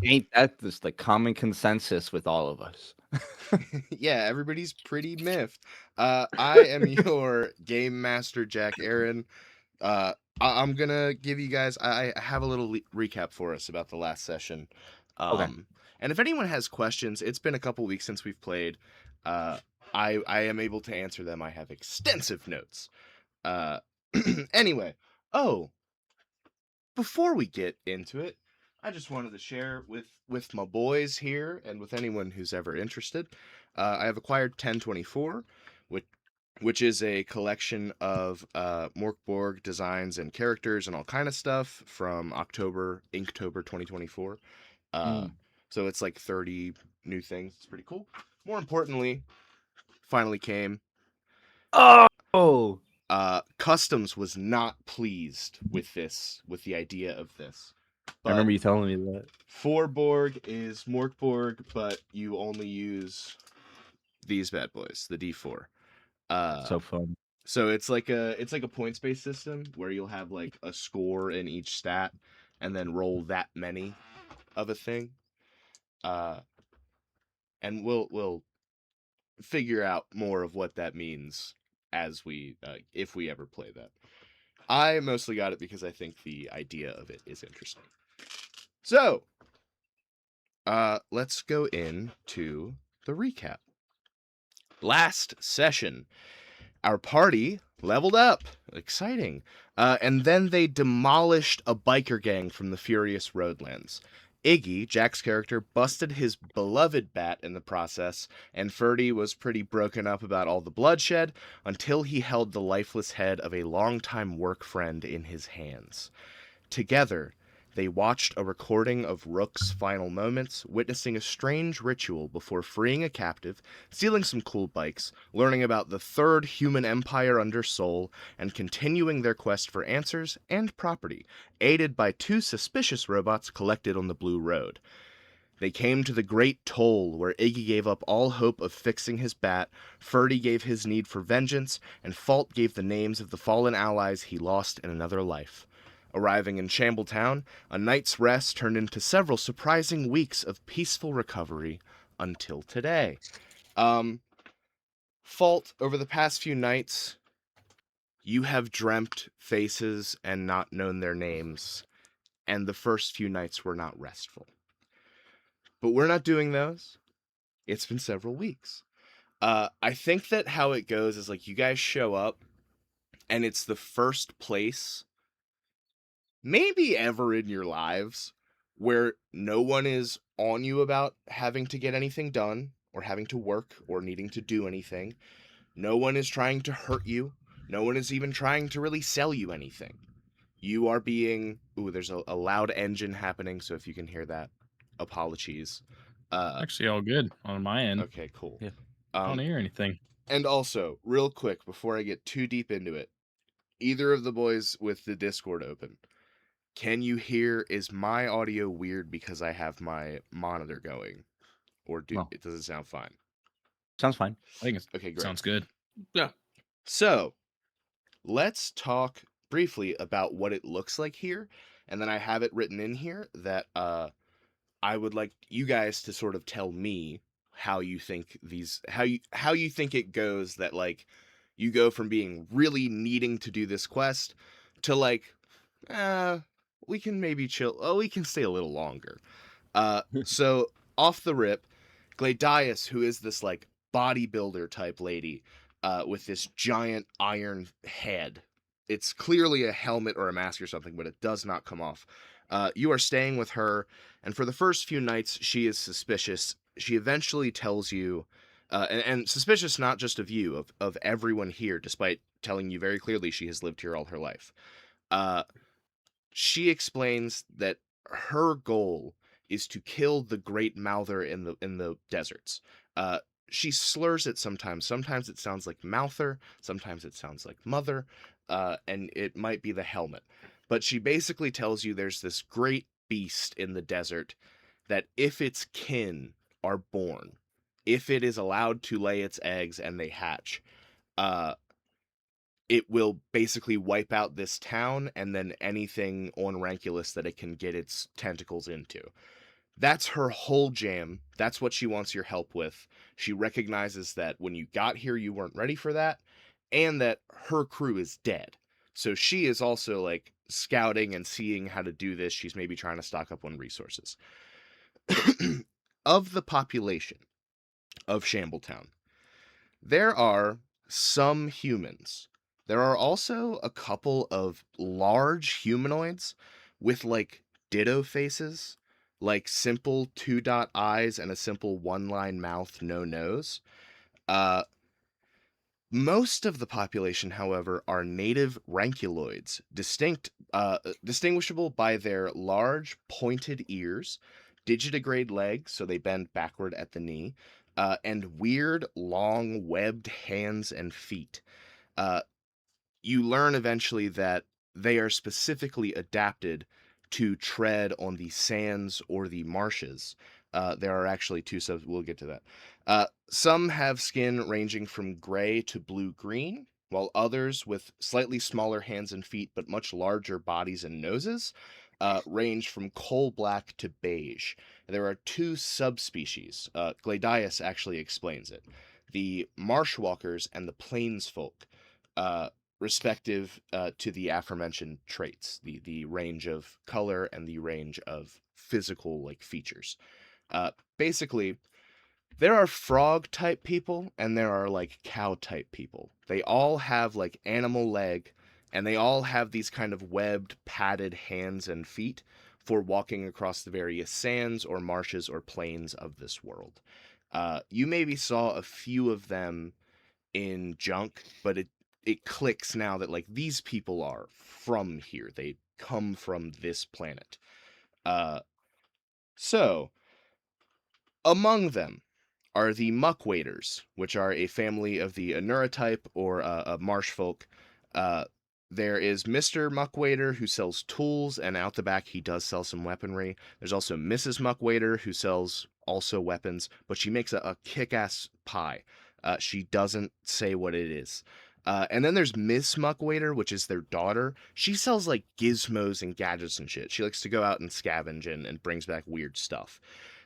Ain't that just the common consensus with all of us? Yeah, everybody's pretty miffed. I am your game master, Jack Aaron. I'm gonna give you guys. I have a little recap for us about the last session. Okay. And if anyone has questions, it's been a couple weeks since we've played. Uh, I am able to answer them. I have extensive notes. Uh, anyway, oh, before we get into it, I just wanted to share with my boys here and with anyone who's ever interested. I have acquired 1024, which is a collection of Morkborg designs and characters and all kind of stuff from Inktober 2024. Uh, Mm. so it's like 30 new things. It's pretty cool. More importantly, finally came. Oh! Customs was not pleased with the idea of this. I But remember you telling me that. 4 Borg is Morkborg, but you only use these bad boys, the D4. Uh, So fun. so it's like a points based system where you'll have like a score in each stat, and then roll that many of a thing. Uh, and we'll figure out more of what that means as we if we ever play that. I mostly got it because I think the idea of it is interesting. So, let's go into the recap. Last session, our party leveled up. Exciting. And then they demolished a biker gang from the Furious Roadlands. Iggy, Jack's character, busted his beloved bat in the process, and Ferdy was pretty broken up about all the bloodshed until he held the lifeless head of a longtime work friend in his hands. Together, they watched a recording of Rook's final moments, witnessing a strange ritual before freeing a captive, stealing some cool bikes, learning about the third human empire under Sol, and continuing their quest for answers and property, aided by 2 suspicious robots collected on the Blue Road. They came to the Great Toll, where Iggy gave up all hope of fixing his bat, Ferdy gave his need for vengeance, and Fault gave the names of the fallen allies he lost in another life. Arriving in Shambletown, a night's rest turned into several surprising weeks of peaceful recovery until today. Fault, over the past few nights, you have dreamt faces and not known their names, and the first few nights were not restful. But we're not doing those. It's been several weeks. I think that how it goes is like you guys show up, and it's the first place maybe ever in your lives where no one is on you about having to get anything done or having to work or needing to do anything. No one is trying to hurt you. No one is even trying to really sell you anything. You are being... Ooh, there's a loud engine happening, so if you can hear that, apologies. Actually, all good on my end. Okay, cool. Yeah. I don't Um, hear anything. and also, real quick, before I get too deep into it, either of the boys with the Discord open, can you hear, is my audio weird because I have my monitor going? Or No. does it sound fine? Sounds fine. I think it Okay, great. sounds good. Yeah. So, let's talk briefly about what it looks like here. And then I have it written in here that I would like you guys to sort of tell me how you think how you think it goes that like you go from being really needing to do this quest to like we can maybe chill. Oh, we can stay a little longer. So off the rip, Gladius, who is this like bodybuilder type lady, with this giant iron head. It's clearly a helmet or a mask or something, but it does not come off. You are staying with her, and for the first few nights, she is suspicious. She eventually tells you, and suspicious not just of you, of everyone here, despite telling you very clearly she has lived here all her life. She explains that her goal is to kill the great mouther in the deserts. She slurs it sometimes. Sometimes it sounds like mouther, sometimes it sounds like mother, and it might be the helmet. But she basically tells you there's this great beast in the desert that if its kin are born, if it is allowed to lay its eggs and they hatch, uh, it will basically wipe out this town and then anything on Ranculus that it can get its tentacles into. That's her whole jam. That's what she wants your help with. She recognizes that when you got here, you weren't ready for that, and that her crew is dead. So she is also like scouting and seeing how to do this. She's maybe trying to stock up on resources. Of the population of Shambletown, there are some humans. There are also a couple of large humanoids with like ditto faces, like simple two dot eyes and a simple one line mouth, no nose. Uh, Most of the population, however, are native ranculoids, distinguishable by their large, pointed ears, digitigrade legs, so they bend backward at the knee, and weird, long, webbed hands and feet. Uh, you learn eventually that they are specifically adapted to tread on the sands or the marshes. There are actually two subs. We'll get to that. Some have skin ranging from gray to blue-green, while others with slightly smaller hands and feet but much larger bodies and noses range from coal black to beige. There are two subspecies. Gladius actually explains it. The marshwalkers and the plainsfolk. Uh, Respective to the aforementioned traits, the range of color and the range of physical like features. Basically, there are frog type people and there are like cow type people. They all have like animal leg and they all have these kind of webbed, padded hands and feet for walking across the various sands or marshes or plains of this world. You maybe saw a few of them in junk, but it clicks now that like these people are from here. They come from this planet. Uh so among them are the muck waders, which are a family of the Anura type or marsh folk. Uh, there is Mr. Muckwader who sells tools, and out the back he does sell some weaponry. There's also Mrs. Muckwader who sells also weapons, but she makes a kick-ass pie. She doesn't say what it is. And then there's Miss Muckwader, which is their daughter. She sells like gizmos and gadgets and shit. She likes to go out and scavenge and brings back weird stuff.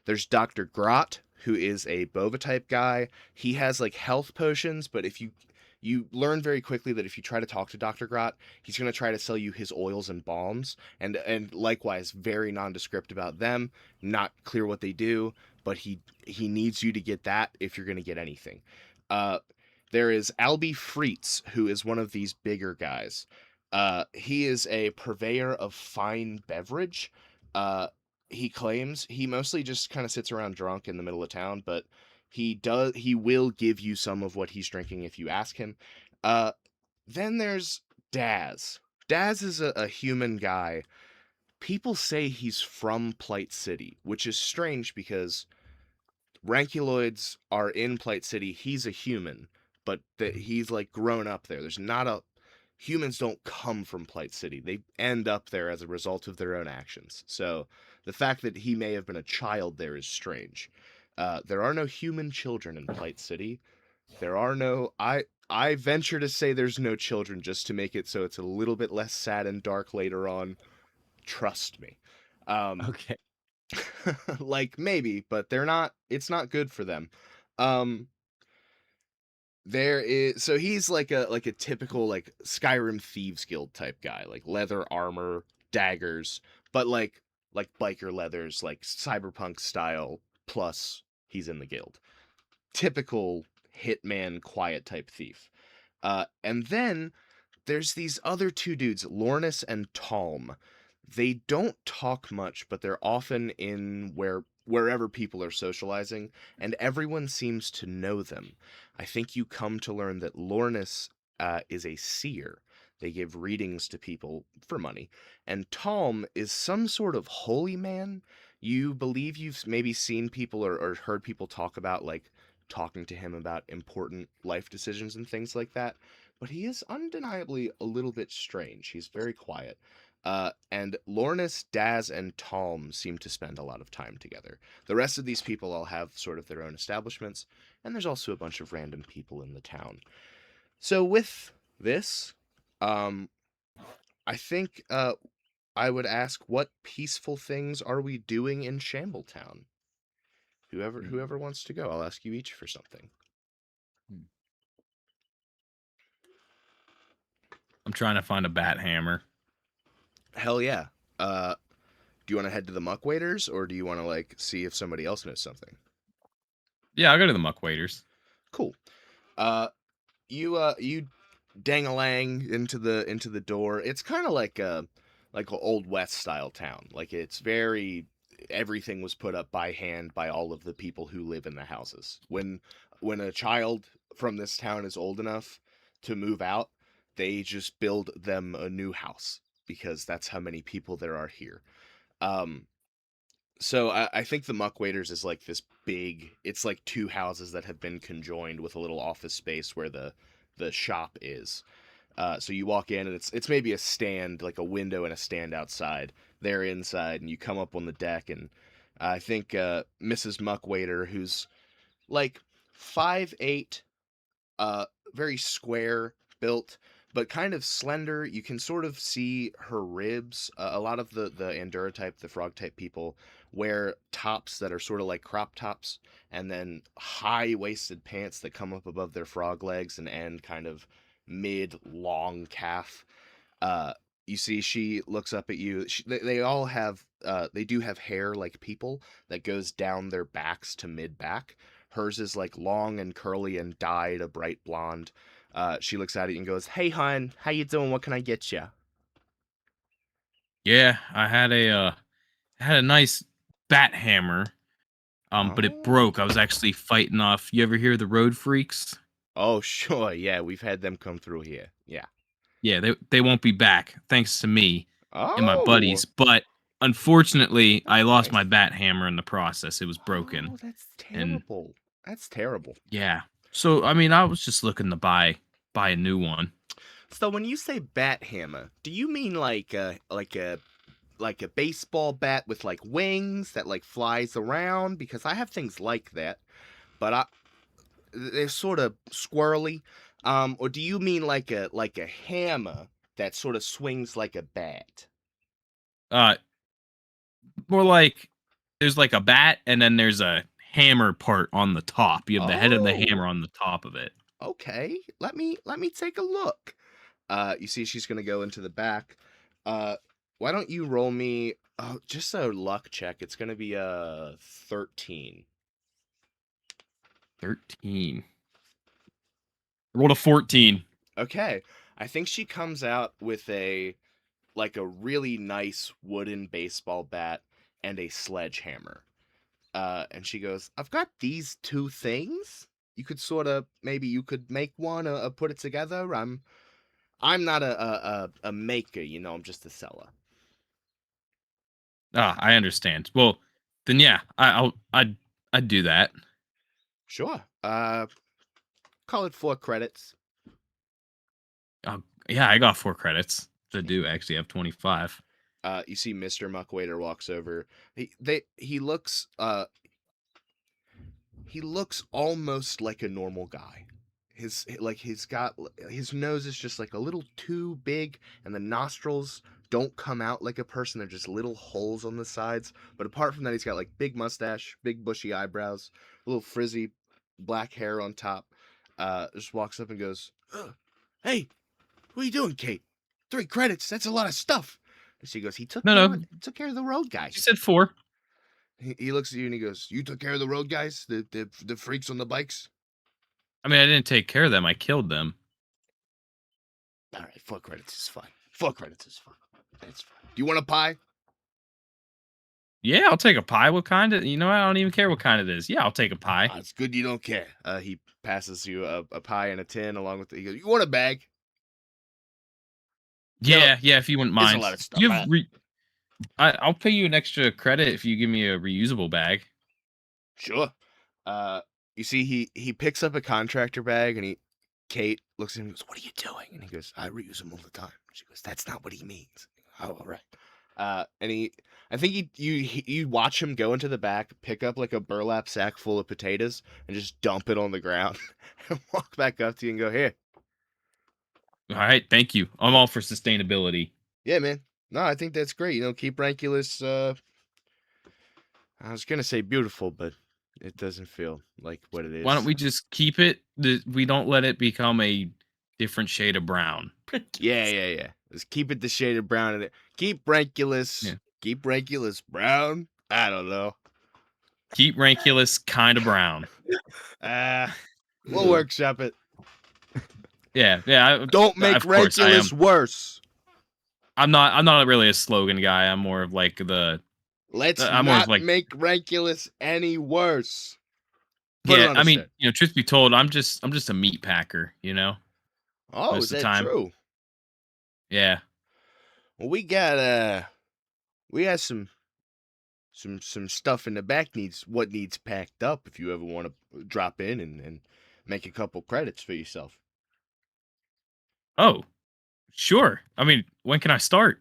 There's Dr. Grot, who is a Bova type guy. He has like health potions, but if you learn very quickly that if you try to talk to Dr. Grot, he's going to try to sell you his oils and balms, and likewise very nondescript about them, not clear what they do, but he needs you to get that if you're going to get anything. Uh, there is Albie Freets, who is one of these bigger guys. He is a purveyor of fine beverage. He claims he mostly just kind of sits around drunk in the middle of town, but he will give you some of what he's drinking if you ask him. Uh, then there's Daz. Daz is a human guy. People say he's from Plight City, which is strange because Ranculoids are in Plight City. He's a human, but he's like grown up there. There's not a Humans don't come from Plight City. They end up there as a result of their own actions. So the fact that he may have been a child there is strange. There are no human children in Plight City. There are no I venture to say there's no children just to make it so it's a little bit less sad and dark later on. Trust me. Okay. Like maybe, but they're not. It's not good for them. Um, there is so he's like a typical like Skyrim Thieves Guild type guy, like leather armor, daggers, but like biker leathers, like cyberpunk style. Plus, he's in the guild. Typical hitman, quiet type thief. And then there's these other two dudes, Lornis and Talm. They don't talk much, but they're often in wherever people are socializing, and everyone seems to know them. I think you come to learn that Lornis is a seer. They give readings to people for money. And Talm is some sort of holy man. You believe you've maybe seen people or heard people talk about, like, talking to him about important life decisions and things like that. But he is undeniably a little bit strange. He's very quiet. And Lornis, Daz, and Talm seem to spend a lot of time together. The rest of these people all have sort of their own establishments, and there's also a bunch of random people in the town. So with this, I think I would ask, what peaceful things are we doing in Shambletown? Whoever wants to go, I'll ask you each for something. I'm trying to find a bat hammer. Hell yeah. Do you want to head to the Muck Waiters, or do you want to like see if somebody else knows something? Yeah, I'll go to the Muck Waiters. Cool. You dang-a-lang into the door. It's kind of like an old west style town. Like it's very, everything was put up by hand by all of the people who live in the houses. When a child from this town is old enough to move out, they just build them a new house because that's how many people there are here. So I think the Muck Waiters is like this big. It's like two houses that have been conjoined with a little office space where the shop is. So you walk in and it's maybe a stand, like a window and a stand outside. They're inside, and you come up on the deck, and I think Mrs. Muckwaiter, who's like 5'8", very square built, but kind of slender. You can sort of see her ribs. A lot of the Andura type, the frog type people wear tops that are sort of like crop tops, and then high waisted pants that come up above their frog legs and end kind of mid long calf. You see, she looks up at you. They all have, they do have hair like people that goes down their backs to mid back. Hers is like long and curly and dyed a bright blonde. She looks at it and goes, "Hey, hon, how you doing? What can I get you?" Yeah, I had a nice bat hammer, but it Oh. broke. I was actually fighting off. You ever hear the road freaks? Oh, sure. Yeah, we've had them come through here. Yeah. Yeah, they won't be back thanks to me and my Oh, buddies. But unfortunately, I lost my nice. bat hammer in the process. It was broken, Oh, that's and terrible. That's terrible. yeah. So I mean, I was just looking to buy a new one. So when you say bat hammer, do you mean like a baseball bat with like wings that like flies around? Because I have things like that, but they're sort of squirrely. Or do you mean like a hammer that sort of swings like a bat? Uh, More like there's like a bat, and then there's a hammer part on the top. You have the head of the Oh, hammer on the top of it. okay. Let me take a look. You see, she's gonna go into the back. Uh, why don't you roll me? Oh, just a luck check. It's gonna be a 13. 13. Rolled a 14. Okay, I think she comes out with a really nice wooden baseball bat and a sledgehammer. And she goes, "I've got these two things. You could sort of, maybe you could make one or put it together. I'm not a maker, I'm just a seller." Ah, I understand. Well, then yeah, I'd do that. Sure. Call it 4 credits. Yeah, I got 4 credits. I do actually have 25. You see Mr. Muckwaiter walks over. He looks almost like a normal guy. His nose is just like a little too big, and the nostrils don't come out like a person. They're just little holes on the sides. But apart from that, he's got like big mustache, big bushy eyebrows, a little frizzy black hair on top. Just walks up and goes, "Hey, what are you doing, Kate? 3 credits. That's a lot of stuff." And she goes, "He took No, care no, of the road she guys." said 4. He looks at you and he goes, "You took care of the road guys, the freaks on the bikes." I mean, I didn't take care of them. I killed them. All right, 4 credits is fine. 4 credits is fine. That's fine. Do you want a pie? Yeah, I'll take a pie. What kind of? You know, I don't even care what kind it is. Yeah, I'll take a pie. It's good you don't care. He passes you a pie and a tin along with he goes, "You want a bag?" Yeah, yeah. If you wouldn't It's a mind, lot of stuff. you have. I'll pay you an extra credit if you give me a reusable bag. Sure. Uh, you see, he picks up a contractor bag and Kate looks at him and goes, "What are you doing?" And he goes, "I reuse them all the time." She goes, "That's not what he means." "Oh, all right." I think you watch him go into the back, pick up like a burlap sack full of potatoes, and just dump it on the ground, and walk back up to you and go, "Here, All right, thank you. I'm all for sustainability. yeah, man. No, I think that's great. You know, keep Ranculus. I was gonna say beautiful, but it doesn't feel like what it is. Why don't we just keep it? We don't let it become a different shade of brown. Yeah. Let's keep it the shade of brown in it. Keep Ranculus. Yeah. Keep Ranculus brown. I don't know. Keep Ranculus kind of brown. We'll workshop it. Yeah. Don't make of course, I am. Ranculus worse. I'm not really a slogan guy. I'm more of like the. Let's I'm more of not like. make Ranculus any worse. Put it Yeah, on I a mean, stick. truth be told, I'm just a meat packer. Oh, most is of the that time. true? Yeah. Well, we got some stuff in the back needs packed up if you ever want to drop in and make a couple credits for yourself. Oh, sure. I mean, when can I start?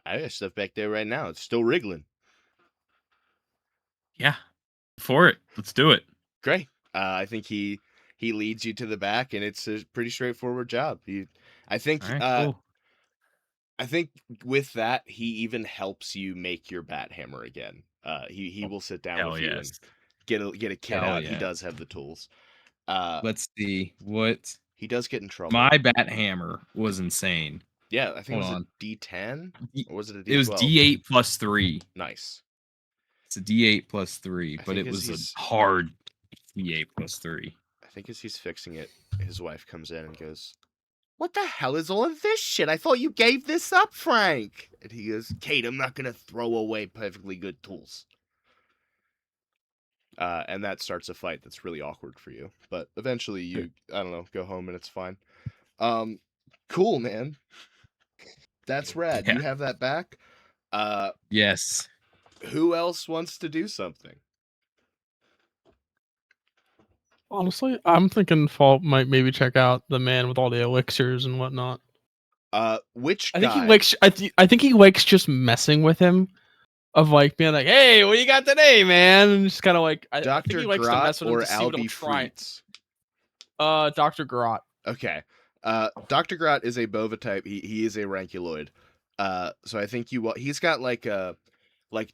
I got stuff back there right now. It's still wriggling. Yeah, for it. Let's do it. Great. I think he leads you to the back, and it's a pretty straightforward job. I think All right, cool. I think with that, he even helps you make your bat hammer again. He will sit down Hell with you yes. and get a kit Hell out. He yeah. does have the tools. Let's see what He does get in trouble. my bat hammer was insane. Yeah, I think Hold it was on. a D10 or was it a D12? It was D8 plus 3. Nice. It's a D8 plus 3, I but think it as was a he's- hard D8 plus 3. I think as he's fixing it, his wife comes in and goes, "What the hell is all of this shit? I thought you gave this up, Frank." And he goes, "Kate, I'm not gonna throw away perfectly good tools." And that starts a fight that's really awkward for you. But eventually you, I don't know, go home and it's fine. Cool, man. That's rad. Yeah. You have that back. Yes. Who else wants to do something? Honestly, I'm thinking Fault might maybe check out the man with all the elixirs and whatnot. Which I think guy? he likes. I think he likes just messing with him, of like being like, "Hey, what you got today, man?" And just kind of like, I think Dr. he likes to Grot mess with him or to see what he'll Albie try. Freets? Dr. Grot. Okay. Dr. Grot is a Bova type. He is a Ranculoid. So I think he's got like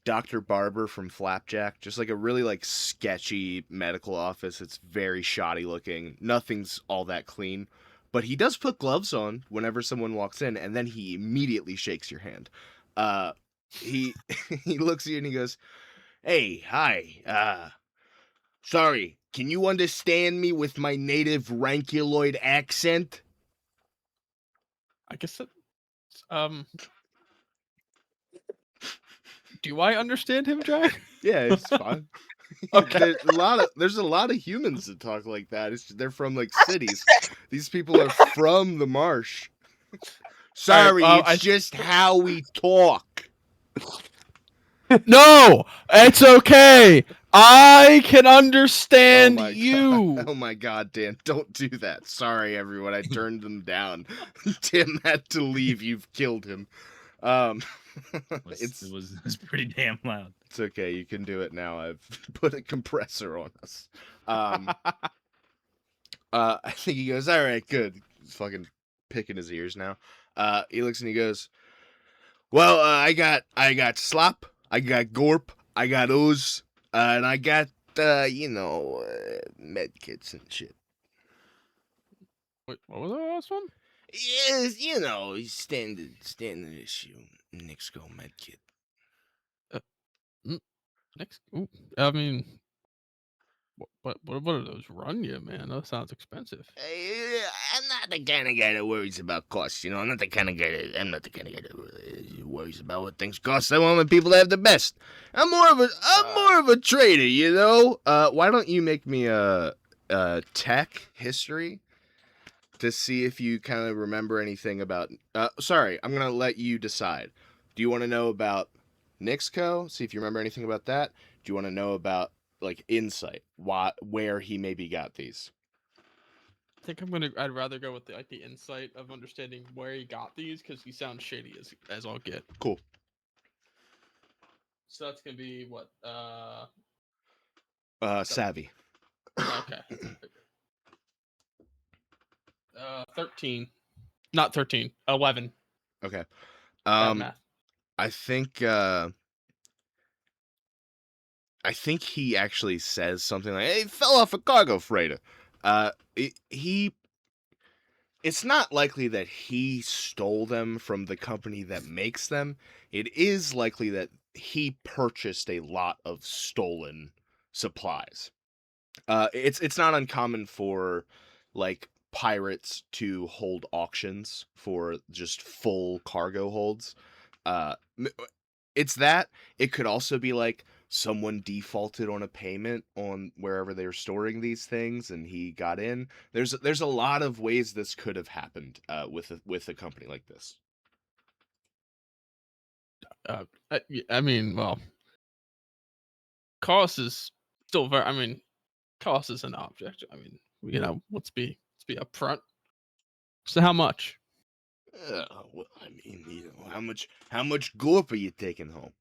Dr. Barber from Flapjack, just like a really like sketchy medical office. It's very shoddy looking. Nothing's all that clean. But he does put gloves on whenever someone walks in, and then he immediately shakes your hand. He he looks at you and he goes, "Hey, hi. Sorry, can you understand me with my native Ranculoid accent?" I guess it. Do I understand him, Jack? Yeah, it's fine. Okay. There's a lot of humans that talk like that. They're from like cities. These people are from the marsh. Sorry, it's just how we talk. No, it's okay. I can understand you. God. Oh my god, Dan, don't do that. Sorry, everyone. I turned them down. Tim had to leave. You've killed him. It was pretty damn loud. It's okay. You can do it now. I've put a compressor on us. I think he goes, "All right, good." He's fucking picking his ears now. He looks and he goes, "Well, I got slop, I got gorp, I got ooze, and I got med kits and shit." Wait, what was the last one? Yes, standard issue Nixco med kit. Next, ooh, I mean, what are those run you, man? That sounds expensive. I'm not the kind of guy that worries about costs. I'm not the kind of guy that worries about what things cost. I want my people to have the best. I'm more of a trader. Why don't you make me a tech history to see if you kind of remember anything about? Sorry, I'm gonna let you decide. Do you want to know about Nixco? See if you remember anything about that. Do you want to know about like insight, where he maybe got these? I think I'd rather go with the insight of understanding where he got these, because he sounds shady as all get. Cool. So that's gonna be what? Savvy. Okay. 13. Not 13. 11. Okay. Bad math. I think he actually says something like, "Hey, fell off a cargo freighter." It's not likely that he stole them from the company that makes them. It is likely that he purchased a lot of stolen supplies. It's not uncommon for like pirates to hold auctions for just full cargo holds. It's that. It could also be like someone defaulted on a payment on wherever they were storing these things, and he got in. There's a lot of ways this could have happened with a company like this. I mean, well, cost is still very. I mean, cost is an object. I mean, let's be upfront. So how much? Well, I mean, how much gorp are you taking home?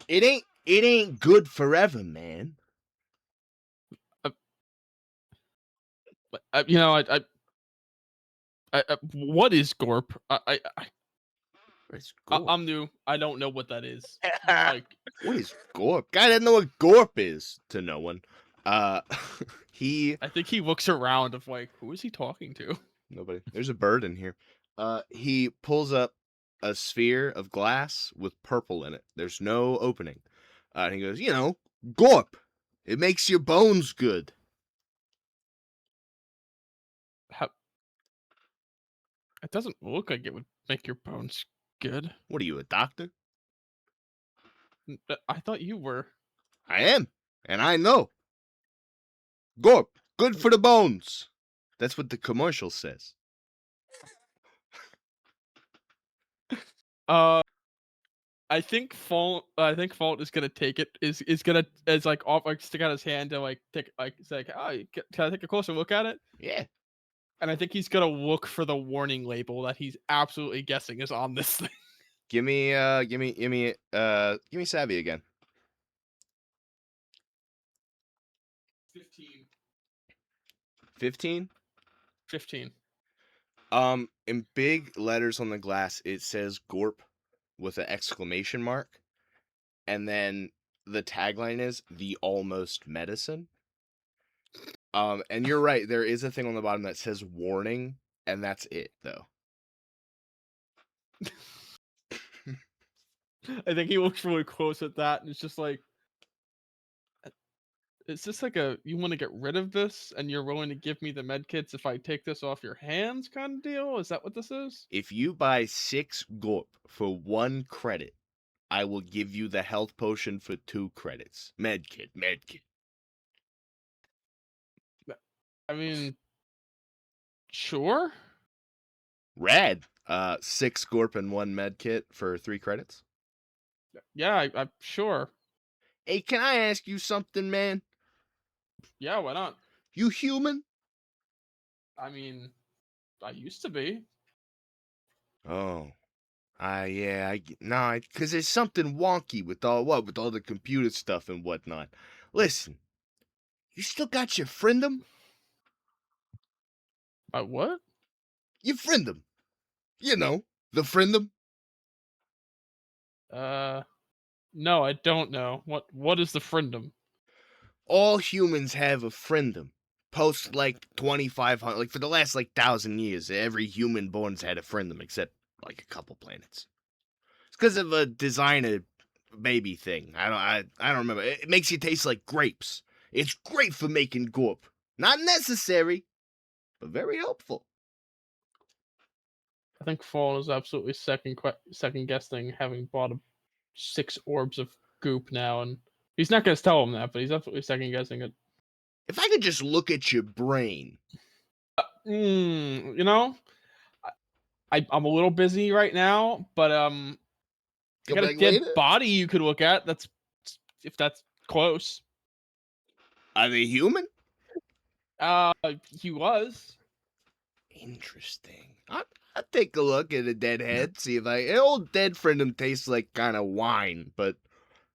It ain't good forever, man. But what is Gorp? What's gorp? I'm new. I don't know what that is. Like, What is gorp? Guy doesn't know what gorp is. To no one. Uh, he I think he looks around of like, who is he talking to? Nobody. There's a bird in here. He pulls up a sphere of glass with purple in it. There's no opening. And he goes, gorp. It makes your bones good. How? It doesn't look like it would make your bones good. What are you, a doctor? I thought you were. I am, and I know. Gorp, good for the bones. That's what the commercial says. I think Fault. I think Fault is gonna take it. Is gonna like off like stick out his hand to like take like say like, oh, can I take a closer look at it? Yeah. And I think he's gonna look for the warning label that he's absolutely guessing is on this thing. Give me savvy again. 15. 15? 15. In big letters on the glass, it says Gorp with an exclamation mark. And then the tagline is the almost medicine. And you're right, there is a thing on the bottom that says warning, and that's it, though. I think he looks really close at that, and it's just like, is this like you want to get rid of this, and you're willing to give me the med kits if I take this off your hands kind of deal? Is that what this is? If you buy 6 Gorp for 1 credit, I will give you the health potion for 2 credits. Medkit. I mean, sure. Rad. 6 Gorp and 1 medkit for 3 credits. Yeah, I'm sure. Hey, can I ask you something, man? Yeah, why not? You human? I mean, I used to be. Oh. Yeah, nah, because there's something wonky with all the computer stuff and whatnot. Listen, you still got your friendum? What? Your friendum. You know, the friendum. No, I don't know. What is the friendum? All humans have a friendum. Post like 2,500, like for the last like 1,000 years, every human born's had a friendum except like a couple planets. It's because of a designer baby thing. I don't remember. It makes you taste like grapes. It's great for making gorp. Not necessary, but very helpful. I think Fall is absolutely second guessing having bought 6 orbs of goop now, and he's not gonna tell him that, but he's absolutely second guessing it. If I could just look at your brain. You know, I'm a little busy right now, but I Come got a back dead later? body you could look at. That's if that's close. Are they human? He was. Interesting. I'll take a look at a dead head, see if an old dead friendum tastes like kind of wine, but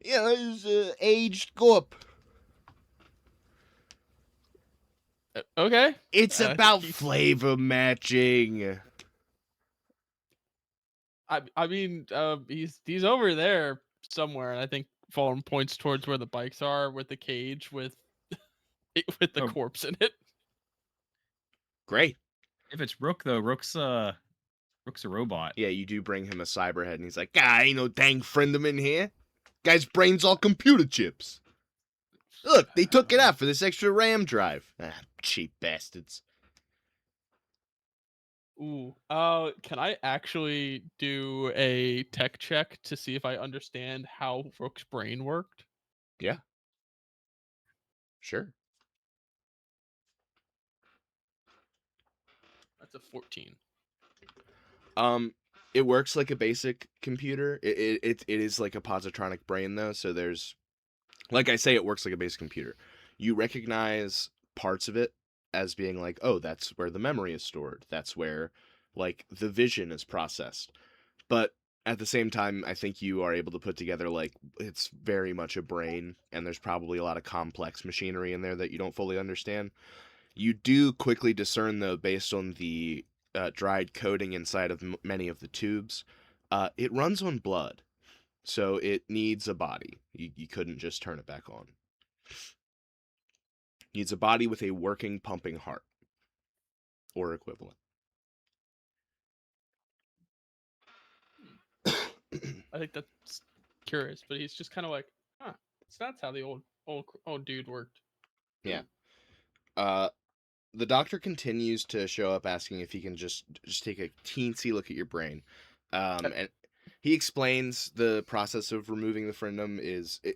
it's aged gorp. Okay. It's I think about he's- flavor matching. I mean, he's over there somewhere, and I think Fallen points towards where the bikes are, with the cage with with the Oh. corpse in it. Great. If it's Rook though, Rook's a robot. Yeah, you do bring him a cyberhead, and he's like, "Ah, ain't no dang friend of in here. Guy's brain's all computer chips. Look, they took it out for this extra RAM drive. Ah, cheap bastards." Ooh. Can I actually do a tech check to see if I understand how Rook's brain worked? Yeah, sure. That's a 14. It works like a basic computer. It is like a positronic brain though, so there's, like I say, it works like a basic computer. You recognize parts of it as being like, oh, that's where the memory is stored. That's where like the vision is processed. But at the same time, I think you are able to put together like it's very much a brain, and there's probably a lot of complex machinery in there that you don't fully understand. You do quickly discern, though, based on the dried coating inside of many of the tubes, it runs on blood, so it needs a body. You couldn't just turn it back on. Needs a body with a working, pumping heart, or equivalent. I think that's curious, but he's just kind of like, huh. So that's how the old dude worked. Yeah. The doctor continues to show up, asking if he can just take a teensy look at your brain, and he explains the process of removing the frenum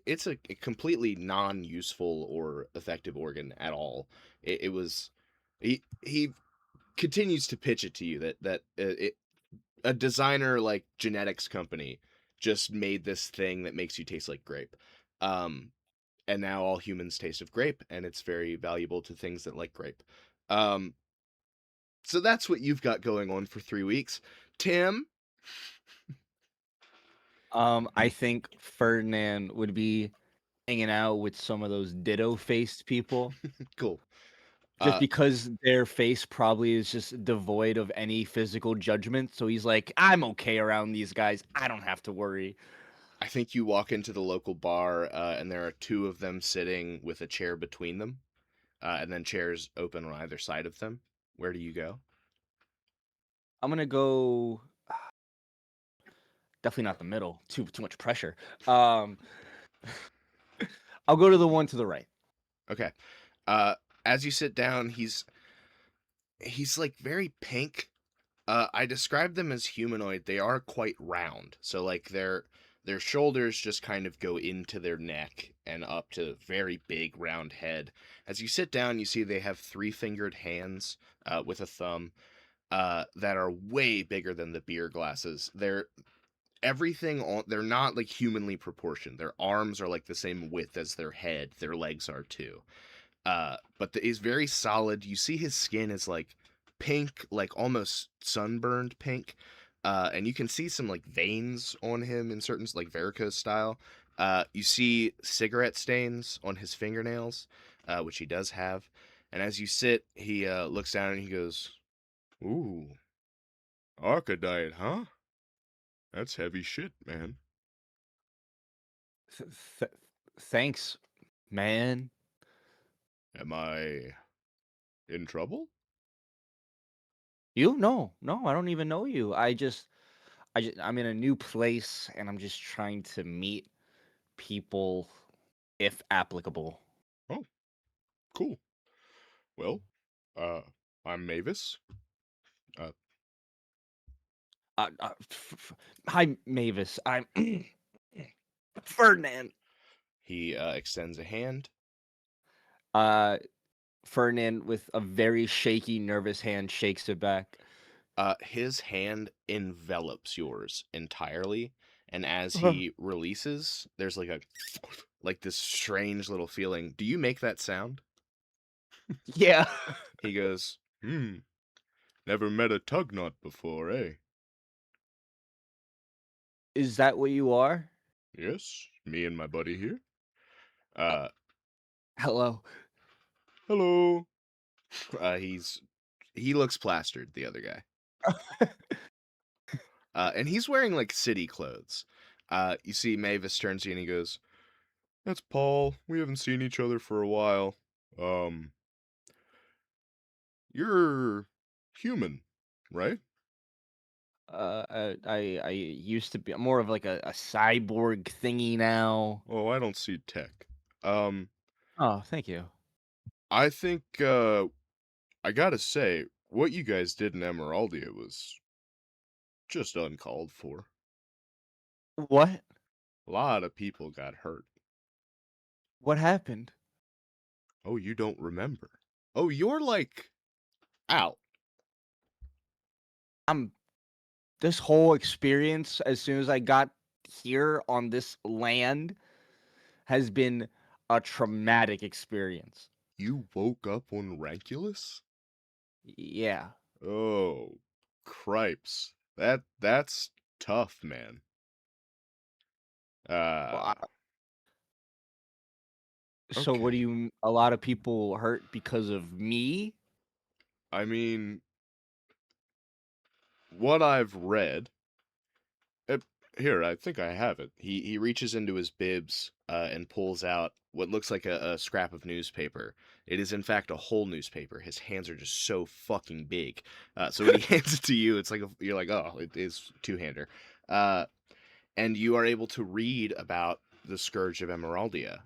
it's a completely non-useful or effective organ at all. It was he continues to pitch it to you that a designer like genetics company just made this thing that makes you taste like grape. And now all humans taste of grape, and it's very valuable to things that like grape. Um, so that's what you've got going on for 3 weeks. Tim? I think Ferdinand would be hanging out with some of those ditto-faced people. Cool. Just because their face probably is just devoid of any physical judgment. So he's like, I'm okay around these guys. I don't have to worry. I think you walk into the local bar, and there are two of them sitting with a chair between them, and then chairs open on either side of them. Where do you go? I'm gonna go definitely not the middle. Too much pressure. I'll go to the one to the right. Okay. As you sit down, he's like very pink. I describe them as humanoid. They are quite round. So like their shoulders just kind of go into their neck and up to very big round head. As you sit down, you see they have 3-fingered hands with a thumb that are way bigger than the beer glasses. They're not like humanly proportioned. Their arms are like the same width as their head. Their legs are too. But he's very solid. You see his skin is like pink, like almost sunburned pink. And you can see some like veins on him in certain like varicose style. You see cigarette stains on his fingernails, which he does have. And as you sit, he looks down and he goes, "Ooh, Arcadite, huh? That's heavy shit, man." Thanks, man. Am I in trouble? You? No, I don't even know you. I'm in a new place and I'm just trying to meet people if applicable. Oh, cool. Well, uh, I'm Mavis. Uh, Hi, Mavis. I'm Ferdinand. he extends a hand. Uh, Ferdinand, with a very shaky, nervous hand, shakes it back. His hand envelops yours entirely, and as he releases, there's like a like this strange little feeling. Do you make that sound? Yeah. He goes, never met a tug knot before, eh? Is that what you are? Yes, me and my buddy here. Hello. Hello. He looks plastered, the other guy. and he's wearing like city clothes. You see Mavis turns to you and he goes, "That's Paul. We haven't seen each other for a while. Um, you're human, right?" I used to be more of like a cyborg thingy now. "Oh, I don't see tech. Um, Oh, thank you. I think I gotta say, what you guys did in Emeraldia was just uncalled for. What? A lot of people got hurt. What happened? Oh, you don't remember? Oh, you're like out. I'm This whole experience as soon as I got here on this land has been a traumatic experience. You woke up on Ranculus? Yeah. Oh, cripes. That's tough, man. Well, Uh, so what do okay. you a lot of people hurt because of me? I mean, what I've read. Uh, Here, I think I have it. He reaches into his bibs and pulls out what looks like a scrap of newspaper. It is in fact a whole newspaper. His hands are just so fucking big. So when he hands it to you, it's like you're like, oh, it is two-hander. Uh, and you are able to read about the Scourge of Emeraldia.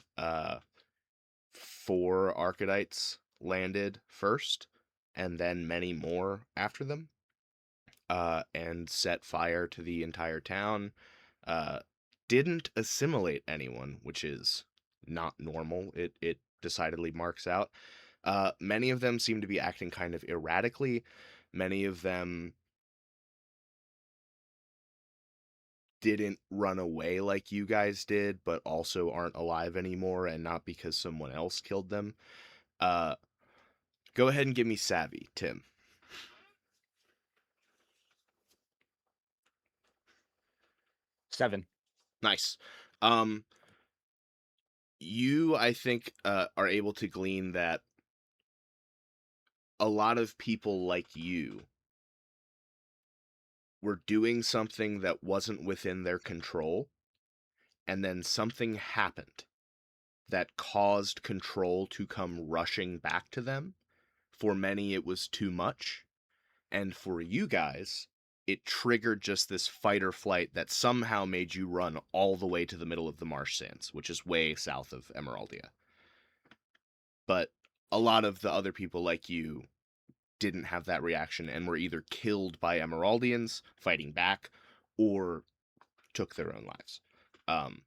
4 Archedites landed first, and then many more after them, and set fire to the entire town. Uh, didn't assimilate anyone, which is not normal. It decidedly marks out. Many of them seem to be acting kind of erratically. Many of them didn't run away like you guys did, but also aren't alive anymore, and not because someone else killed them. Uh, Go ahead and give me savvy, Tim. 7. Nice. Um, you, I think, are able to glean that a lot of people like you were doing something that wasn't within their control, and then something happened that caused control to come rushing back to them. For many, it was too much. And for you guys, it triggered just this fight or flight that somehow made you run all the way to the middle of the marsh sands, which is way south of Emeraldia. But a lot of the other people like you didn't have that reaction and were either killed by Emeraldians fighting back or took their own lives. Um,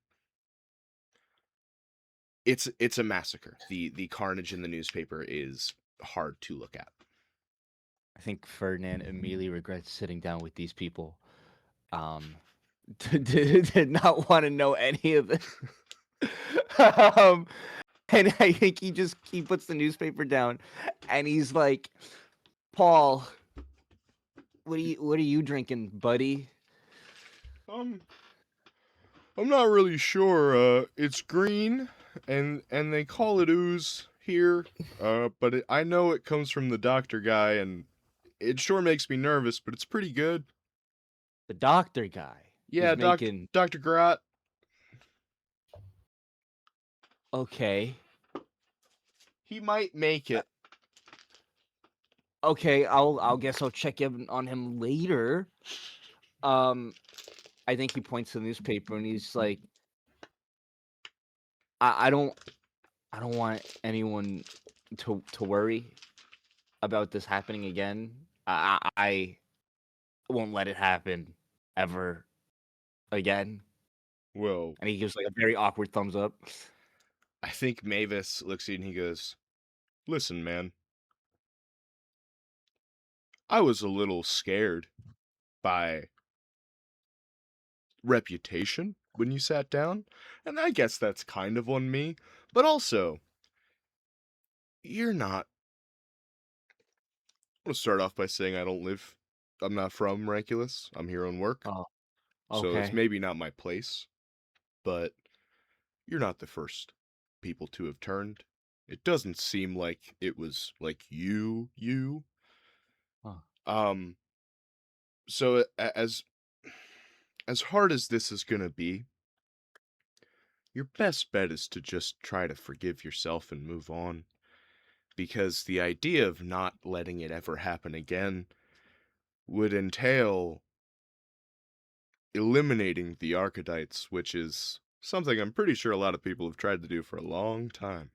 it's a massacre. The carnage in the newspaper is hard to look at. I think Ferdinand immediately regrets sitting down with these people. Um, did not want to know any of this. um, and I think he puts the newspaper down, and he's like, "Paul, what are you drinking, buddy?" Um, I'm not really sure. It's green, and they call it ooze here. But I know it comes from the doctor guy, and it sure makes me nervous. But it's pretty good. The doctor guy Yeah, is making Doctor Grot. okay. He might make it. Okay, I'll guess I'll check in on him later. Um, I think he points to the newspaper and he's like, I don't want anyone to worry about this happening again. I won't let it happen ever again. Well, And he gives like a very awkward thumbs up. I think Mavis looks at you and he goes, "Listen, man, I was a little scared by reputation when you sat down, and I guess that's kind of on me. But also, you're not." I'm gonna start off by saying I'm not from Ranculus. I'm here on work, Oh, so it's okay. maybe not my place, but you're not the first people to have turned. It doesn't seem like it was like you. Huh. Um, so as as hard as this is going to be, your best bet is to just try to forgive yourself and move on. Because the idea of not letting it ever happen again would entail eliminating the Archetypes, which is something I'm pretty sure a lot of people have tried to do for a long time.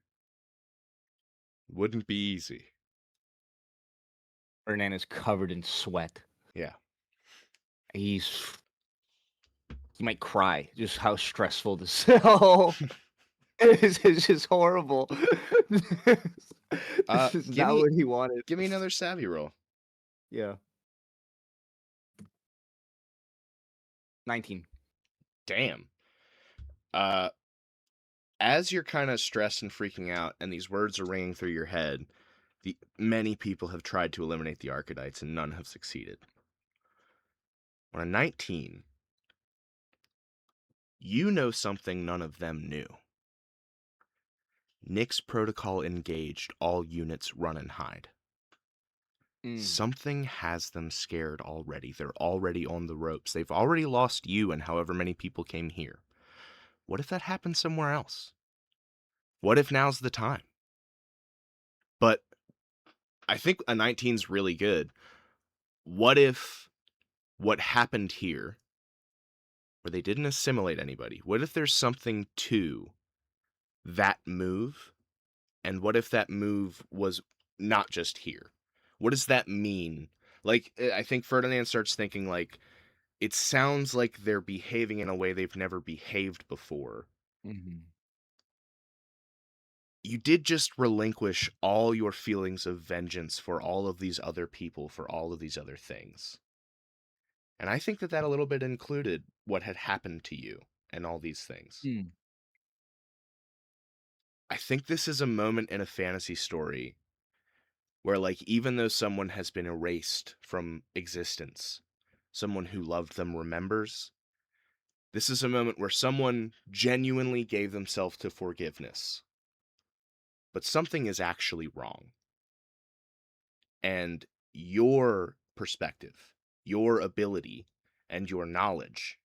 Wouldn't be easy. Ferdinand is covered in sweat. Yeah. He might cry. Just how stressful this whole it's just horrible. This is give not me what he wanted. give me another savvy roll. Yeah. 19. Damn. As you're kind of stressed and freaking out, and these words are ringing through your head, many people have tried to eliminate the Archetypes, and none have succeeded. On a 19, you know something none of them knew. Nick's protocol engaged, all units run and hide. Something has them scared already. They're already on the ropes. They've already lost you and however many people came here. What if that happens somewhere else? What if now's the time? But I think a 19's really good. What if what happened here, where they didn't assimilate anybody, what if there's something to that move? And what if that move was not just here? What does that mean? Like, I think Ferdinand starts thinking, like, it sounds like they're behaving in a way they've never behaved before. Mm-hmm. You did just relinquish all your feelings of vengeance for all of these other people, for all of these other things. And I think that a little bit included what had happened to you and all these things. I think this is a moment in a fantasy story where, like, even though someone has been erased from existence, someone who loved them remembers. This is a moment where someone genuinely gave themselves to forgiveness. But something is actually wrong. And your perspective, your ability, and your knowledge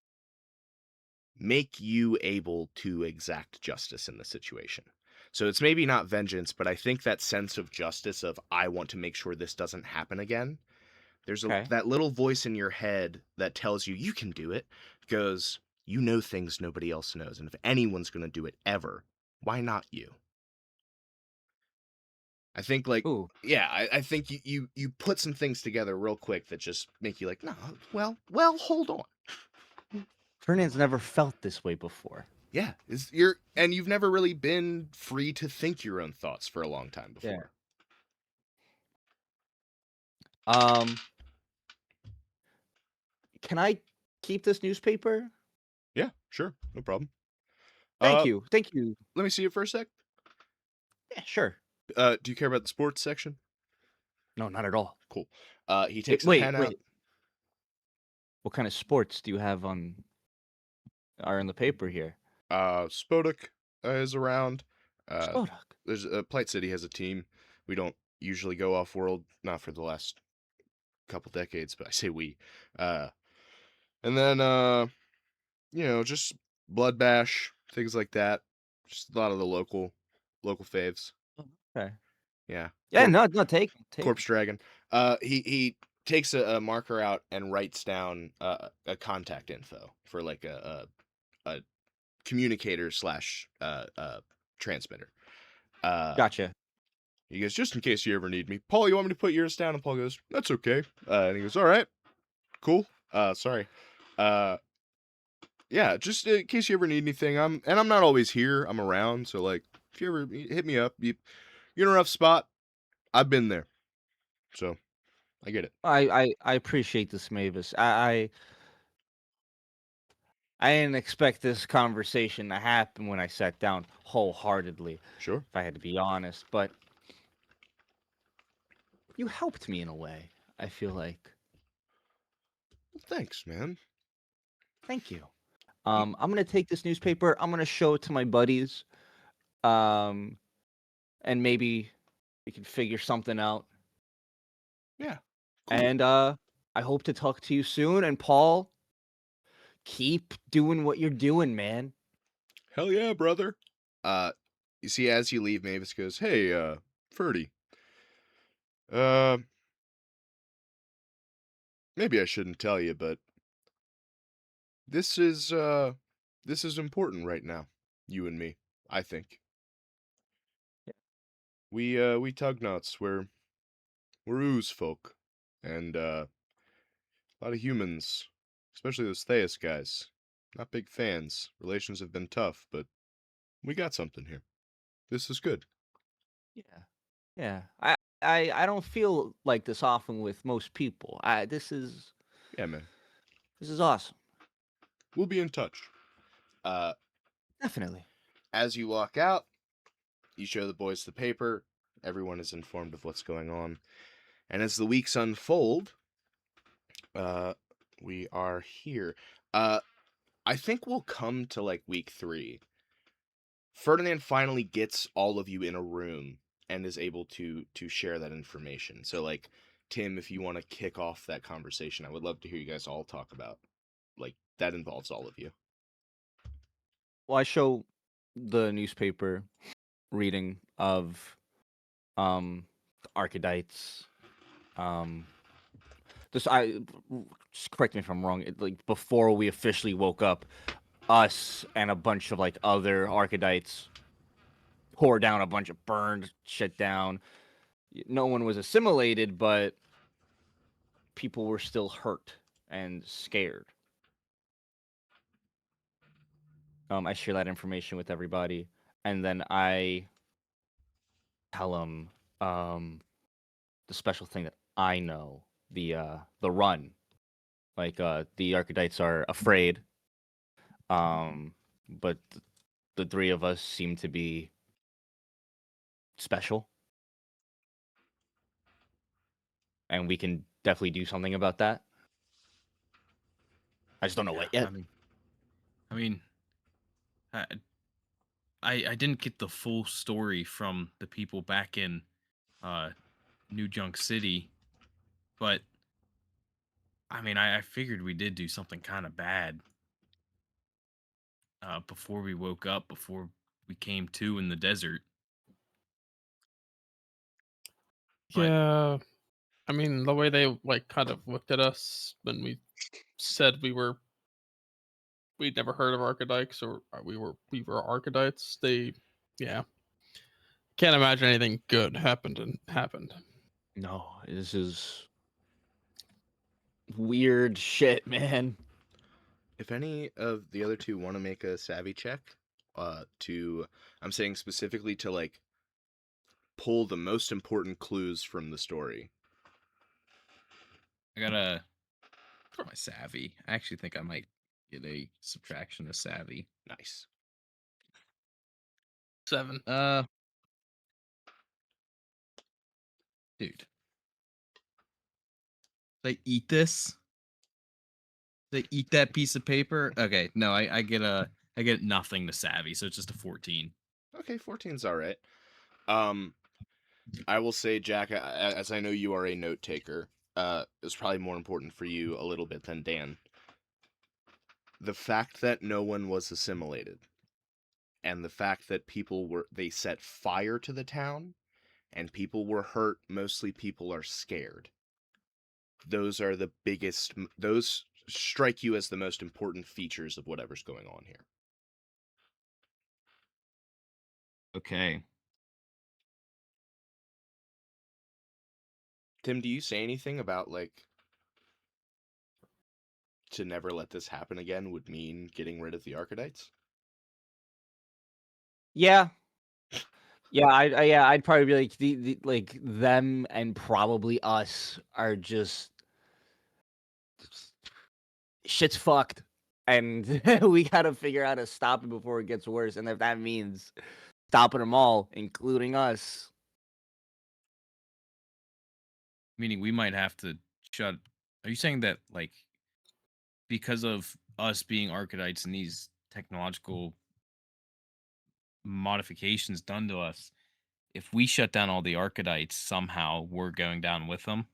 make you able to exact justice in the situation. So it's maybe not vengeance, but I think that sense of justice of, I want to make sure this doesn't happen again. There's Okay. that little voice in your head that tells you you can do it, goes, you know things nobody else knows, and if anyone's going to do it ever, why not you? I think, like, Ooh. yeah, I think you put some things together real quick that just make you like, no, well, hold on. Ferdinand's never felt this way before. Yeah, and you've never really been free to think your own thoughts for a long time before. Yeah. Can I keep this newspaper? Yeah, sure, no problem. Thank you. Thank you. Let me see it for a sec. Yeah, sure. Do you care about the sports section? No, not at all. Cool. He takes a Wait, pen out. wait. What kind of sports do you have are in the paper here? Spodek is around. Spodok. There's Plight City has a team. We don't usually go off world, not for the last couple decades, but I say we. And then just Blood Bash, things like that. Just a lot of the local faves. Okay. Yeah. Yeah, no, take Corpse Dragon. He takes a marker out and writes down a contact info for like a communicator slash transmitter. Gotcha. He goes, just in case you ever need me. Paul, you want me to put yours down? And Paul goes, that's okay. And he goes, all right, cool. Sorry. Yeah, just in case you ever need anything. I'm not always here. I'm around. So, like, if you ever hit me up, you're in a rough spot, I've been there. So I get it. I appreciate this, Mavis. I didn't expect this conversation to happen when I sat down wholeheartedly, Sure. if I had to be honest, but you helped me in a way, I feel like. Well, thanks, man. Thank you. I'm gonna take this newspaper, I'm gonna show it to my buddies. And maybe we can figure something out. Yeah. Cool. And I hope to talk to you soon. And Paul, keep doing what you're doing, man. Hell yeah, brother. You see, as you leave, Mavis goes, "Hey, Ferdy. Uh, maybe I shouldn't tell you, but this is important right now. You and me, I think. We Tugnuts, we're ooze folk, and a lot of humans, especially those Theus guys, not big fans. Relations have been tough, but we got something here. This is good." Yeah. Yeah. I don't feel like this often with most people. Yeah, man. This is awesome. We'll be in touch. Uh, Definitely. as you walk out, you show the boys the paper. Everyone is informed of what's going on. And as the weeks unfold, uh, we are here. I think we'll come to like week 3. Ferdinand finally gets all of you in a room and is able to share that information. So like, Tim, if you want to kick off that conversation, I would love to hear you guys all talk about, like, that involves all of you. Well, I show the newspaper reading of the Archetytes. This I just correct me if I'm wrong. Like before we officially woke up, us and a bunch of like other Archetytes tore down a bunch of burned shit down. No one was assimilated, but people were still hurt and scared. I share that information with everybody, and then I tell them the special thing that I know, the run. Like the Archetytes are afraid, but the 3 of us seem to be special, and we can definitely do something about that. I just don't know what yet. I mean, I, I didn't get the full story from the people back in New Junk City, but I mean, I figured we did do something kind of bad before we woke up, before we came to in the desert. But Yeah. I mean, the way they like kind of looked at us when we said we'd never heard of Archetypes or we were Archetypes. Yeah, can't imagine anything good happened. No, this is weird shit, man. If any of the other 2 want to make a savvy check, I'm saying specifically to like pull the most important clues from the story. I gotta my savvy. I actually think I might get a subtraction of savvy. Nice. 7. Dude, they eat this. They eat that piece of paper. Okay, no, I get nothing to savvy, so it's just a 14. Okay, 14's all right. I will say, Jack, as I know you are a note taker, it's probably more important for you a little bit than Dan. The fact that no one was assimilated, and the fact that they set fire to the town, and people were hurt, mostly people are scared. Those are the biggest, those strike you as the most important features of whatever's going on here. Okay. Tim, do you say anything about, like, to never let this happen again would mean getting rid of the Archetypes? Yeah. Yeah, I'd probably be like the like them and probably us are just shit's fucked, and we gotta figure out how to stop it before it gets worse. And if that means stopping them all, including us, Meaning we might have to shut. Are you saying that, like, because of us being archetypes and these technological modifications done to us, if we shut down all the archetypes, somehow we're going down with them?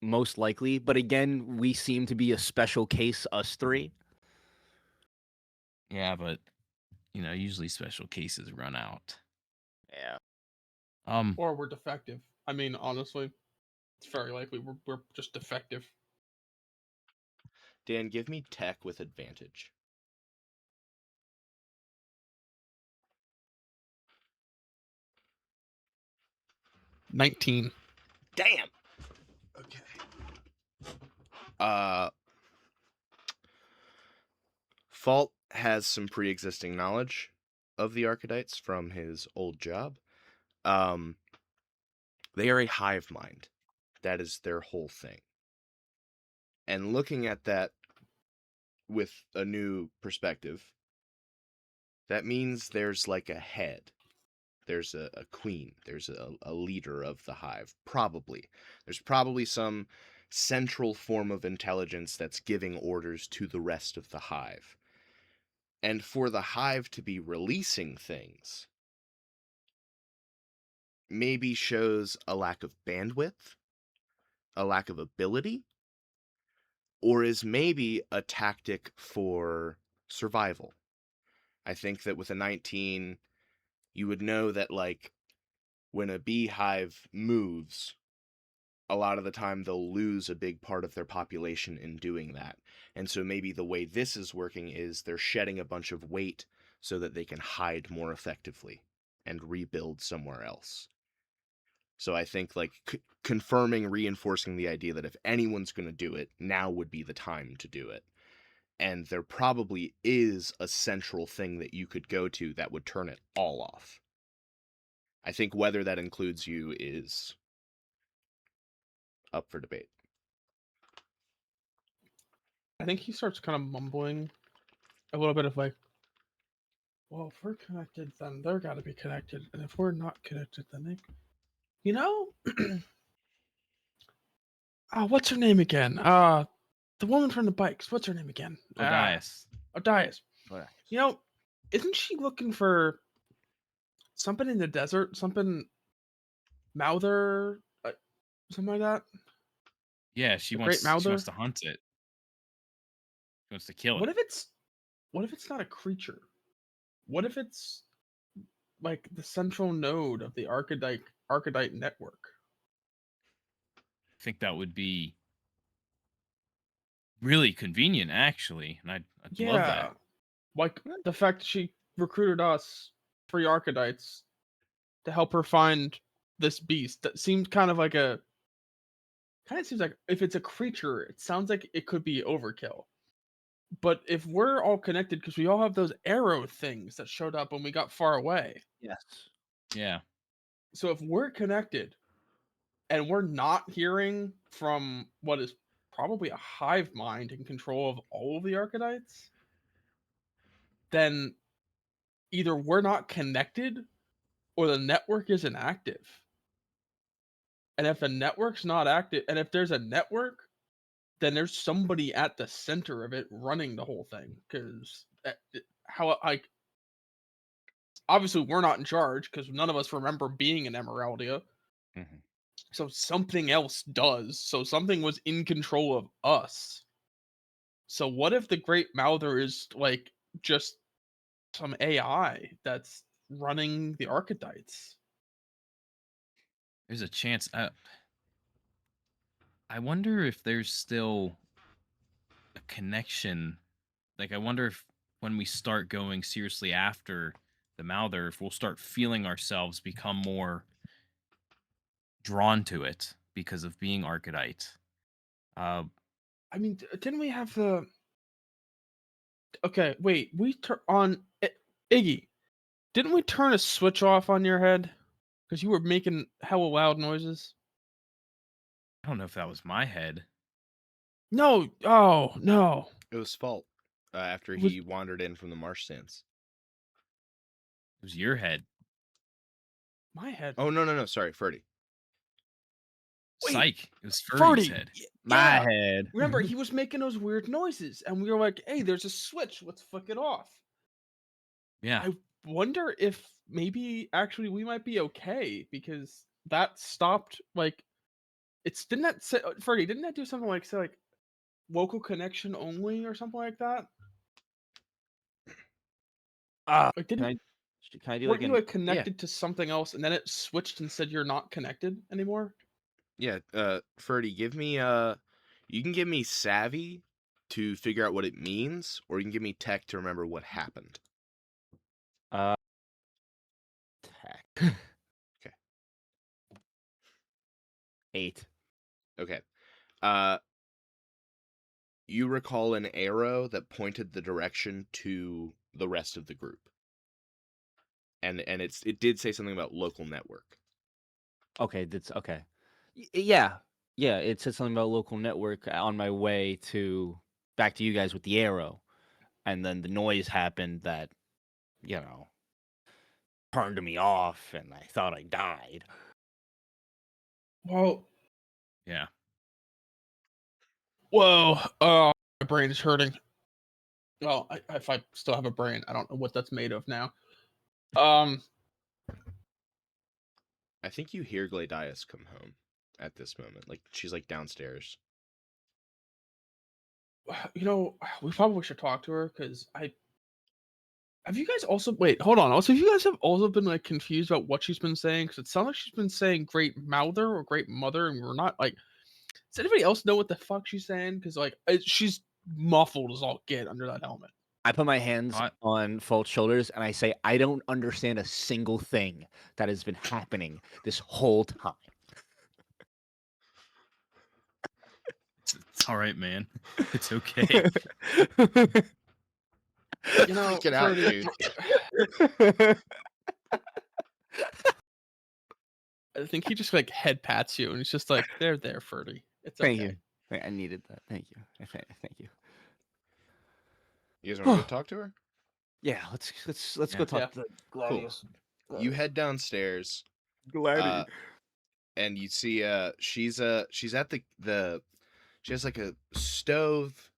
most likely. But again, we seem to be a special case, us 3. Yeah, but usually special cases run out. Yeah. Or we're defective. I mean, honestly, it's very likely we're just defective. Dan, give me tech with advantage. 19. Damn. Okay. Fault has some pre-existing knowledge of the Archetytes from his old job. They are a hive mind. That is their whole thing. And looking at that with a new perspective, that means there's like a head. There's a queen. There's a leader of the hive. Probably. There's probably some central form of intelligence that's giving orders to the rest of the hive. And for the hive to be releasing things maybe shows a lack of bandwidth, a lack of ability, or is maybe a tactic for survival. I think that with a 19, you would know that, like, when a beehive moves, a lot of the time they'll lose a big part of their population in doing that. And so maybe the way this is working is they're shedding a bunch of weight so that they can hide more effectively and rebuild somewhere else. So I think, like, confirming, reinforcing the idea that if anyone's going to do it, now would be the time to do it. And there probably is a central thing that you could go to that would turn it all off. I think whether that includes you is up for debate. I think he starts kind of mumbling a little bit of like, well, if we're connected, then they're got to be connected, and if we're not connected, then they, you know, what's her name again? The woman from the bikes. What's her name again? Odias. Odias. But You know, isn't she looking for something in the desert? Something Mouther, something like that. Yeah, she The Great wants Mouther. to hunt it. She wants to kill What it. if it's not a creature? What if it's like the central node of the Archetype network? I think that would be really convenient, actually, and I'd love Yeah, that. like the fact that she recruited us, 3 Archetypes, to help her find this beast. That seemed kind of like a. Kind of seems like if it's a creature, it sounds like it could be overkill. But if we're all connected, because we all have those arrow things that showed up when we got far away. yes. Yeah. So if we're connected and we're not hearing from what is probably a hive mind in control of all of the Archetypes, then either we're not connected or the network isn't active. And if the network's not active, and if there's a network, then there's somebody at the center of it running the whole thing. Because how, like, obviously we're not in charge because none of us remember being in Emeraldia. Mhm. So something else does. So something was in control of us. So what if the Great Mouther is like just some AI that's running the Archetypes? There's a chance. I wonder if there's still a connection. Like, I wonder if when we start going seriously after the Mouther, if we'll start feeling ourselves become more drawn to it because of being Archetype. Uh, I mean, didn't we have the? Okay, wait. We turn on Iggy. Didn't we turn a switch off on your head because you were making hella loud noises? I don't know if that was my head. No. Oh no. It was Fault after It was he wandered in from the marsh sands. It was your head. my head. Oh, no. Sorry, Ferdy. Wait, Psych. It was Furry's Ferdy. head. My Yeah. head. Remember, he was making those weird noises, and we were like, "Hey, there's a switch. Let's flick it off." Yeah. I wonder if maybe actually we might be okay because that stopped. Like, it's didn't that say, Ferdy? Didn't that do something like say like local connection only or something like that? Like, Can didn't I do weren't like you an like connected to something else, and then it switched and said you're not connected anymore? Yeah, Ferdy, you can give me savvy to figure out what it means, or you can give me tech to remember what happened. uh tech? Okay. 8. Okay. Uh, you recall an arrow that pointed the direction to the rest of the group, and it did say something about local network. Okay, that's okay. Yeah. Yeah, it said something about local network on my way to back to you guys with the arrow. And then the noise happened that, you know, turned me off and I thought I died. Well, Yeah. whoa, my brain is hurting. Well, if I still have a brain, I don't know what that's made of now. Um, I think you hear Gladius come home at this moment. Like she's like downstairs. you know, we probably should talk to her because I have you guys also wait, hold on. Also, you guys have also been like confused about what she's been saying because it sounds like she's been saying great mouther or great mother, and we're not like. Does anybody else know what the fuck she's saying? Because like she's muffled as all get under that helmet. I put my hands I, on Fult's shoulders and I say, I don't understand a single thing that has been happening this whole time. it's all right, man. It's okay. You know, Freaking out, Ferdy, dude. I think he just like head pats you, and he's just like, "There, Ferdy. It's Thank okay." you. I needed that. Thank you. Thank you. You guys want to go talk to her? Yeah, let's go Yeah. talk Yeah. to Cool. Gladius. You head downstairs, Gladius. and you see she's at the she has like a stove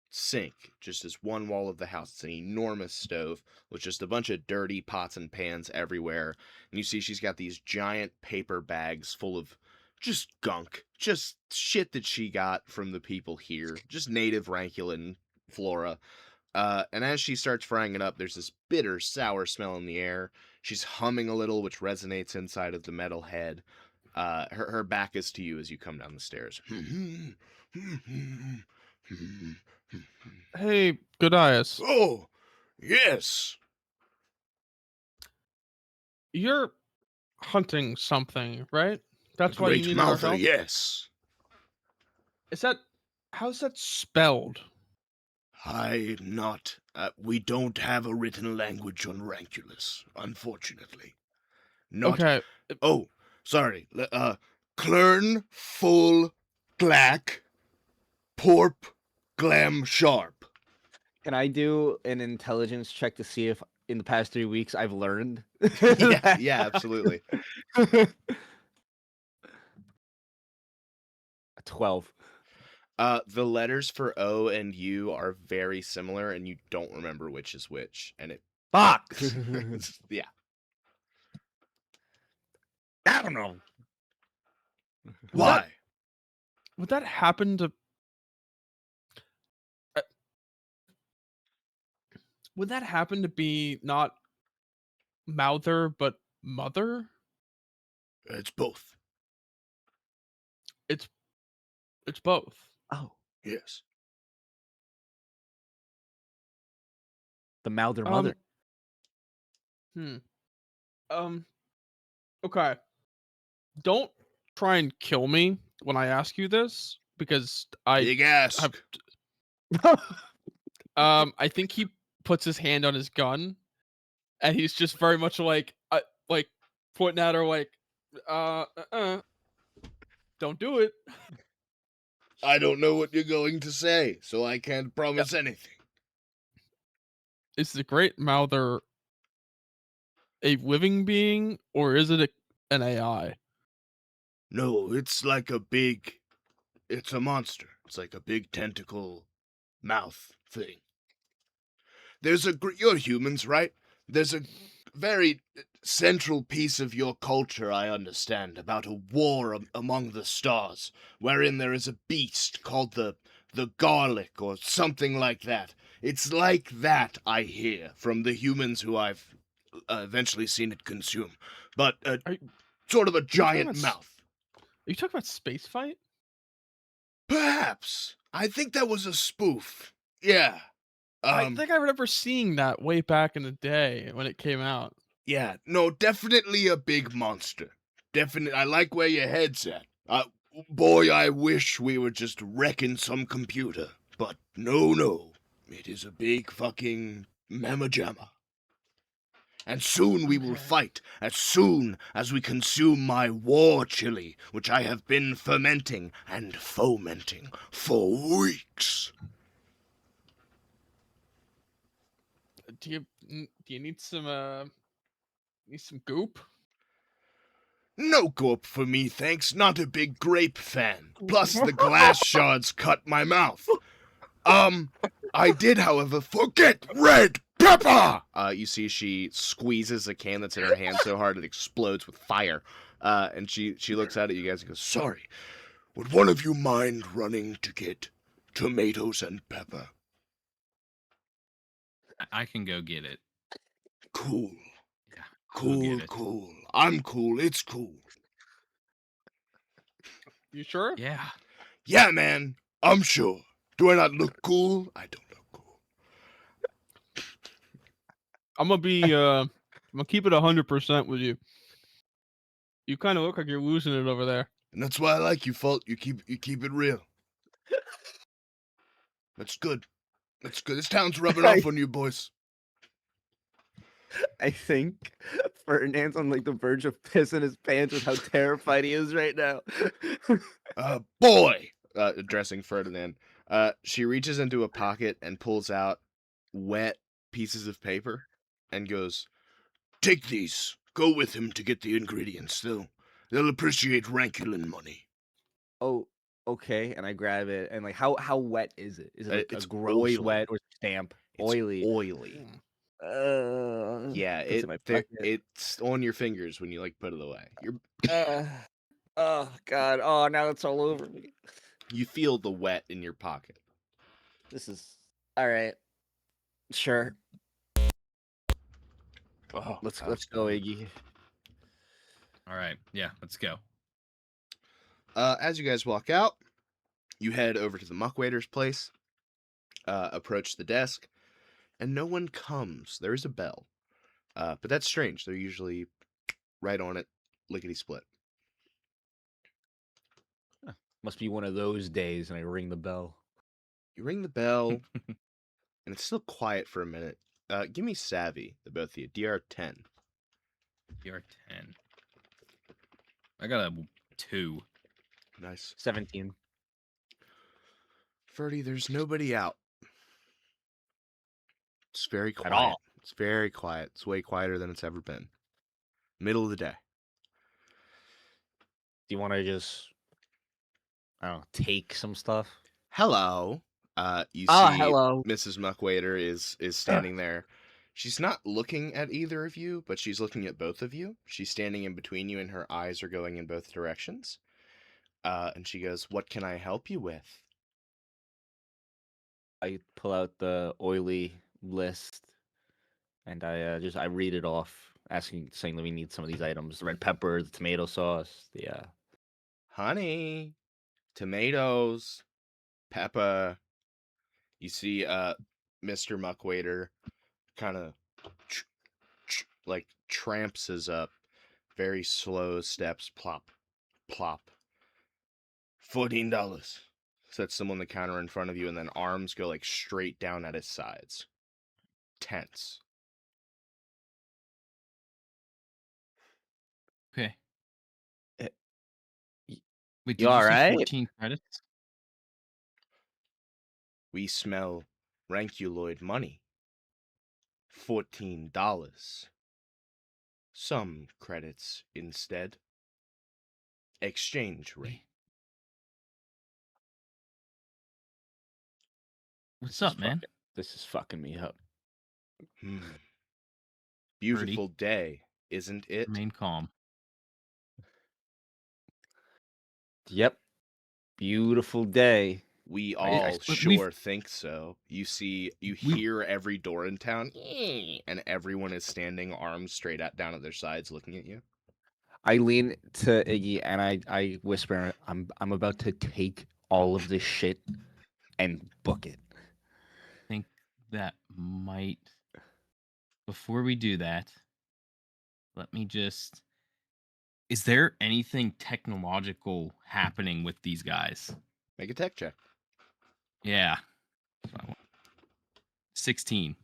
sink, just as one wall of the house. It's an enormous stove with just a bunch of dirty pots and pans everywhere. And you see she's got these giant paper bags full of just gunk, just shit that she got from the people here, just native Ranculan flora. And as she starts frying it up, there's this bitter, sour smell in the air. She's humming a little, which resonates inside of the metal head. Her back is to you as you come down the stairs. Hey, Godias, Oh, yes. you're hunting something, right? That's why you Great needed our mouther, help. yes. Is that how's that spelled? I'm not. We don't have a written language on Ranculus, unfortunately. Not. Okay, Oh, sorry. Clern, full, glack, porp, glam, sharp. Can I do an intelligence check to see if in the past 3 weeks I've learned? Yeah, absolutely. 12. The letters for O and U are very similar, and you don't remember which is which. And it. Fuck! Yeah. I don't know. Why? would that happen to? Uh, would that happen to be not mouther but mother? It's both. It's both. Oh, Yes. the Mouther Um, mother. Hmm. Okay. Don't try and kill me when I ask you this because Big ask. have I think he puts his hand on his gun and he's just very much like pointing at her like don't do it. I don't know what you're going to say, so I can't promise anything. Is the great mouther a living being or is it an AI? No, it's like it's a monster. It's like a big tentacle mouth thing. You're humans, right? There's a very central piece of your culture, I understand, about a war among the stars, wherein there is a beast called the garlic or something like that. It's like that, I hear, from the humans who I've eventually seen it consume. But Are you sort of a talking giant about mouth. Are you talking about Space Fight? Perhaps. I think that was a spoof. Yeah. I think I remember seeing that way back in the day when it came out. Yeah, no, definitely a big monster. Definitely, I like where your head's at. Boy, I wish we were just wrecking some computer. But no. It is a big fucking mamma jamma. And soon we will Okay. fight, as soon as we consume my war chili, which I have been fermenting and fomenting for weeks. Do you need some goop? No goop for me, thanks. Not a big grape fan. Plus, the glass shards cut my mouth. I did, however, forget red pepper! You see she squeezes a can that's in her hand so hard it explodes with fire. And she looks at you guys and goes, sorry, would one of you mind running to get tomatoes and pepper? I can go get it. Cool. Yeah, go get it. Cool. I'm cool, it's cool. You sure? Yeah. Yeah, man, I'm sure. Do I not look cool? I don't look cool. I'm gonna keep it 100% with you. You kind of look like you're losing it over there. And that's why I like you, Fault. You keep it real. That's good. That's good. This town's rubbing off on you, boys. I think Ferdinand's on like the verge of pissing his pants with how terrified he is right now. Boy! Addressing Ferdinand. She reaches into a pocket and pulls out wet pieces of paper and goes, take these. Go with him to get the ingredients. They'll appreciate Rankulin money. Oh, okay. And I grab it. And like, how wet is it? Is it like It's a gross oily. wet or damp? It's Oily. oily. Yeah, puts it in my pocket. it's on your fingers when you like put it away. Oh God. Oh, now it's all over me. You feel the wet in your pocket. This is all right. Sure. Oh, Let's go, Iggy. All right. Yeah, let's go. As you guys walk out, you head over to the muckwaiter's place, approach the desk, and no one comes. There is a bell. But that's strange. They're usually right on it, lickety-split. Must be one of those days, and I ring the bell. You ring the bell, and it's still quiet for a minute. Give me Savvy, the both of you. DR 10. DR 10. I got a 2. Nice. 17. Ferdy, there's nobody out. It's very quiet. At all. It's very quiet. It's way quieter than it's ever been. Middle of the day. Do you want to just, I don't know, take some stuff? Hello. You Ah, see hello. Mrs. Muckwaiter is standing there. She's not looking at either of you, but she's looking at both of you. She's standing in between you, and her eyes are going in both directions. And she goes, "What can I help you with?" I pull out the oily list, and I read it off, saying that we need some of these items: the red pepper, the tomato sauce, the Honey, tomatoes, pepper. You see, Mr. Muckwaiter kind of like tramps his up, very slow steps, plop, plop. $14. Sets them on the counter in front of you, and then arms go like straight down at his sides. Tense. Okay. y- Wait, you did you all say right? 14 credits? We smell ranculoid money. $14. Some credits instead. Exchange rate. What's This is up, man? This is fucking me up. Beautiful day, isn't it? Remain calm. Yep. Beautiful day. We I- I- all But we've- sure think so. You We- hear every door in town, and everyone is standing arms straight down at their sides looking at you. I lean to Iggy and I whisper, I'm about to take all of this shit and book it. think that might. Before we do that, let me just. Is there anything technological happening with these guys? Make a tech check. Yeah. 16.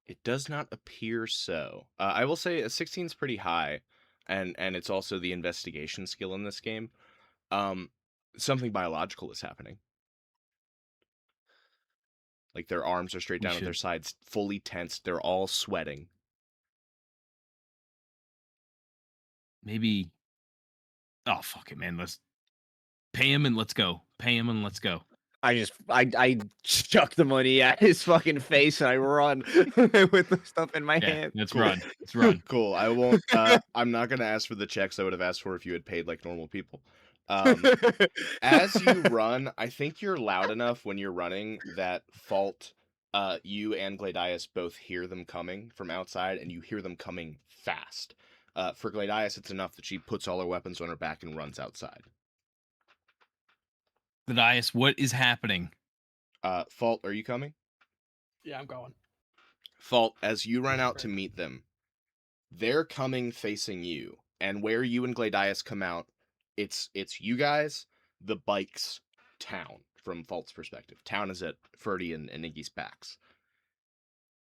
It does not appear so. I will say a 16 is pretty high, and it's also the investigation skill in this game. Something biological is happening. Like their arms are straight We down at their should- sides, fully tensed. They're all sweating. Maybe. Oh, fuck it, man. Let's pay him and let's go. Pay him and let's go. I chuck the money at his fucking face and I run with the stuff in my Yeah, hand. let's Cool. run. Let's run. Cool. I won't. I'm not gonna ask for the checks I would have asked for if you had paid like normal people. As you run, I think you're loud enough when you're running that Fault, you and Gladius both hear them coming from outside, and you hear them coming fast. For Gladius, it's enough that she puts all her weapons on her back and runs outside. Thaddeus, what is happening? Fault, are you coming? Yeah, I'm going. Fault, as you run out to meet them, they're coming facing you, and where you and Gladius come out, it's you guys, the bikes, town, from Fault's perspective. Town is at Ferdy and Iggy's backs.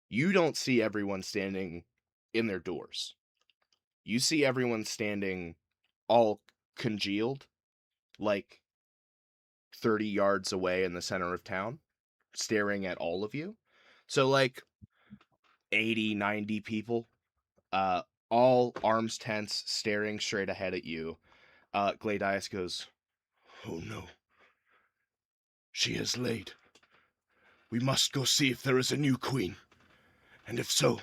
You don't see everyone standing in their doors. You see everyone standing all congealed, like 30 yards away in the center of town, staring at all of you. So like 80, 90 people, all arms tense, staring straight ahead at you. Gladius goes, "Oh no. She is late. We must go see if there is a new queen. And if so,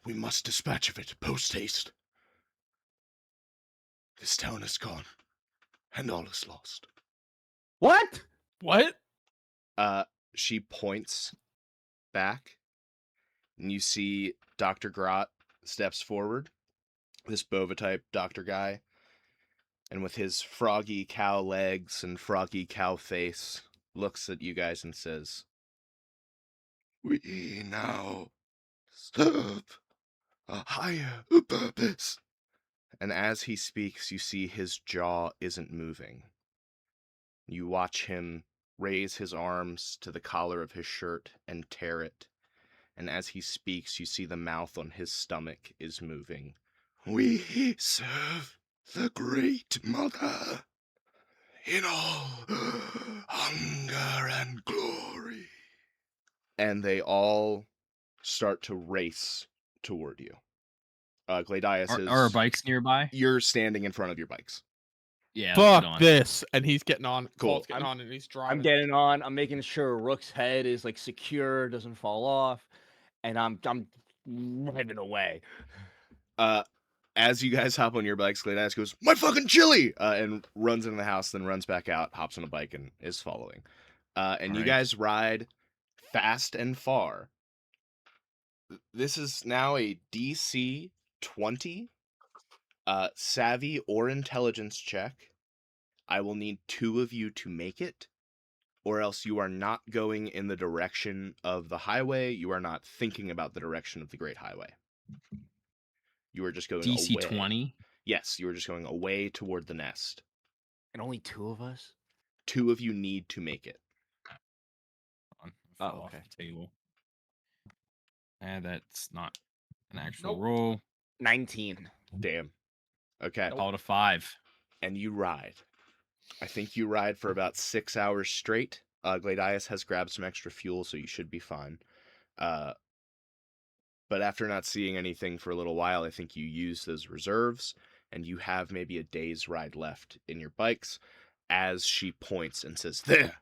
we must dispatch of it post-haste. This town is gone, and all is lost." What? What? She points back, and you see Dr. Grot steps forward, this Bova-type doctor guy, and with his froggy cow legs and froggy cow face, looks at you guys and says, "We now serve a higher purpose." And as he speaks, you see his jaw isn't moving. You watch him raise his arms to the collar of his shirt and tear it. And as he speaks, you see the mouth on his stomach is moving. "We serve the Great Mother in all hunger and glory." And they all start to race toward you. Gladius Are is... our bikes nearby? You're standing in front of your bikes. Yeah. let's get Fuck on. this! And he's getting on. Cool. Cole's getting on, and he's driving. I'm getting on. I'm making sure Rook's head is like secure, doesn't fall off, and I'm driving away. As you guys hop on your bikes, Gladius goes, "My fucking chili!" And runs into the house, then runs back out, hops on a bike, and is following. And you Alright. guys ride fast and far. This is now a DC 20 savvy or intelligence check. I will need 2 of you to make it, or else you are not going in the direction of the highway. You are not thinking about the direction of the Great Highway. You are just going DC away. 20. Yes, you are just going away toward the nest. And only 2 of us? 2 of you need to make it. On, Oh, fell off okay. the table. And that's not an actual Nope. roll. 19. Damn. Okay. Nope. Call it a 5. And you ride. I think you ride for about 6 hours straight. Gladius has grabbed some extra fuel, so you should be fine. But after not seeing anything for a little while, I think you use those reserves, and you have maybe a day's ride left in your bikes, as she points and says, "There!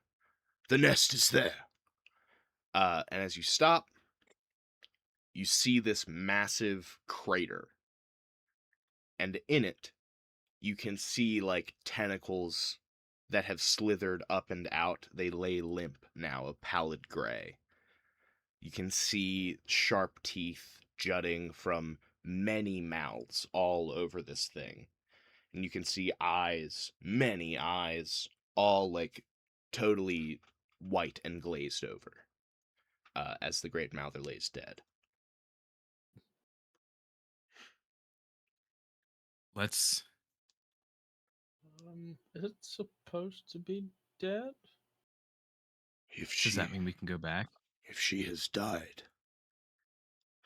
The nest is there!" And as you stop, you see this massive crater. And in it, you can see, like, tentacles that have slithered up and out. They lay limp now, a pallid gray. You can see sharp teeth jutting from many mouths all over this thing. And you can see eyes, many eyes, all like totally white and glazed over, as the Great Mouther lays dead. Let's. Is it supposed to be dead? Does that mean we can go back? If she has died,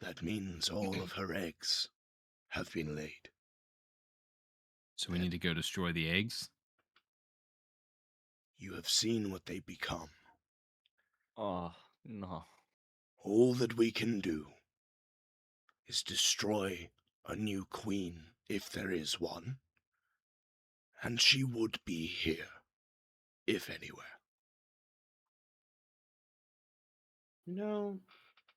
that means all of her eggs have been laid. So we need to go destroy the eggs? You have seen what they become. Oh, no. All that we can do is destroy a new queen, if there is one. And she would be here, if anywhere. I'm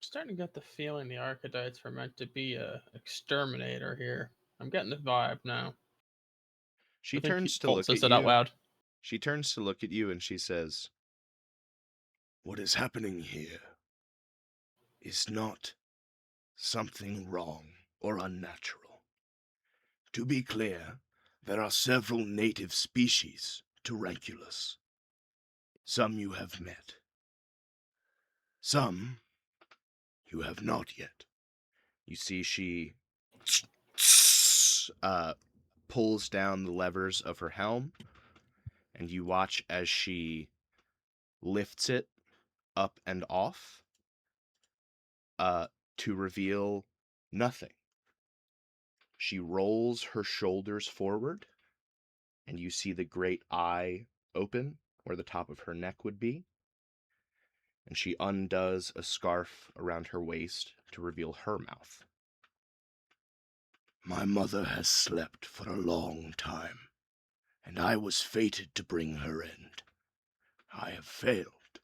starting to get the feeling the Archetypes were meant to be a exterminator here. I'm getting the vibe now. She I think turns to Colt look says at it out you. loud. She turns to look at you and she says, "What is happening here is not something wrong or unnatural. To be clear, there are several native species to Ranculus. Some you have met. Some you have not yet." You see she pulls down the levers of her helm, and you watch as she lifts it up and off, to reveal nothing. She rolls her shoulders forward, and you see the great eye open where the top of her neck would be, and she undoes a scarf around her waist to reveal her mouth. "My mother has slept for a long time, and I was fated to bring her end. I have failed,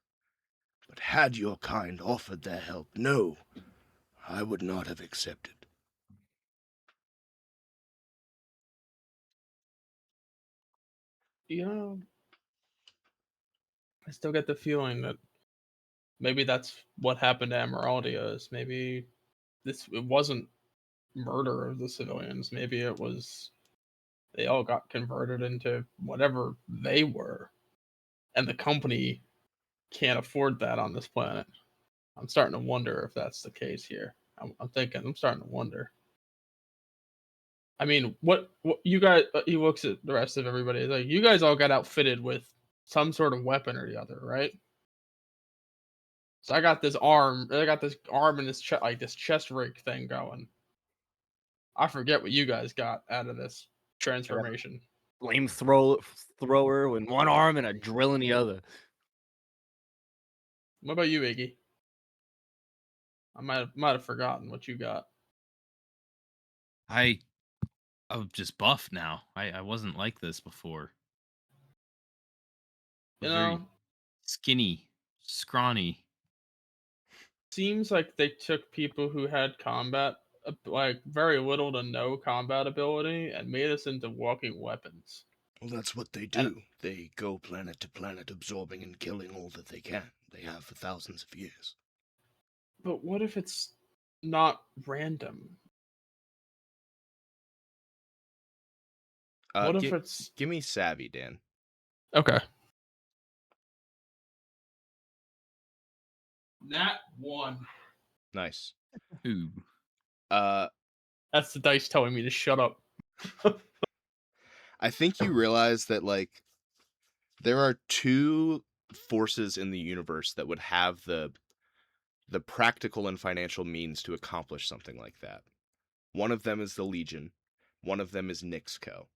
but had your kind offered their help, no, I would not have accepted." I still get the feeling that maybe that's what happened to Emeraldia. Is maybe it wasn't murder of the civilians. Maybe it was they all got converted into whatever they were, and the company can't afford that on this planet. I'm starting to wonder if that's the case here. I'm starting to wonder. I mean, what you guys? He looks at the rest of everybody. He's like, you guys all got outfitted with some sort of weapon or the other, right? So I got this arm. And this like this chest rig thing going. I forget what you guys got out of this transformation. Thrower with one arm and a drill in the other. What about you, Iggy? I might have forgotten what you got. I'm just buff now. I wasn't like this before. I You was very know, skinny, scrawny. seems like they took people who had combat, like very little to no combat ability, and made us into walking weapons. Well, that's what they And do. They go planet to planet, absorbing and killing all that they can. They have for thousands of years. but what if it's not random? What if it's Give me savvy, Dan. okay? Nat 1. Nice. Ooh. That's the dice telling me to shut up. I think you realize that, like, there are two forces in the universe that would have the practical and financial means to accomplish something like that. One of them is the Legion. One of them is Nixco.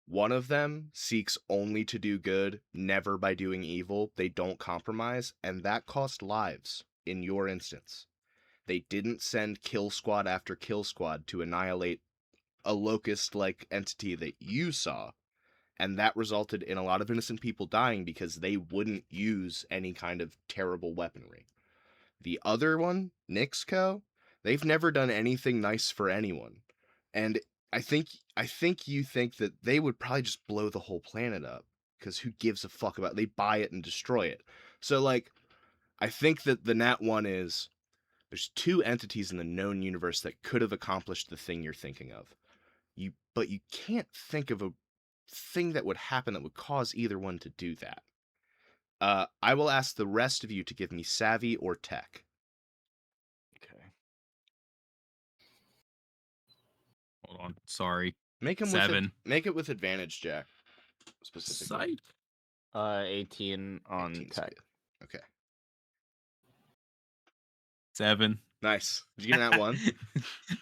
One of them seeks only to do good, never by doing evil. They don't compromise, and that cost lives in your instance. They didn't send kill squad after kill squad to annihilate a locust-like entity that you saw, and that resulted in a lot of innocent people dying because they wouldn't use any kind of terrible weaponry. The other one, Nixco, they've never done anything nice for anyone. And I think you think that they would probably just blow the whole planet up because who gives a fuck about it? They buy it and destroy it. So like, I think that the Nat 1 is there's 2 entities in the known universe that could have accomplished the thing you're thinking of. But you can't think of a thing that would happen that would cause either one to do that. I will ask the rest of you to give me savvy or tech. Okay. Hold on. Sorry. Make them 7. make it with advantage, Jack. Specifically. Psych. 18 on 18 's tech. good. Okay. 7. Nice. Did you get that one?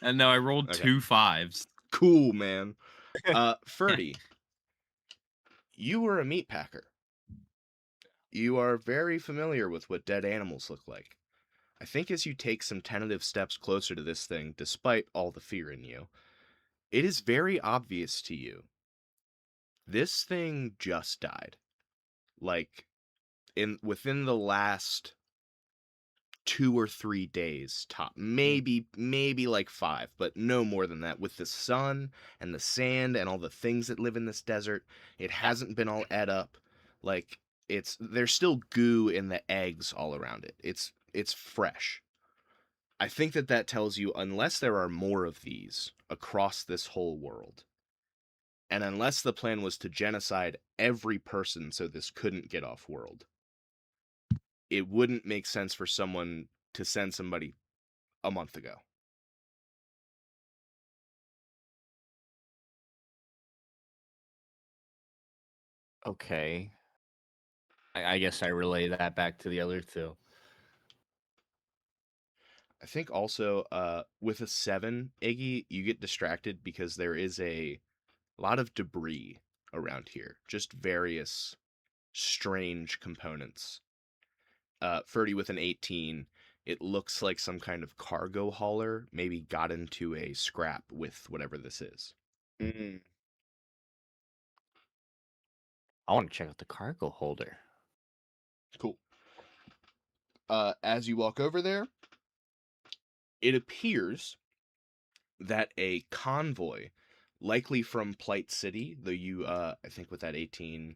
And no, I rolled Okay. 2 5s. Cool, man. Ferdy, you were a meat packer. You are very familiar with what dead animals look like. I think as you take some tentative steps closer to this thing, despite all the fear in you, it is very obvious to you. This thing just died. Like, within the last 2 or 3 days top, maybe like 5, but no more than that. With the sun and the sand and all the things that live in this desert, it hasn't been all ed up. Like, there's still goo in the eggs all around it. It's fresh. I think that tells you, unless there are more of these across this whole world, and unless the plan was to genocide every person so this couldn't get off world, it wouldn't make sense for someone to send somebody a month ago. Okay. I guess I relay that back to the other 2. I think also with a 7, Iggy, you get distracted because there is a lot of debris around here. Just various strange components. Ferdy with an 18, it looks like some kind of cargo hauler maybe got into a scrap with whatever this is. I want to check out the cargo holder. Cool. As you walk over there, it appears that a convoy, likely from Plight City, though you, I think with that 18,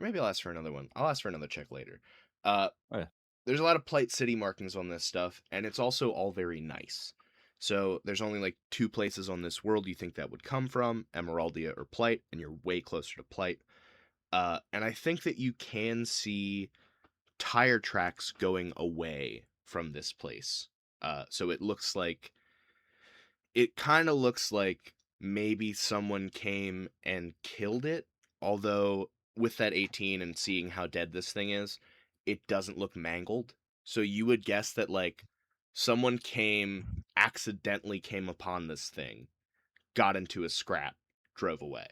or maybe I'll ask for another one. I'll ask for another check later. Oh, yeah. There's a lot of Plight City markings on this stuff, and it's also all very nice. So there's only like 2 places on this world you think that would come from, Emeraldia or Plight, and you're way closer to Plight. And I think that you can see tire tracks going away from this place. So it kind of looks like maybe someone came and killed it, although with that 18 and seeing how dead this thing is, it doesn't look mangled. So you would guess that like someone accidentally came upon this thing, got into a scrap, drove away,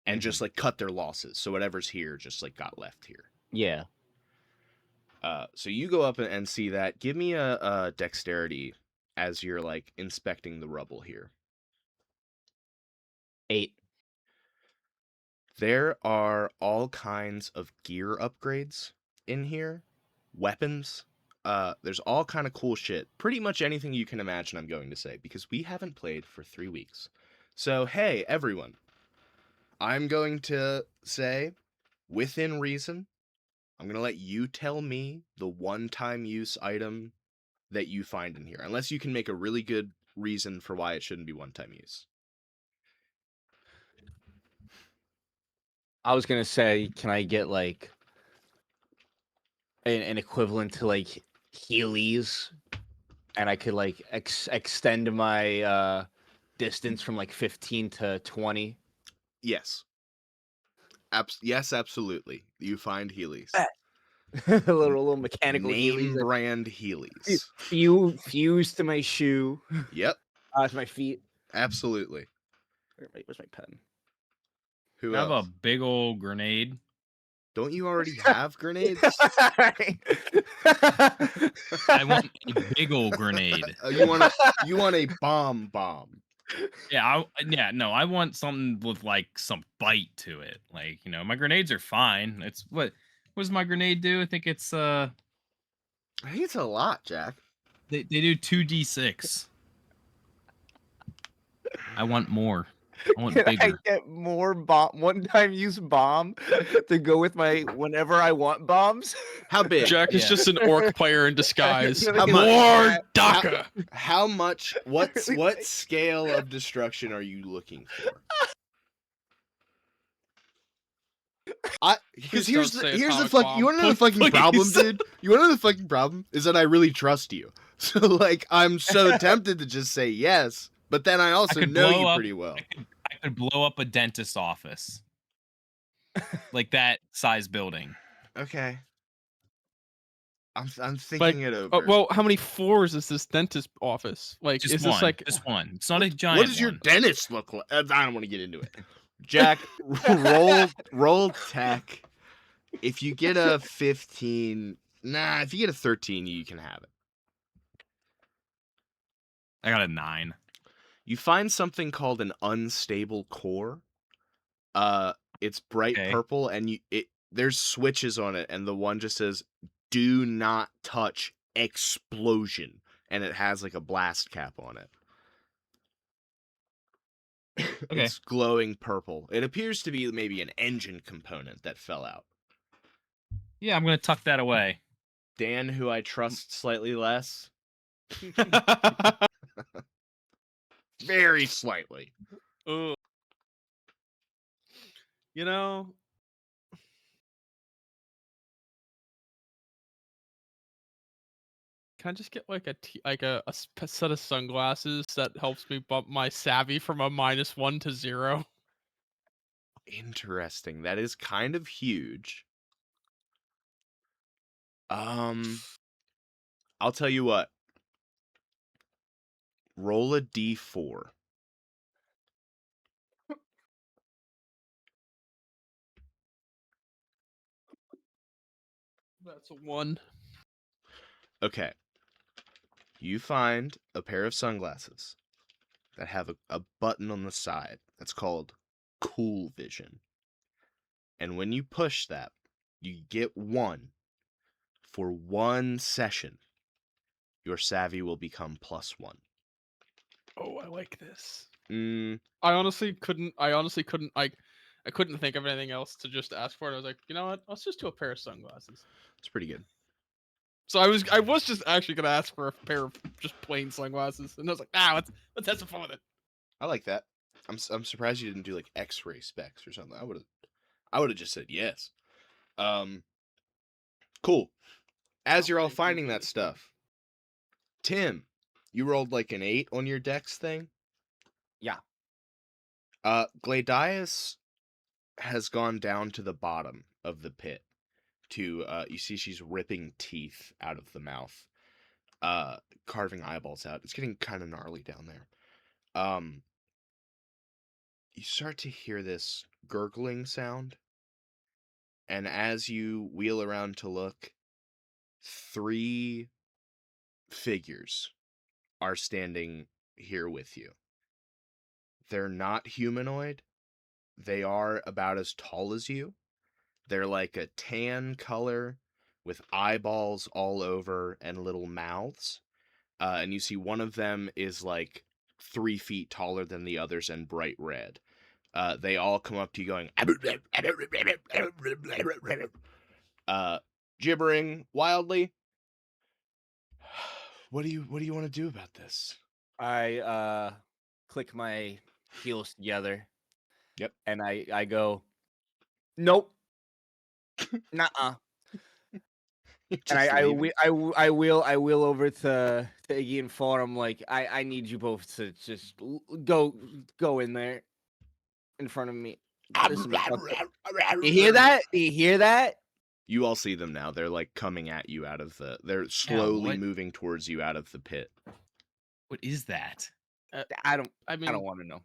and just like cut their losses. So whatever's here just like got left here. Yeah. So you go up and see that. Give me a dexterity as you're like inspecting the rubble here. 8. There are all kinds of gear upgrades in here, weapons. There's all kind of cool shit. Pretty much anything you can imagine, I'm going to say, because we haven't played for 3 weeks. So, hey, everyone. I'm going to say, within reason, I'm going to let you tell me the one-time use item that you find in here, unless you can make a really good reason for why it shouldn't be one-time use. I was going to say, can I get like an equivalent to like Heelys, and I could like extend my distance from like 15 to 20? Yes. Yes, absolutely. You find Heelys. a little mechanical Name Heelys that brand Heelys. fuse to my shoe, Yep, to my feet. absolutely. Where's my pen? Who I have a else? big old grenade. Don't you already have grenades? I want a big old grenade. You want a bomb. Yeah, I want something with like some bite to it. Like, my grenades are fine. It's what does my grenade do? I think it's I think it's a lot, Jack. they do 2d6. I want more. I want Can I bigger. get more one-time use bomb to go with my whenever I want bombs? How big? Jack is Yeah. just an orc player in disguise. Really How much? Lord How, Daka. how much? What scale of destruction are you looking for? Because Please don't say here's the atomic fuck. You bomb. want to know the fucking Please. problem, dude? You want to know the fucking problem is that I really trust you. So like, I'm so tempted to just say yes, but then I also could know blow you up- pretty well. I could blow up a dentist's office. Like that size building. Okay. I'm thinking it over. Well, how many floors is this dentist office? Like, Just is one. this like Just one. It's not a giant What does your one. dentist look like? I don't want to get into it. Jack, roll tech. If you get a 15, if you get a 13, you can have it. I got a 9. You find something called an unstable core. It's bright Okay. purple, and there's switches on it, and the one just says "Do not touch explosion," and it has like a blast cap on it. Okay. It's glowing purple. It appears to be maybe an engine component that fell out. Yeah, I'm gonna tuck that away. Dan, who I trust slightly less, very slightly. Ugh. You know, can I just get like a set of sunglasses that helps me bump my savvy from a -1 to 0? Interesting. That is kind of huge. I'll tell you what. Roll a d4. That's a 1. Okay. You find a pair of sunglasses that have a button on the side that's called Cool Vision. And when you push that, you get one. For 1 session, your savvy will become +1. Oh, I like this. Mm, I honestly couldn't. I couldn't think of anything else to just ask for it. I was like, you know what? Let's just do a pair of sunglasses. it's pretty good. So I was just actually gonna ask for a pair of just plain sunglasses, and I was like, let's have some fun with it. I like that. I'm surprised you didn't do like X-ray specs or something. I would have just said yes. Cool. As you're all Thank you, finding that please. stuff, Tim, you rolled like an 8 on your dex thing. Yeah. Gladius has gone down to the bottom of the pit. You see she's ripping teeth out of the mouth, carving eyeballs out. It's getting kind of gnarly down there. You start to hear this gurgling sound, and as you wheel around to look, 3 figures are standing here with you. They're not humanoid. They are about as tall as you. They're like a tan color with eyeballs all over and little mouths. And you see one of them is like 3 feet taller than the others and bright red. They all come up to you going gibbering wildly. What do you want to do about this? I click my heels together. Yep. And I go, nope. Nuh-uh. And I wheel over to Iggy and Fall. I'm like, I need you both to just go in there in front of me. Listen, you hear that? Do you hear that? You all see them now. They're like coming at you they're slowly what? moving towards you out of the pit. What is that? I I don't mean, want to know.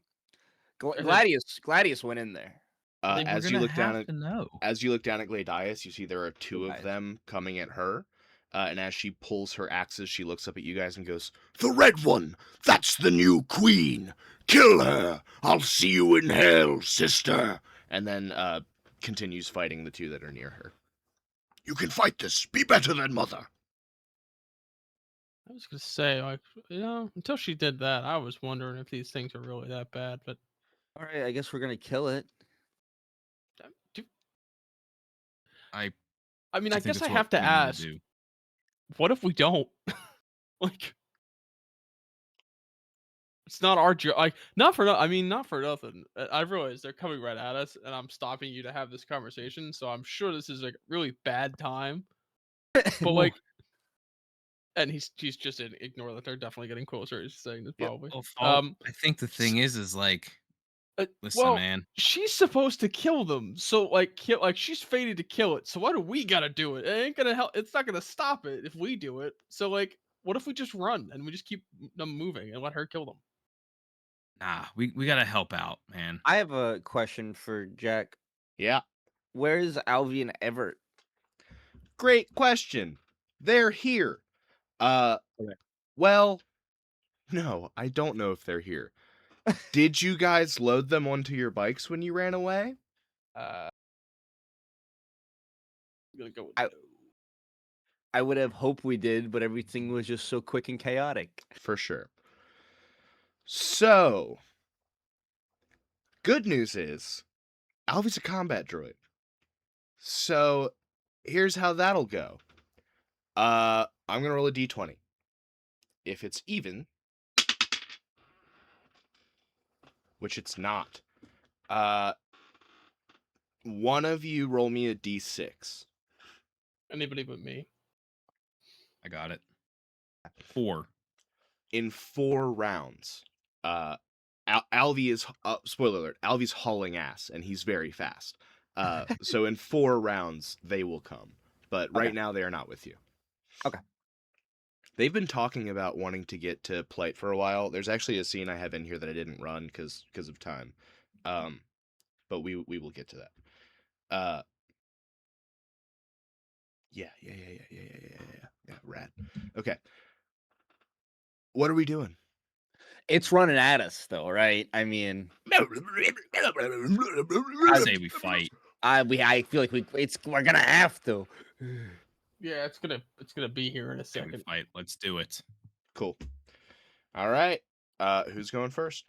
Are they- Gladius went in there. We're As you gonna look down have at to know. As you look down at Gladius, you see there are 2 of Gladius. them coming at her. And as she pulls her axes, she looks up at you guys and goes, "The red one! That's the new queen! Kill her! I'll see you in hell, sister!" And then continues fighting the 2 that are near her. "You can fight this! Be better than mother!" I was gonna say, like, until she did that, I was wondering if these things are really that bad. But All right, I guess we're gonna kill it. Do- I I mean, I I think guess it's I what have to we need to ask, do. what if we don't? Like, it's not our job. Like, not for I mean, not for nothing. I realize they're coming right at us, and I'm stopping you to have this conversation. So I'm sure this is a really bad time. But like, and he's just ignore that they're definitely getting closer. He's saying this Yep. probably. Well, Fault, I think the s- thing is like, listen, well, man. she's supposed to kill them. So like, she's fated to kill it. So why do we gotta do it? It ain't gonna help. It's not gonna stop it if we do it. So like, what if we just run and we just keep them moving and let her kill them? Nah, we gotta help out, man. I have a question for Jack. Yeah. Where's Alvy and Everett? Great question. They're here. Okay. Well, no, I don't know if they're here. Did you guys load them onto your bikes when you ran away? I'm gonna go with I- no. I would have hoped we did, but everything was just so quick and chaotic. For sure. So, good news is, Alvy's a combat droid. So, here's how that'll go. I'm gonna roll a d20. If it's even, which it's not, one of you roll me a d6. Anybody but me. I got it. 4. In 4 rounds. Alvy is spoiler alert. Alvy's hauling ass, and he's very fast. So in 4 rounds they will come, but right Okay. now they are not with you. Okay. They've been talking about wanting to get to Plight for a while. There's actually a scene I have in here that I didn't run because of time, but we will get to that. Yeah. Rad. Okay. What are we doing? It's running at us, though, right? I mean, I say we fight. I feel like we're gonna have to. Yeah, it's gonna be here in a Say we second. fight. Let's do it. Cool. All right. Who's going first?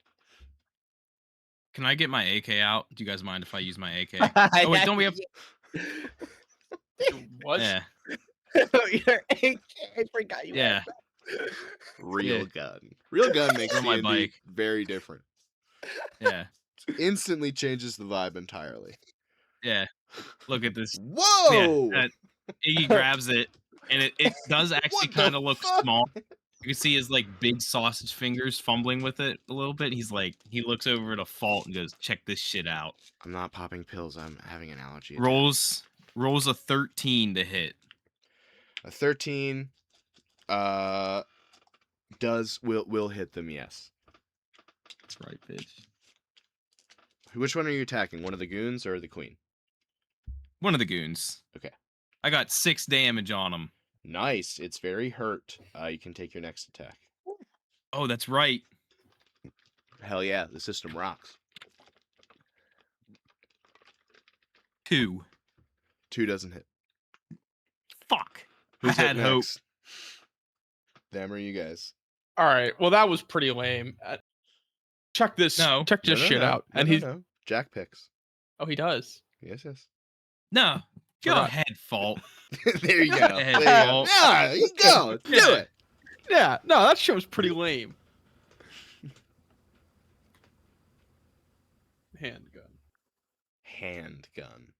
Can I get my AK out? Do you guys mind if I use my AK? Oh wait, don't we have? What? Yeah, Your AK, I forgot you. yeah. Real Yeah. gun. Real gun makes On my D&D bike. very different. Yeah, Instantly changes the vibe entirely. yeah. Look at this. Whoa! Yeah, Iggy grabs it, and it does actually What the kind of look fuck? small. You can see his like big sausage fingers fumbling with it a little bit. He's like, he looks over at a Fault and goes, "Check this shit out." I'm not popping pills. I'm having an allergy attack. Rolls a 13 to hit. A 13 will hit them, yes. That's right, bitch. Which one are you attacking? One of the goons or the queen? One of the goons. Okay. I got 6 damage on him. Nice. It's very hurt. You can take your next attack. Oh, that's right. Hell yeah, the system rocks. 2. 2 doesn't hit. Fuck. Who's I had up hope. next? Them or you guys? All right. Well, that was pretty lame. Check this. No. Check this shit out. No, And no, he's. no. Jack picks. Oh, he does. Yes. No. Go Forgot. ahead, Fault. There you go. Go There ahead, you go. Fault. Yeah, you go. Do Yeah. it. Yeah. No, that shit was pretty lame. Handgun. Handgun.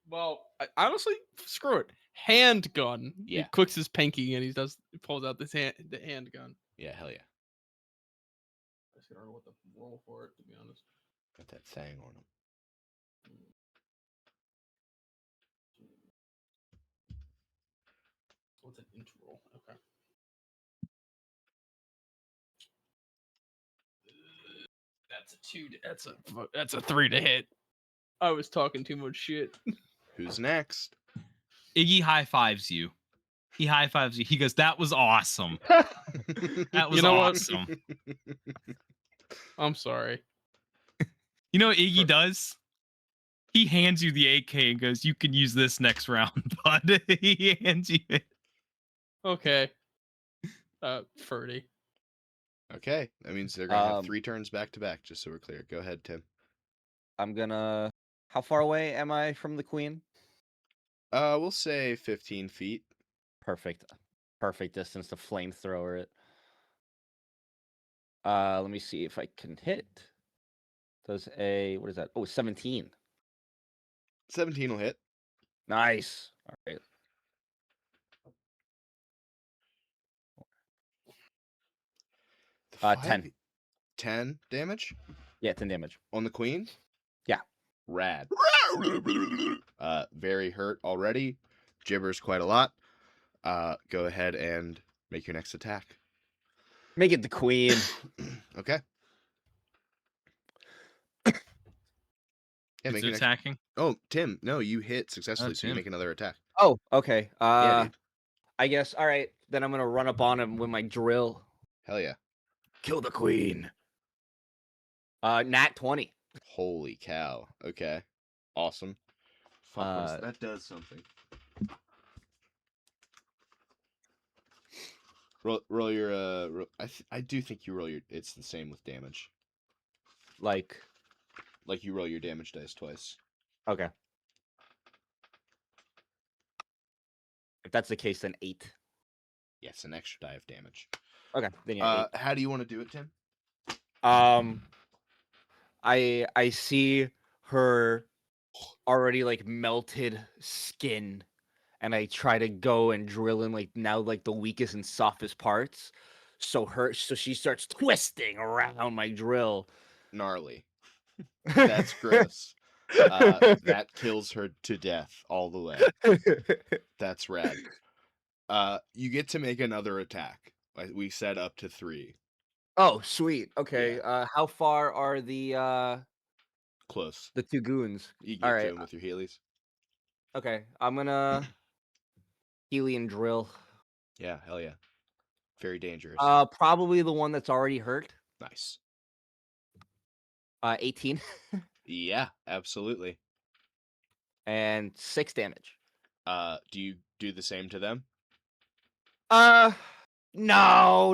Well, honestly, screw it. Handgun. Yeah. He clicks his pinky and he pulls out the handgun. Yeah, hell yeah. I just don't know what to roll for it, to be honest. Got that thing on him. What's an int roll? Okay. That's a 2. That's a 3 to hit. I was talking too much shit. Who's next? Iggy high fives you. He high fives you. He goes, "That was awesome. That was You know what? awesome." I'm sorry. You know what Iggy does? He hands you the AK and goes, "You can use this next round, bud." He hands you it. Okay. Ferdy. Okay, that means they're gonna have Um, 3 turns back to back. Just so we're clear. Go ahead, Tim. I'm gonna. How far away am I from the queen? We'll say 15 feet. Perfect. Perfect distance to flamethrower it. Let me see if I can hit. Does what is that? Oh, 17. 17 will hit. Nice. All right. The 10. 10 damage Yeah, 10 damage. on the queen. Yeah. Rad. Very hurt already. Gibbers quite a lot. Go ahead and make your next attack. Make it the queen. Okay. Yeah, Is make it your next. attacking? Oh, Tim, no, you hit successfully, so you Tim. make another attack. Oh, okay. Yeah, dude. I guess. All right. Then I'm gonna run up on him with my drill. Hell yeah. Kill the queen. Nat 20. Holy cow. Okay. Awesome. Fuck, Uh, that does something. Roll your I do think you roll your. It's the same with damage. like. Like you roll your damage dice twice. Okay. If that's the case, then 8. Yes, an extra die of damage. Okay. Then yeah, 8. How do you want to do it, Tim? I see her already like melted skin, and I try to go and drill in like now like the weakest and softest parts. So she starts twisting around my drill. Gnarly. That's gross. That kills her to death all the way. That's rad. You get to make another attack. Like we said up to 3. Oh, sweet. Okay. How far are Close. the 2 goons? You All get to right. him with your Heelys. Okay. I'm gonna helium drill. Yeah, hell yeah. Very dangerous. Probably the one that's already hurt. Nice. 18 Yeah, absolutely. and 6 damage. Do you do the same to them? No.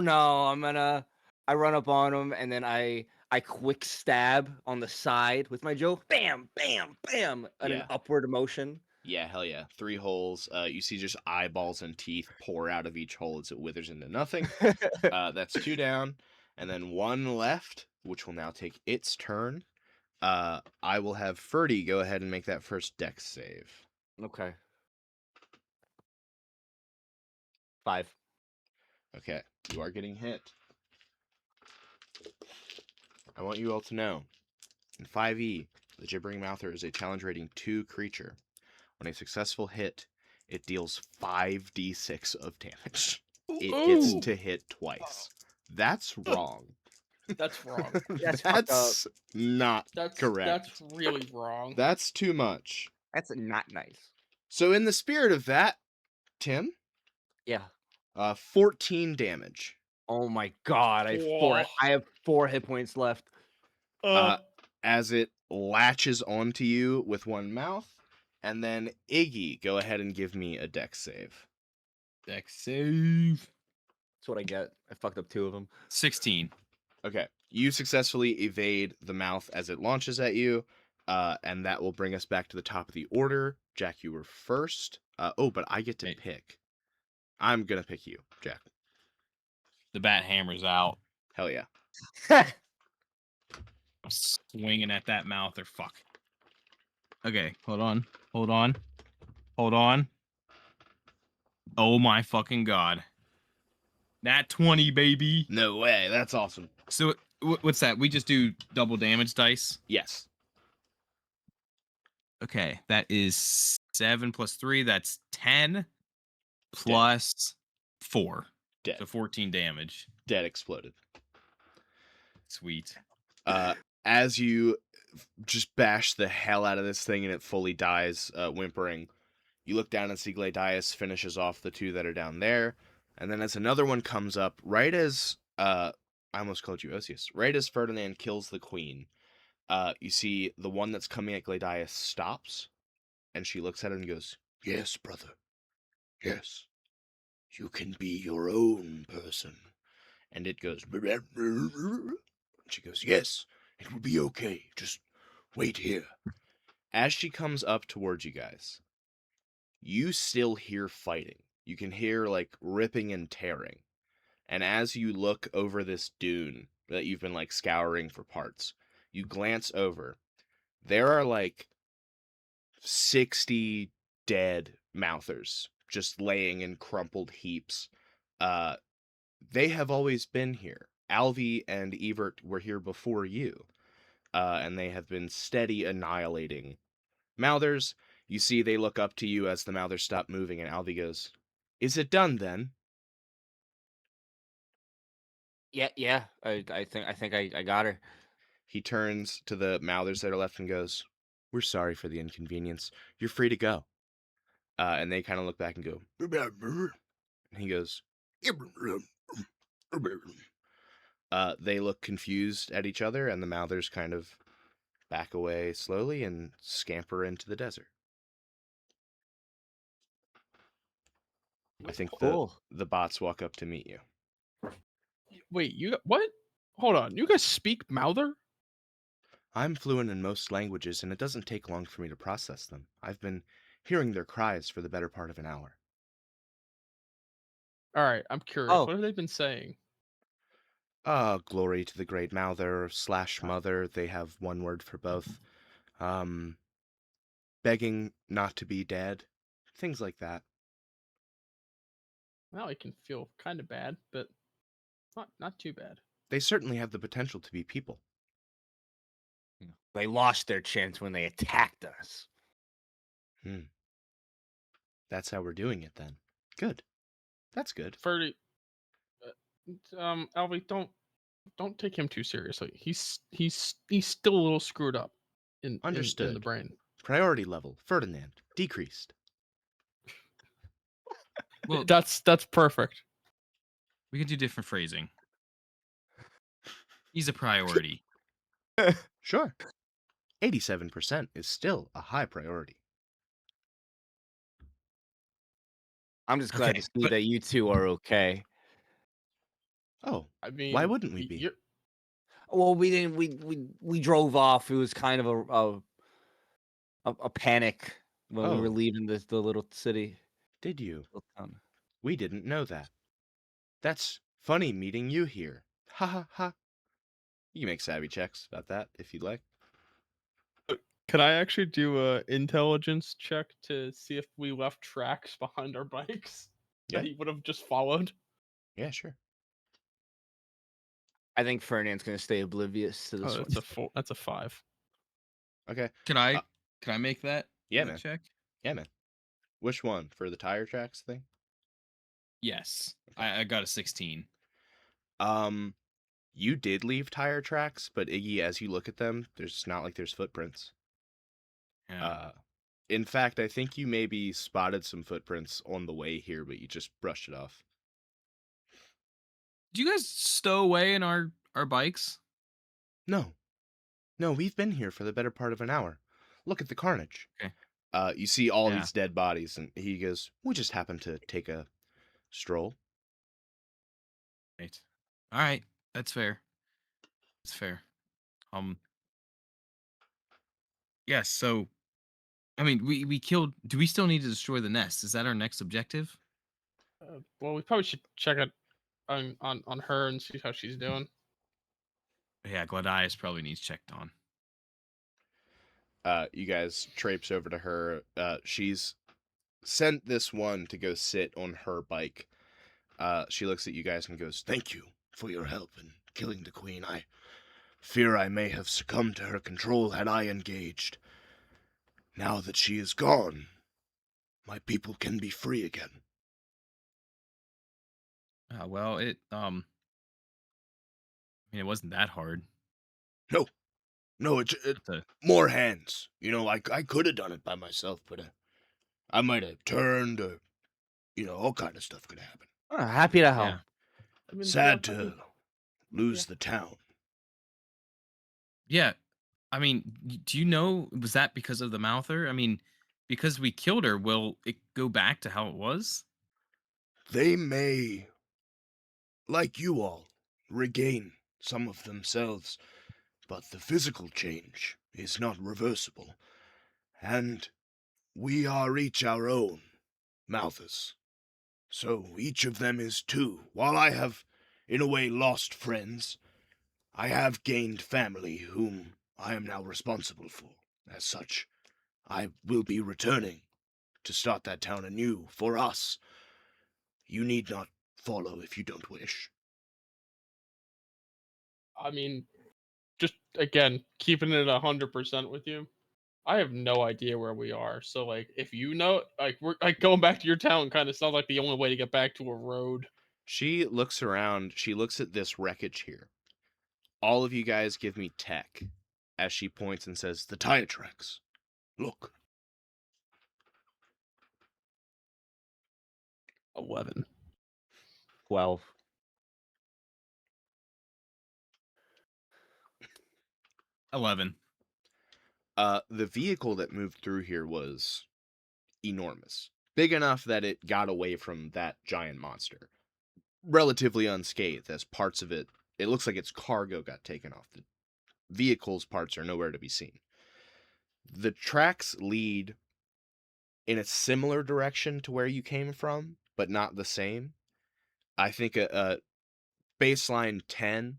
I run up on him and then I quick stab on the side with my Joe. Bam, bam, bam, in an Yeah. upward motion. Yeah, hell yeah. 3 holes. You see just eyeballs and teeth pour out of each hole as it withers into nothing. That's 2 down, and then 1 left, which will now take its turn. I will have Ferdy go ahead and make that first dex save. Okay. 5. Okay, you are getting hit. I want you all to know, in 5e, the Gibbering Mouther is a challenge rating 2 creature. On a successful hit, it deals 5d6 of damage. It gets Ooh. to hit twice. That's wrong. That's wrong. That's fucked up. That's not correct. That's really wrong. That's too much. That's not nice. So in the spirit of that, Tim, Yeah. 14 damage. Oh my god. Whoa. I have 4 hit points left. As it latches onto you with one mouth. And then Iggy, go ahead and give me a dex save. Dex save. That's what I get. I fucked up 2 of them. 16. Okay. You successfully evade the mouth as it launches at you. And that will bring us back to the top of the order. Jack, you were first. But I get to Hey. pick. I'm going to pick you, Jack. The bat hammer's out. Hell yeah. I'm swinging at that mouth or fuck. Okay, hold on. Hold on. Hold on. Oh my fucking god. Nat 20, baby. No way. That's awesome. So what's that? We just do double damage dice? Yes. Okay, that is 7 plus 3. That's 10 plus 4. Dead. So 14 damage. Dead exploded. Sweet. As you just bash the hell out of this thing and it fully dies, whimpering, you look down and see Gladius finishes off the 2 that are down there. And then as another one comes up, right as, I almost called you Osius, right as Ferdinand kills the queen, you see the one that's coming at Gladius stops, and she looks at him and goes, "Yes, brother. Yes. You can be your own person." And it goes. And she goes, yes, it will be okay. Just wait here. As she comes up towards you guys, you still hear fighting. You can hear like ripping and tearing. And as you look over this dune that you've been like scouring for parts, you glance over. There are like 60 dead mouthers just laying in crumpled heaps. Uh, they have always been here. Alvi and Evert were here before you, and they have been steady annihilating mouthers. You see, they look up to you as the mouthers stop moving, and Alvi goes, "Is it done then?" Yeah. I think I got her. He turns to the mouthers that are left and goes, "We're sorry for the inconvenience. You're free to go." And they kind of look back and go, and he goes, they look confused at each other, and the mouthers kind of back away slowly and scamper into the desert. I think Cool. the bots walk up to meet you. Wait, what? Hold on. You guys speak Mouther? I'm fluent in most languages, and it doesn't take long for me to process them. I've been hearing their cries for the better part of an hour. All right, I'm curious. Oh, What have they been saying? Glory to the great mouther / mother. They have one word for both. Um, begging not to be dead. Things like that. Now I can feel kind of bad, but not too bad. They certainly have the potential to be people. they lost their chance when they attacked us. That's how we're doing it then. Good. That's good. Ferdy, Alvi, don't take him too seriously. He's still a little screwed up in the Understood. brain. Priority level, Ferdinand, decreased. Well, That's perfect. we can do different phrasing. He's a priority. Sure. 87% is still a high priority. I'm just glad Okay, to see but that you two are okay. Oh, I mean, why wouldn't we be? you're- Well, we didn't. We drove off. It was kind of a panic when we were Oh, leaving the little city. did you? Little town. We didn't know that. That's funny meeting you here. Ha ha ha. You can make savvy checks about that if you'd like. Can I actually do a intelligence check to see if we left tracks behind our bikes Yeah. that he would have just followed? Yeah, sure. I think Ferdinand's gonna stay oblivious to this Oh, one. that's a full. That's a 5. Okay. can I make that Yeah, that man. check? Yeah, man. Which one? For the tire tracks thing? Yes. I got a 16. You did leave tire tracks, but Iggy, as you look at them, there's not like there's footprints. Yeah. In fact, I think you maybe spotted some footprints on the way here, but you just brushed it off. Do you guys stow away in our bikes? No. No, we've been here for the better part of an hour. Look at the carnage. Okay. You see all Yeah. these dead bodies, and he goes, "We just happened to take a stroll." Right. All right. That's fair. That's fair. Yes. So, I mean, we killed. Do we still need to destroy the nest? Is that our next objective? Well, we probably should check it on her and see how she's doing. Yeah, Gladius probably needs checked on. You guys traipse over to her. She's sent this one to go sit on her bike. She looks at you guys and goes, "Thank you for your help in killing the queen. I fear I may have succumbed to her control had I engaged. Now that she is gone, my people can be free again." Well, I mean, it wasn't that hard. No, it To, more hands. You know, I could have done it by myself, but I might have turned, or all kind of stuff could happen. Happy to help. yeah. I mean, Sad yeah, I to mean, lose yeah. the town. Yeah. I mean, do you know, was that because of the mouther? I mean, because we killed her, will it go back to how it was? They may, like you all, regain some of themselves, but the physical change is not reversible, and we are each our own Malthus. So each of them is two. While I have, in a way, lost friends, I have gained family whom I am now responsible for. As such, I will be returning to start that town anew for us. You need not follow if you don't wish. I mean, just again, keeping it 100% with you. I have no idea where we are. So like, if you know, like, we're like going back to your town, kind of sounds like the only way to get back to a road. She looks around, she looks at this wreckage here. All of you guys give me tech as she points and says, the tire tracks. Look. 11. 12. The vehicle that moved through here was enormous. Big enough that it got away from that giant monster. Relatively unscathed, as parts of it looks like its cargo got taken off. The vehicle's parts are nowhere to be seen. The tracks lead in a similar direction to where you came from, but not the same. I think a baseline 10,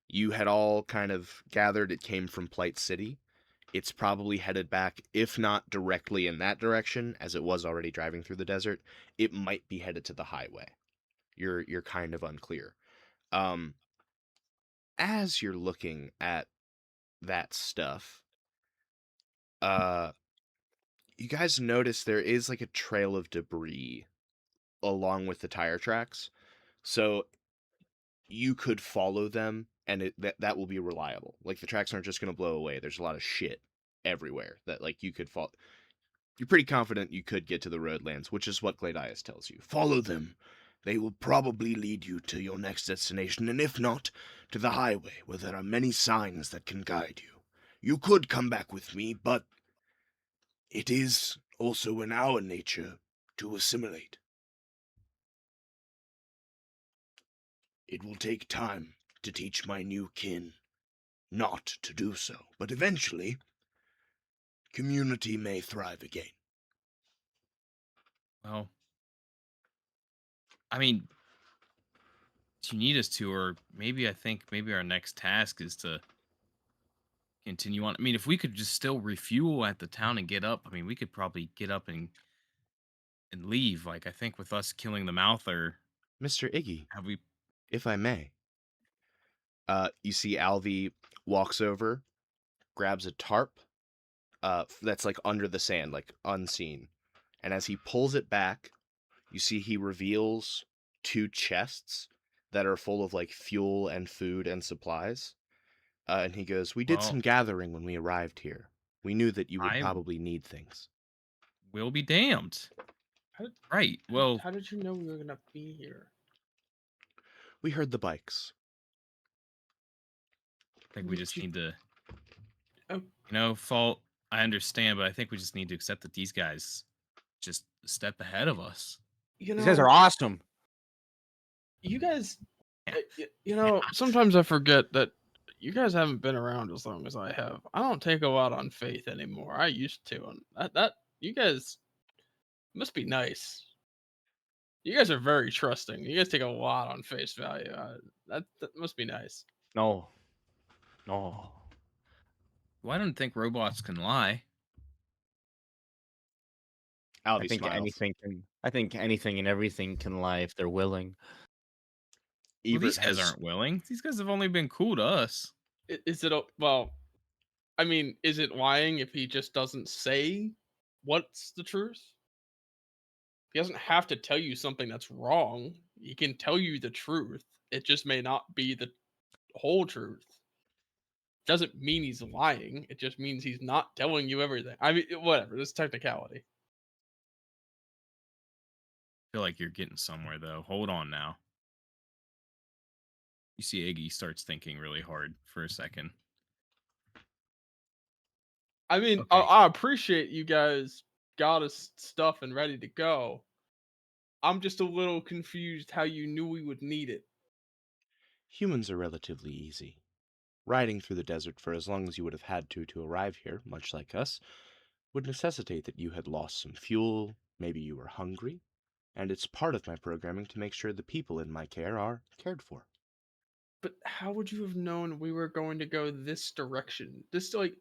you had all kind of gathered it came from Plight City. It's probably headed back, if not directly in that direction, as it was already driving through the desert. It might be headed to the highway. You're kind of unclear. As you're looking at that stuff, you guys notice there is like a trail of debris along with the tire tracks. So you could follow them and that will be reliable. Like the tracks aren't just going to blow away. There's a lot of shit everywhere that like you could follow. You're pretty confident you could get to the Roadlands, which is what Gladius tells you. Follow them. They will probably lead you to your next destination, and if not, to the highway, where there are many signs that can guide you. You could come back with me, but it is also in our nature to assimilate. It will take time to teach my new kin not to do so, but eventually, community may thrive again. Well, I mean, you need us to, or maybe I think maybe our next task is to continue on. I mean, if we could just still refuel at the town and get up, I mean, we could probably get up and leave. Like I think with us killing the Mouther, Mr. Iggy, have we? if I may. You see Alvi walks over, grabs a tarp that's like under the sand, like unseen. And as he pulls it back, you see he reveals two chests that are full of like fuel and food and supplies. And he goes, we did Well, some gathering when we arrived here. We knew that you would I probably need things. will be damned. How did, Right. Well, how did you know we were gonna be here? We heard the bikes. I think we just need to, Oh, fault. I understand, but I think we just need to accept that these guys just a step ahead of us. you These guys are know, awesome. you guys, Yeah. you know, sometimes I forget that you guys haven't been around as long as I have. I don't take a lot on faith anymore. I used to, and that you guys must be nice. You guys are very trusting. You guys take a lot on face value. That must be nice. No. No. Well, I don't think robots can lie. Alvi smiles. I think anything and everything can lie if they're willing. Well, Evert these guys has aren't willing. These guys have only been cool to us. Is it well? I mean, is it lying if he just doesn't say what's the truth? He doesn't have to tell you something that's wrong. He can tell you the truth. It just may not be the whole truth. Doesn't mean he's lying. It just means he's not telling you everything. I mean, whatever. This technicality. I feel like you're getting somewhere though. Hold on now. You see Iggy starts thinking really hard for a second. I mean, Okay. I appreciate you guys got us stuff and ready to go. I'm just a little confused how you knew we would need it. Humans are relatively easy. Riding through the desert for as long as you would have had to arrive here, much like us, would necessitate that you had lost some fuel, maybe you were hungry, and it's part of my programming to make sure the people in my care are cared for. But how would you have known we were going to go this direction? This like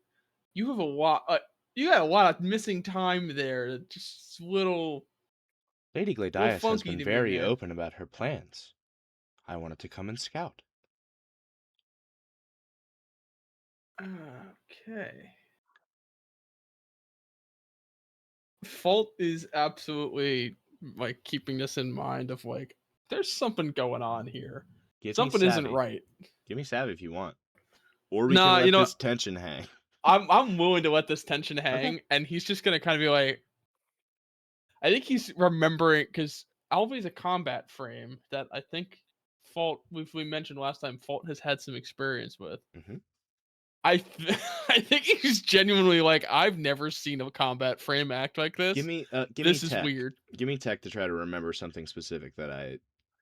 you have a lot. You got a lot of missing time there. Just Lady little Gladius has funky been to me, very man. open about her plans. I wanted to come and scout. Okay. Fault is absolutely like keeping this in mind of like there's something going on here. Give me Something isn't savvy. right. Give me savvy if you want. Or we can Nah, you let know this tension hang. I'm willing to let this tension hang, Okay. and he's just gonna kind of be like, I think he's remembering because Alvy's a combat frame that I think Fault we mentioned last time. Fault has had some experience with. Mm-hmm. I think he's genuinely like I've never seen a combat frame act like this. Give me This is tech. weird. Give me tech to try to remember something specific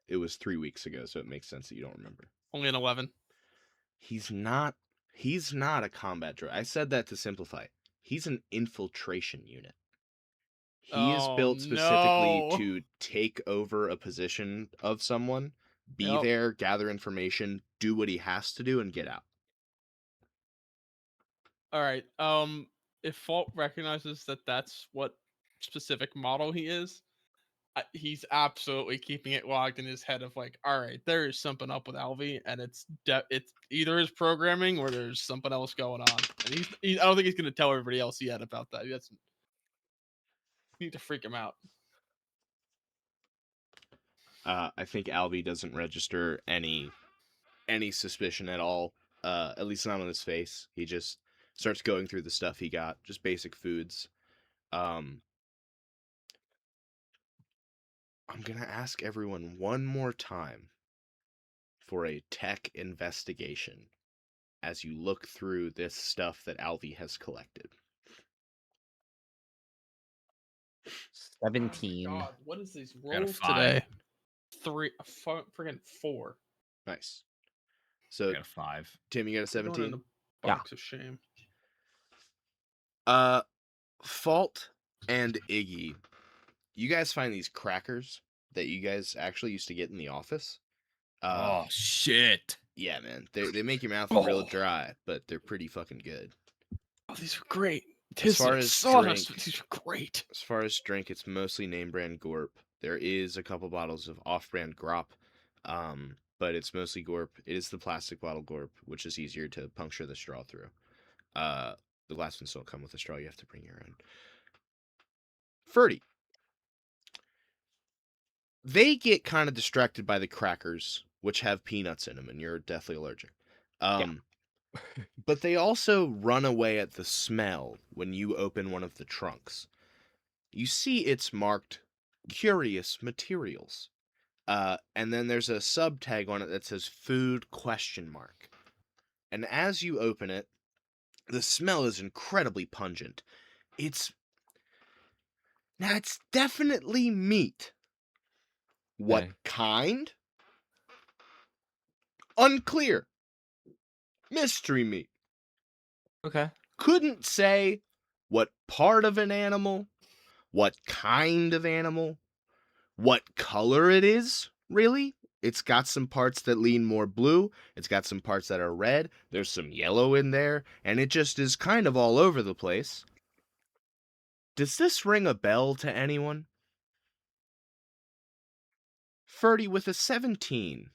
it was 3 weeks ago, so it makes sense that you don't remember. Only an 11. He's not a combat droid. I said that to simplify it. He's an infiltration unit. He is Oh built specifically no. to take over a position of someone, be Yep. there, gather information, do what he has to do, and get out. All right. If Fault recognizes that that's what specific model he is, he's absolutely keeping it logged in his head of like, all right, there is something up with Alvy, and it's either his programming or there's something else going on. And I don't think he's gonna tell everybody else yet about that. That's need to freak him out. I think Albie doesn't register any suspicion at all. At least not on his face. He just starts going through the stuff he got, just basic foods. I'm gonna ask everyone one more time for a tech investigation as you look through this stuff that Alvy has collected. 17. God, what is these Got a rolls 5. today? Freaking 4. Nice. I So, got a 5. Tim, you got a We're going in 17? a Yeah. box of shame. Fault and Iggy, you guys find these crackers that you guys actually used to get in the office. Oh shit. Yeah, man. They make your mouth Oh. real dry, but they're pretty fucking good. Oh, these are great. As far Like as sawdust, drink, but these are great. as far as drink, it's mostly name brand Gorp. There is a couple bottles of off-brand Grop, but it's mostly Gorp. It is the plastic bottle Gorp, which is easier to puncture the straw through. The glass ones don't come with a straw. You have to bring your own. Ferdy. They get kind of distracted by the crackers, which have peanuts in them, and you're deathly allergic. But they also run away at the smell when you open one of the trunks. You see it's marked curious materials. And then there's a sub tag on it that says food ? And as you open it, the smell is incredibly pungent. It's definitely meat. What Okay. kind? Unclear. Mystery meat. Okay. Couldn't say what part of an animal, what kind of animal, what color it is, really. It's got some parts that lean more blue. It's got some parts that are red. There's some yellow in there, and it just is kind of all over the place. Does this ring a bell to anyone? Ferdy with a 17.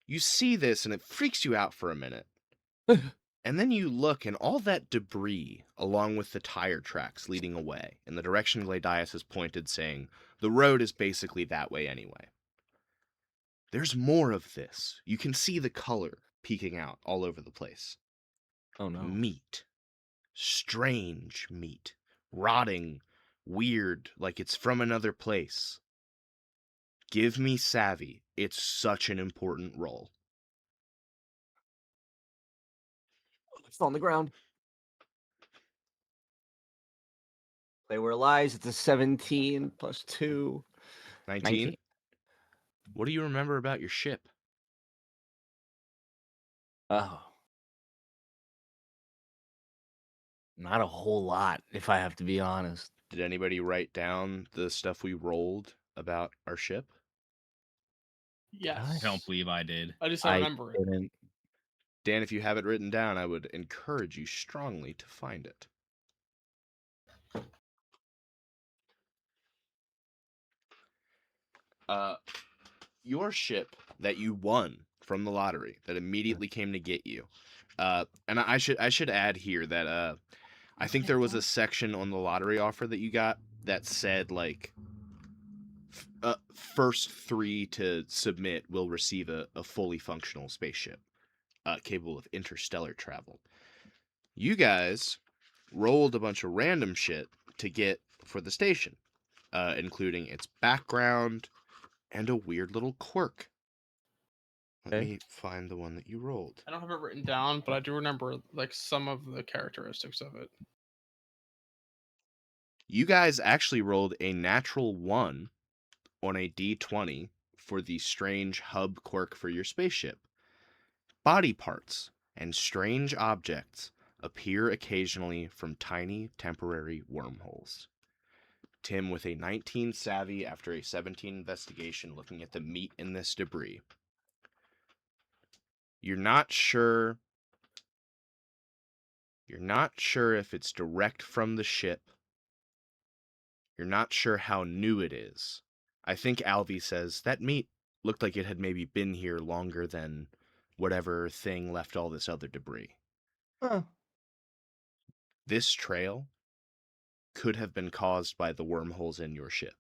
You see this and it freaks you out for a minute. And then you look and all that debris, along with the tire tracks leading away, in the direction Gladius has pointed, saying, the road is basically that way anyway. There's more of this. You can see the color peeking out all over the place. Oh no. Meat. Strange meat. Rotting. Weird, like it's from another place. Give me savvy. It's such an important role. It's on the ground. Play where it lies. It's a 17 plus 2. 19? 19. What do you remember about your ship? Oh, not a whole lot, if I have to be honest. Did anybody write down the stuff we rolled about our ship? I don't Yes. believe I did. I just don't I remember it. didn't. Dan, if you have it written down, I would encourage you strongly to find it. Your ship that you won from the lottery that immediately came to get you. And I should add here that I think there was a section on the lottery offer that you got that said like first 3 to submit will receive a fully functional spaceship capable of interstellar travel. You guys rolled a bunch of random shit to get for the station, including its background and a weird little quirk. Let Okay. me find the one that you rolled. I don't have it written down, but I do remember like some of the characteristics of it. You guys actually rolled a natural 1 on a d20 for the strange hub quirk for your spaceship. Body parts and strange objects appear occasionally from tiny temporary wormholes. Tim with a 19 savvy after a 17 investigation looking at the meat in this debris. You're not sure if it's direct from the ship. You're not sure how new it is. I think Alvy says that meat looked like it had maybe been here longer than whatever thing left all this other debris. Huh. This trail could have been caused by the wormholes in your ship.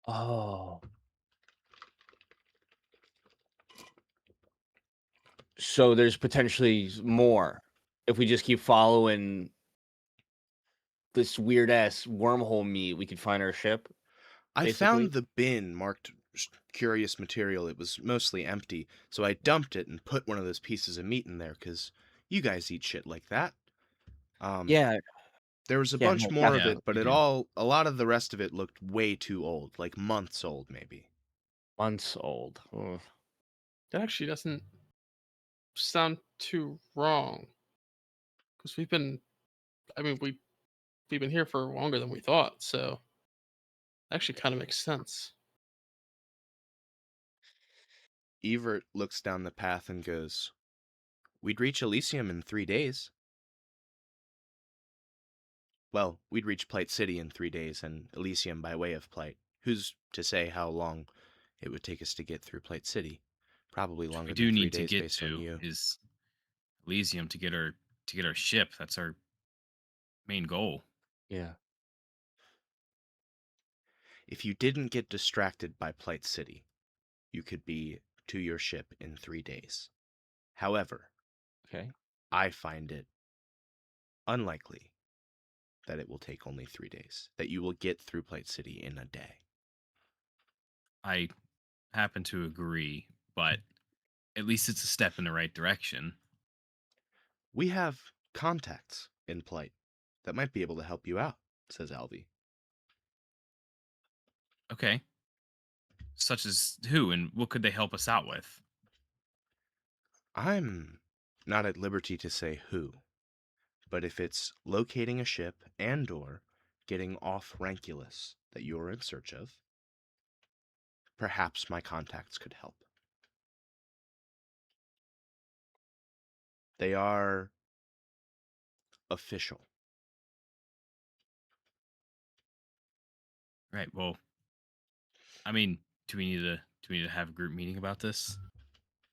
Oh. So there's potentially more if we just keep following this weird ass wormhole meat. We could find our ship. I Basically? found the bin marked curious material. It was mostly empty, so I dumped it and put one of those pieces of meat in there because you guys eat shit like that. Yeah. There was a Yeah. bunch No, more of Yeah, it, but we a do. lot of the rest of it looked way too old, like months old maybe. months old. Ugh. That actually doesn't sound too wrong because we've been. I mean, we've been here for longer than we thought, so actually kind of makes sense. Evert looks down the path and goes, "We'd reach Elysium in 3 days." Well, we'd reach Plight City in 3 days, and Elysium by way of Plight. Who's to say how long it would take us to get through Plight City? Probably Which longer we than do 3 need to days get based on to you. is Elysium to get our ship. That's our main goal. Yeah. If you didn't get distracted by Plight City, you could be to your ship in 3 days. However, Okay. I find it unlikely that it will take only 3 days, that you will get through Plight City in a day. I happen to agree, but at least it's a step in the right direction. We have contacts in Plight that might be able to help you out, says Alvy. Okay. Such as who and what could they help us out with? I'm not at liberty to say who, but if it's locating a ship and/or getting off Ranculus that you're in search of, perhaps my contacts could help. They are official. Right. Well, I mean, do we need to have a group meeting about this?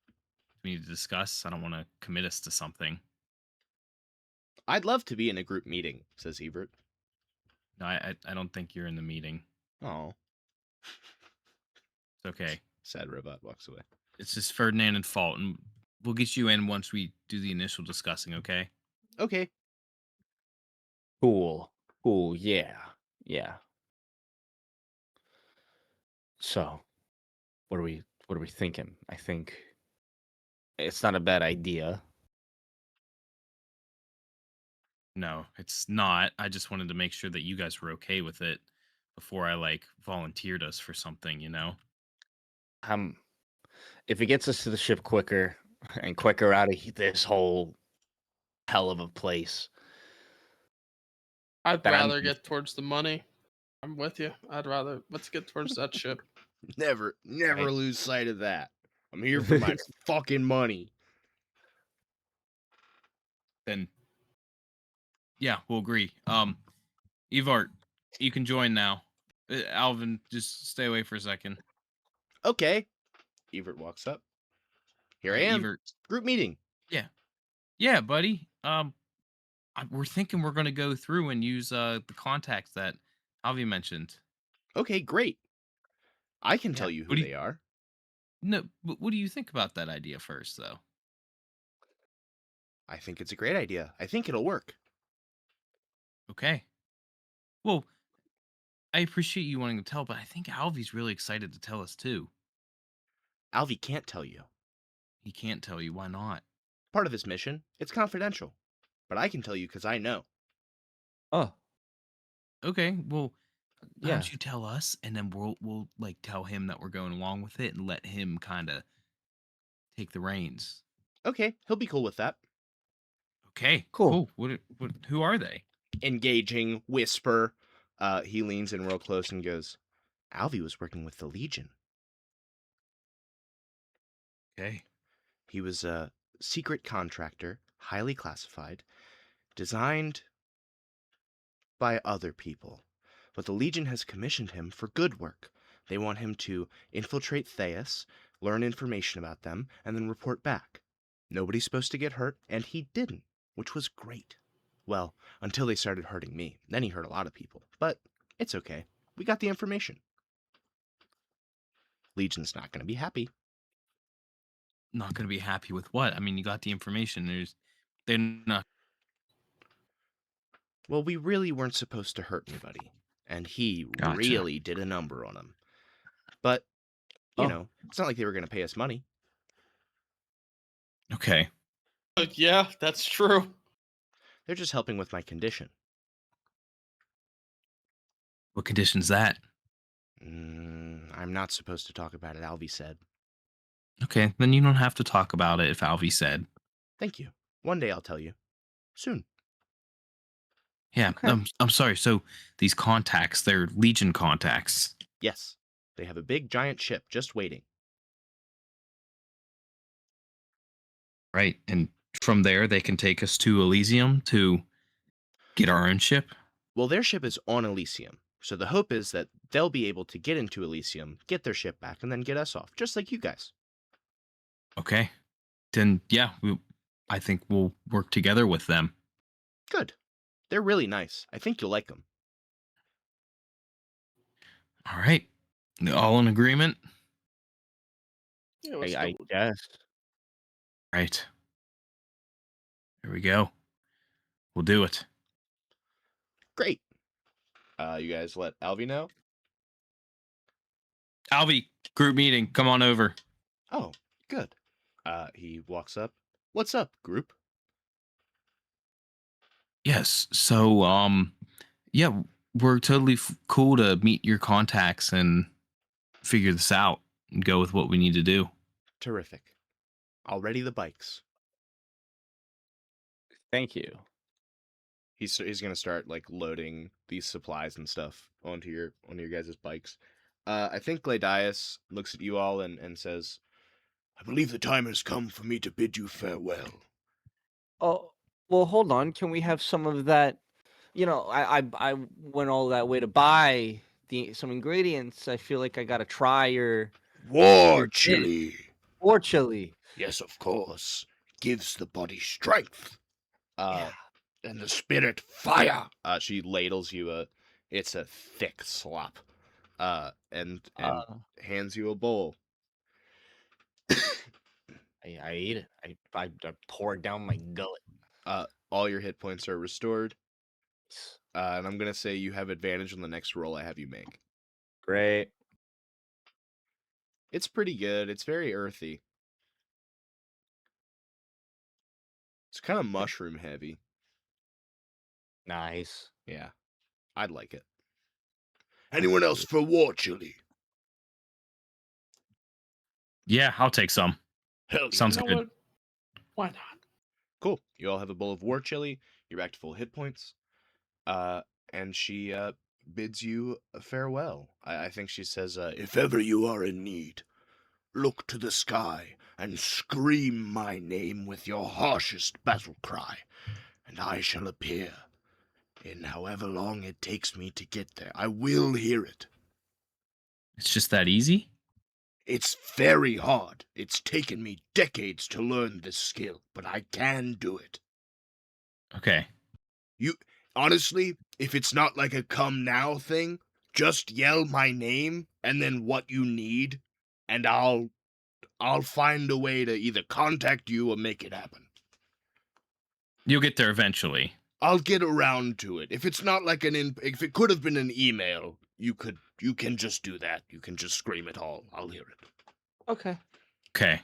Do we need to discuss? I don't want to commit us to something. I'd love to be in a group meeting, says Evert. No, I don't think you're in the meeting. Oh, It's okay. sad robot walks away. It's just Ferdinand and Fault, and we'll get you in once we do the initial discussing. Okay. Okay. Cool. Cool. Yeah. Yeah. So, what are we thinking? I think it's not a bad idea. No, it's not. I just wanted to make sure that you guys were okay with it before I like volunteered us for something. I'm If it gets us to the ship quicker and quicker out of this whole hell of a place, I'd then I'm rather get towards the money. I'm with you. Let's get towards that ship. Never right. lose sight of that. I'm here for my fucking money. Then yeah, we'll agree. Evart, you can join now. Alvin, just stay away for a second. Okay. Evert walks up. Here I am. Evert. Group meeting. Yeah. Yeah, buddy. We're thinking we're gonna go through and use the contacts that Avi mentioned. Okay, great. I can Yeah. tell you What who do you they are. no but what do you think about that idea first though? I think it's a great idea. I think it'll work. Okay. Well, I appreciate you wanting to tell, but I think Alvy's really excited to tell us too. Alvy can't tell you. He can't tell you why not. Part of this mission, it's confidential. But I can tell you because I know. Oh, Okay, well, why yeah. don't you tell us and then we'll like tell him that we're going along with it and let him kind of take the reins. Okay, he'll be cool with that. Okay, Cool. cool. What who are they? Engaging, whisper. He leans in real close and goes, Alvy was working with the Legion. Okay. He was a secret contractor, highly classified, designed by other people. But the Legion has commissioned him for good work. They want him to infiltrate Theus, learn information about them, and then report back. Nobody's supposed to get hurt, and he didn't, which was great. Well, until they started hurting me. Then he hurt a lot of people. But it's okay. We got the information. Legion's not going to be happy. Not going to be happy with what? I mean, you got the information. They're not. Well, we really weren't supposed to hurt anybody. And he Gotcha. really did a number on them. But, Oh. it's not like they were going to pay us money. Okay. Yeah, that's true. They're just helping with my condition. What condition's that? I'm not supposed to talk about it, Alvy said. Okay, then you don't have to talk about it if Alvy said. Thank you. One day I'll tell you. Soon. Yeah, Okay. I'm sorry. So these contacts, they're Legion contacts. Yes. They have a big giant ship just waiting. Right. And from there, they can take us to Elysium to get our own ship. Well, their ship is on Elysium. So the hope is that they'll be able to get into Elysium, get their ship back, and then get us off, just like you guys. Okay. Then, yeah, I think we'll work together with them. Good. They're really nice. I think you'll like them. All right. All in agreement? Yeah, let's I go. guess. Right. There we go. We'll do it. Great. You guys let Alvy know? Alvy, group meeting. Come on over. Oh, good. He walks up. What's up, group? Yes. So, yeah, we're totally cool to meet your contacts and figure this out and go with what we need to do. Terrific. I'll ready the bikes. Thank you. He's going to start like loading these supplies and stuff onto your guys' bikes. I think Gladius looks at you all and says, I believe the time has come for me to bid you farewell. Oh, well, hold on. Can we have some of that? I went all that way to buy some ingredients. I feel like I gotta try your War dish. chili. Or chili. Yes, of course. Gives the body strength. Yeah. And the spirit fire. She ladles you it's a thick slop. And hands you a bowl. I ate it. I pour it down my gullet. All your hit points are restored. And I'm gonna say you have advantage on the next roll I have you make. Great. It's pretty good. It's very earthy. It's kind of mushroom heavy. Nice. Yeah, I'd like it. Anyone else for war chili? Yeah, I'll take some. Hell yeah. Sounds You know good. what? Why not? Cool. You all have a bowl of war chili. You're back to full hit points. And she bids you farewell. I think she says, if ever you are in need, look to the sky and scream my name with your harshest battle cry, and I shall appear. In however long it takes me to get there, I will hear it. It's just that easy? It's very hard. It's taken me decades to learn this skill, but I can do it. Okay. You honestly, if it's not like a come now thing, just yell my name and then what you need, and I'll find a way to either contact you or make it happen. You'll get there eventually. I'll get around to it. If it's not like if it could have been an email, you can just do that. You can just scream it all. I'll hear it. Okay. Okay.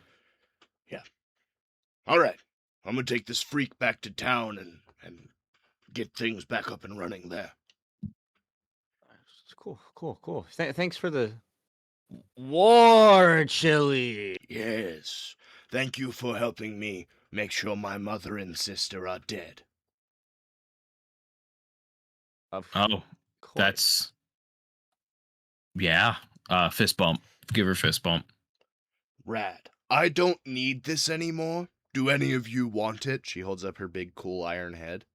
All right. I'm gonna take this freak back to town and get things back up and running there. Cool. Thanks for the war chili. Yes. Thank you for helping me make sure my mother and sister are dead. Of Oh, course. that's yeah. Fist bump. Give her fist bump. Rad. I don't need this anymore. Do any of you want it? She holds up her big cool iron head.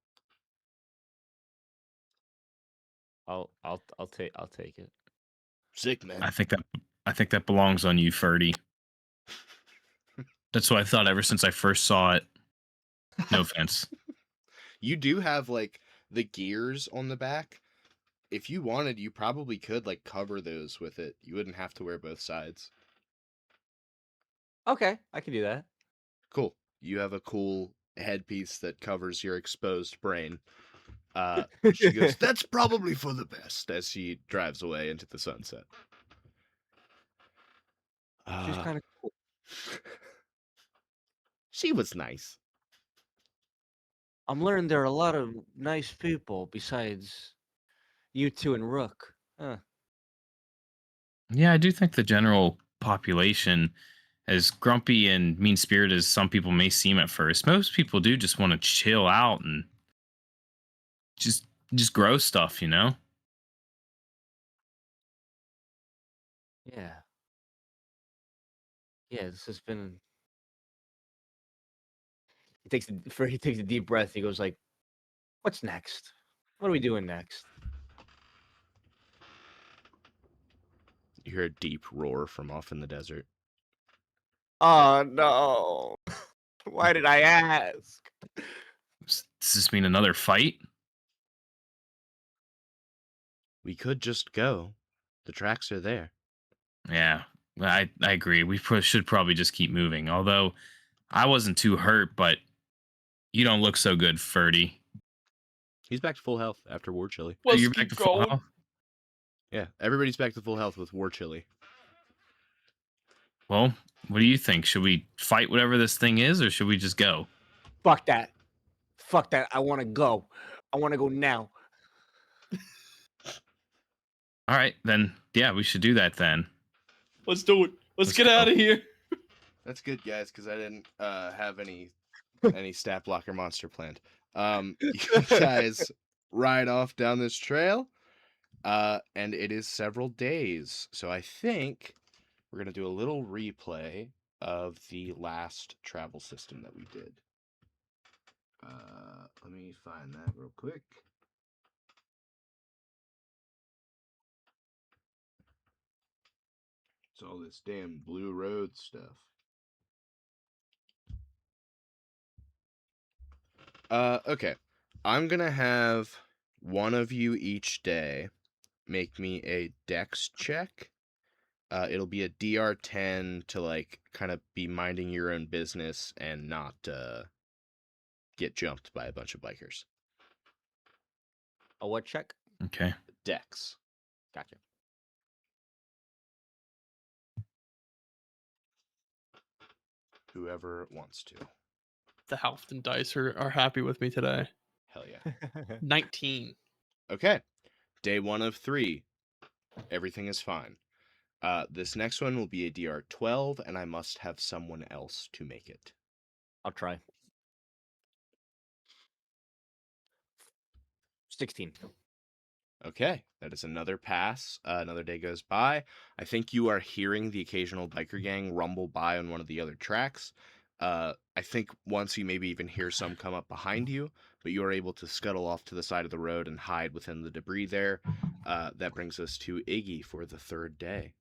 I'll take it. Sick, man. I think that belongs on you, Ferdy. That's what I thought ever since I first saw it. No offense. You do have like the gears on the back. If you wanted, you probably could like cover those with it. You wouldn't have to wear both sides. Okay, I can do that. Cool. You have a cool headpiece that covers your exposed brain. She goes, that's probably for the best, as she drives away into the sunset. She's kind of cool. She was nice. I'm learning there are a lot of nice people besides you two and Rook. Huh. Yeah, I do think the general population, as grumpy and mean spirited as some people may seem at first, most people do just want to chill out and just grow stuff, you know? Yeah. Yeah, this has been. He takes a deep breath. He goes like, "What's next? What are we doing next?" You hear a deep roar from off in the desert. Oh no! Why did I ask? Does this mean another fight? We could just go. The tracks are there. Yeah, I agree. We should probably just keep moving. Although I wasn't too hurt, but you don't look so good, Ferdy. He's back to full health after war chili. Let's You're back keep to full going. health? Yeah, everybody's back to full health with war chili. Well, what do you think? Should we fight whatever this thing is, or should we just go? Fuck that! Fuck that! I want to go. I want to go now. All right, then. Yeah, we should do that then. Let's do it. Let's Let's get go. out of here. That's good, guys, because I didn't have any stat blocker monster planned. You guys ride off down this trail, and it is several days. So I think we're gonna do a little replay of the last travel system that we did. Let me find that real quick. It's all this damn Blue Road stuff. Okay. I'm gonna have one of you each day make me a dex check. It'll be a DR10 to like kind of be minding your own business and not get jumped by a bunch of bikers. A what check? Okay. Dex. Gotcha. Whoever wants to. The Halfton dice are happy with me today. Hell yeah. 19. Okay. Day 1 of 3. Everything is fine. This next one will be a DR 12, and I must have someone else to make it. I'll try. 16. Okay, that is another pass. Another day goes by. I think you are hearing the occasional biker gang rumble by on one of the other tracks. I think once you maybe even hear some come up behind you, but you are able to scuttle off to the side of the road and hide within the debris there. That brings us to Iggy for the third day.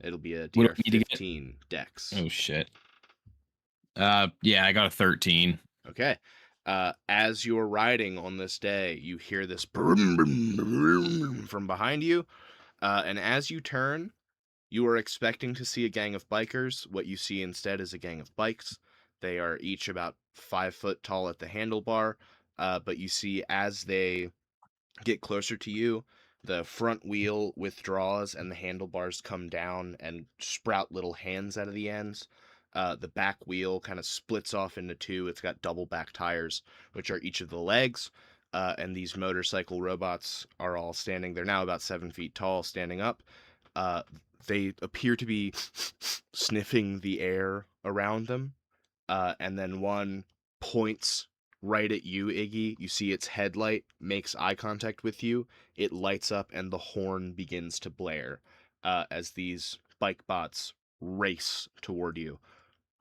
It'll be a What do DR I need to get? 15 dex. Oh shit. Yeah, I got a 13. Okay. As you're riding on this day, you hear this brum, brum, brum from behind you. And as you turn, you are expecting to see a gang of bikers. What you see instead is a gang of bikes. They are each about 5 foot tall at the handlebar. But you see as they get closer to you, the front wheel withdraws and the handlebars come down and sprout little hands out of the ends. The back wheel kind of splits off into two. It's got double back tires, which are each of the legs. And these motorcycle robots are all standing. They're now about 7 feet tall, standing up. They appear to be sniffing the air around them. And then one points right at you, Iggy. You see its headlight makes eye contact with you. It lights up and the horn begins to blare as these bike bots race toward you.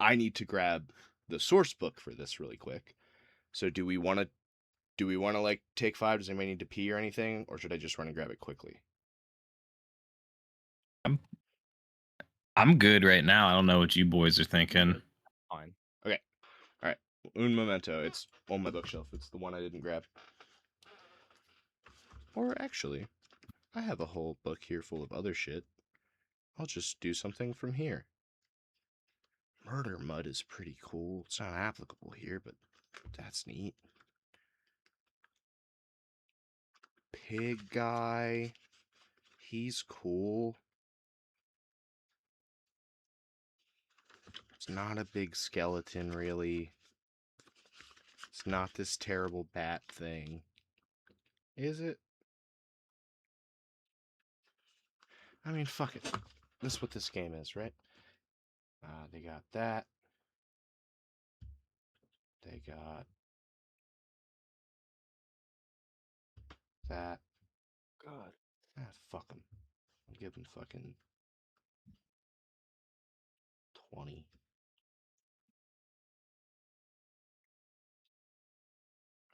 I need to grab the source book for this really quick. So do we want to like take 5? Does anybody need to pee or anything, or should I just run and grab it quickly? I'm good right now. I don't know what you boys are thinking. Fine. Okay. All right. Un momento. It's on my bookshelf. It's the one I didn't grab. Or actually, I have a whole book here full of other shit. I'll just do something from here. Murder Mud is pretty cool. It's not applicable here, but that's neat. Pig guy. He's cool. It's not a big skeleton, really. It's not this terrible bat thing. Is it? I mean, fuck it. This is what this game is, right? They got that. They got that. God. Fuck them. I'll give them fucking 20.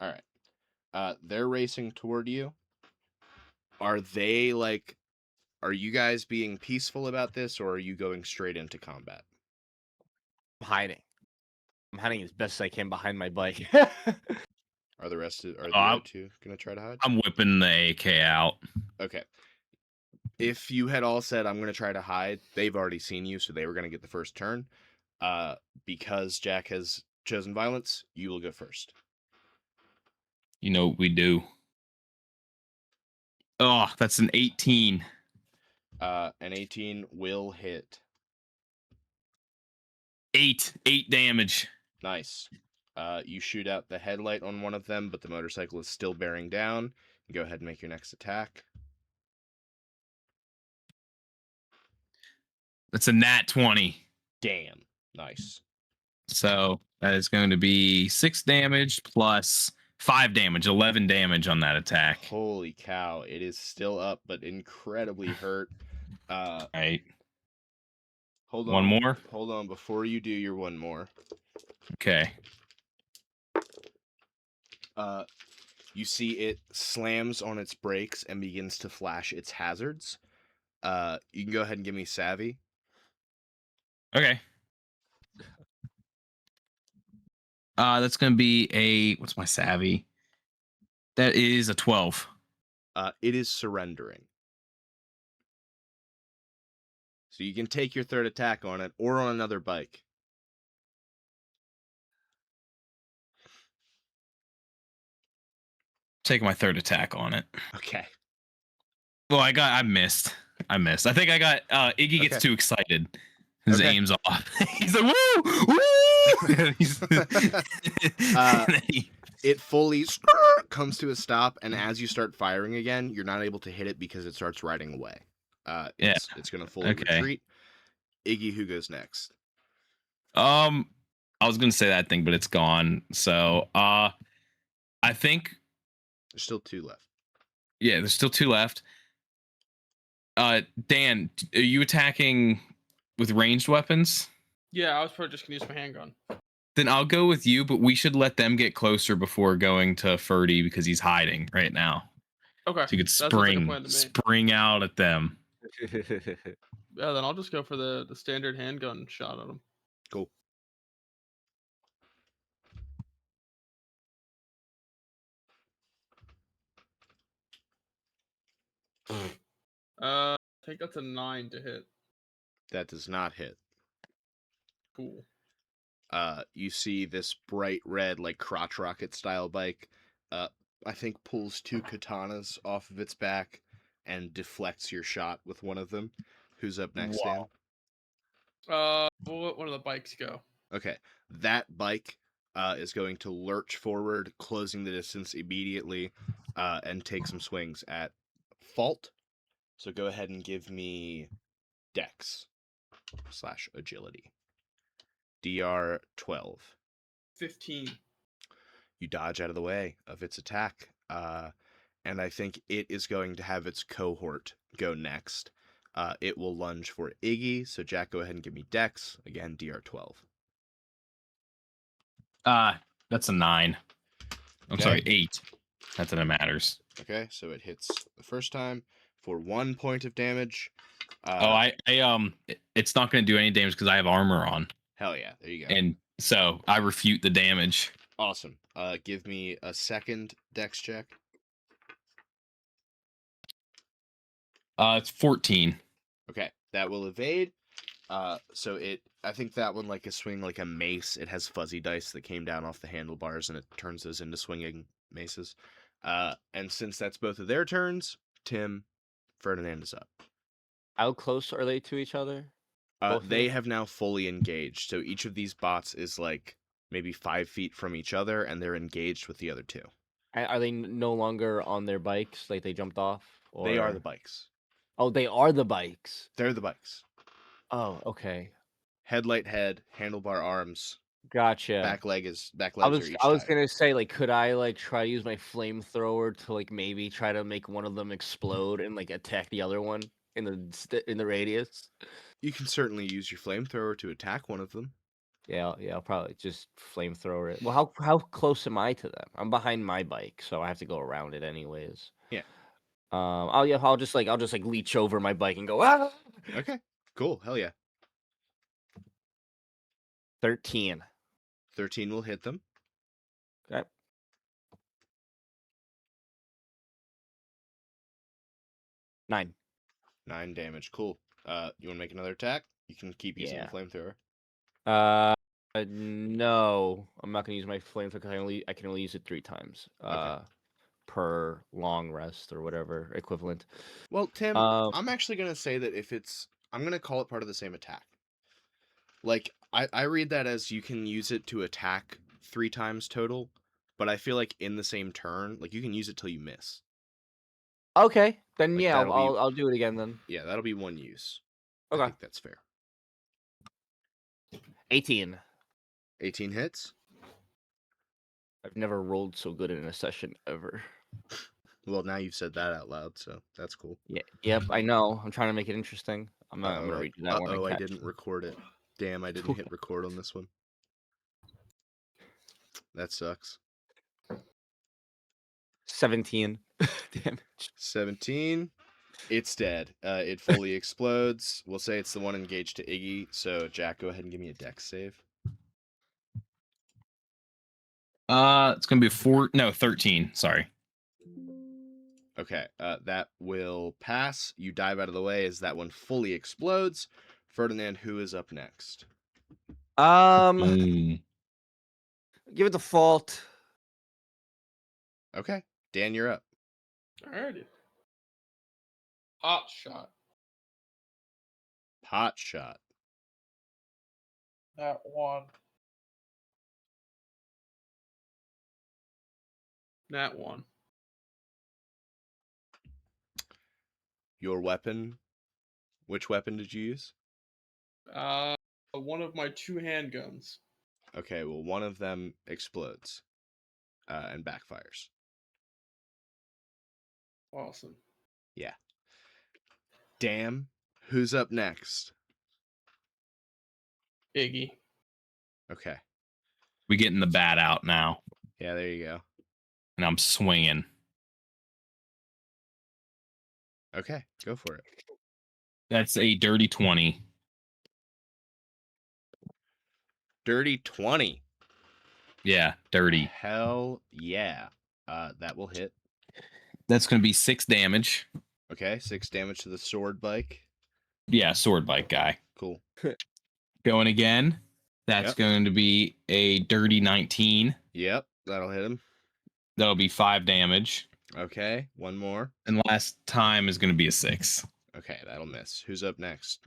All right. They're racing toward you. Are they like, are you guys being peaceful about this, or are you going straight into combat? I'm hiding. I'm hiding as best I can behind my bike. Are the rest of, are the I'm- other two gonna try to hide? I'm whipping the AK out. Okay. If you had all said I'm gonna try to hide, they've already seen you, so they were gonna get the first turn. Because Jack has chosen violence, you will go first. You know what we do. Oh, that's an 18. An 18 will hit. 8 damage. Nice. You shoot out the headlight on one of them, but the motorcycle is still bearing down. Go ahead and make your next attack. That's a nat 20. Damn. Nice. So that is going to be 6 damage plus 5 damage, 11 damage on that attack. Holy cow. It is still up, but incredibly hurt. All right. Hold One on. more? Hold on. Before you do your one more, Okay. you see it slams on its brakes and begins to flash its hazards. You can go ahead and give me Savvy. Okay. That's going to be a, what's my savvy? That is a 12. It is surrendering. So you can take your third attack on it or on another bike. Taking my third attack on it. Okay. Well, I missed. I think I got, Iggy gets Okay. too excited. His Okay. aim's off. He's like, woo! Woo! It fully comes to a stop, and as you start firing again, you're not able to hit it because it starts riding away. Yeah. It's gonna fully Okay. retreat. Iggy, who goes next? I was gonna say that thing, but it's gone. So I think There's still 2 left. yeah, there's still 2 left. Dan, are you attacking with ranged weapons? Yeah, I was probably just gonna use my handgun. Then I'll go with you, but we should let them get closer before going to Ferdy because he's hiding right now. Okay, So you could that sounds like a plan to me. spring out at them. Yeah, then I'll just go for the standard handgun shot at him. Cool. I think that's a 9 to hit. That does not hit. Cool. You see this bright red, like crotch rocket style bike. I think pulls 2 katanas off of its back and deflects your shot with one of them. Who's up next, Dan? We'll let one of the bikes go. Okay, that bike is going to lurch forward, closing the distance immediately, and take some swings at Fault. So go ahead and give me Dex / agility. DR 12. 15. You dodge out of the way of its attack, and I think it is going to have its cohort go next. It will lunge for Iggy, so Jack, go ahead and give me Dex. Again, DR 12. That's a 9. I'm Okay. sorry, 8. Not that it matters. Okay, so it hits the first time for 1 point of damage. It's not going to do any damage because I have armor on, Hell yeah, there you go. and so I refute the damage. Awesome. Give me a second Dex check. It's 14. Okay, that will evade. So I think that one like a swing like a mace. It has fuzzy dice that came down off the handlebars, and it turns those into swinging maces. And since that's both of their turns, Tim, Ferdinand is up. How close are they to each other? Both of They them? have now fully engaged. So each of these bots is like maybe 5 feet from each other, and they're engaged with the other 2. Are they no longer on their bikes? Like they jumped off? Or... They are the bikes. Oh, they are the bikes. They're the bikes. Oh, okay. Headlight head, handlebar arms, Gotcha. back legs I are was each I was tied. gonna say, like, could I like try to use my flamethrower to like maybe try to make one of them explode and like attack the other one in the radius? You can certainly use your flamethrower to attack one of them. Yeah, I'll probably just flamethrower it. Well, how close am I to them? I'm behind my bike, so I have to go around it anyways. Yeah. I'll just like leech over my bike and go ah. Okay, cool. Hell yeah. 13. 13 will hit them. Okay. 9. 9 damage. Cool. You want to make another attack? You can keep using the flamethrower. No, I'm not gonna use my flamethrower because I can only use it 3 times. Okay. Per long rest or whatever equivalent. Well, Tim, I'm actually gonna say that I'm gonna call it part of the same attack. Like I read that as you can use it to attack 3 times total, but I feel like in the same turn, like you can use it till you miss. Okay, then Like, yeah, that'll be- I'll do it again then. Yeah, that'll be 1 use. Okay. I think that's fair. 18. 18 hits. I've never rolled so good in a session ever. Well, now you've said that out loud, so that's cool. Yeah. Yep. I know. I'm trying to make it interesting. I'm gonna redo that one. I didn't record it. Damn, I didn't hit record on this one. That sucks. 17 damage. 17. It's dead. It fully explodes. We'll say it's the one engaged to Iggy. So Jack, go ahead and give me a dex save. It's gonna be 13. Sorry. Okay, that will pass. You dive out of the way as that one fully explodes. Ferdinand, who is up next? Mm. Give it the fault. Okay, Dan, you're up. Alrighty. Hot shot. Pot shot. That one. That one. Your weapon Which weapon did you use? One of my 2 handguns. Okay, well, one of them explodes and backfires. Awesome. Yeah. Damn. Who's up next? Iggy. Okay. We getting the bat out now, Yeah, there you go. and I'm swinging. Okay, go for it. That's a dirty 20. Dirty 20. Yeah, dirty. Hell yeah. That will hit. That's going to be 6 damage. Okay, 6 damage to the sword bike. Yeah, sword bike guy. Cool. Going again. That's Yep. going to be a dirty 19. Yep, that'll hit him. That'll be 5 damage. Okay, one more. And last time is going to be a 6. Okay, that'll miss. Who's up next?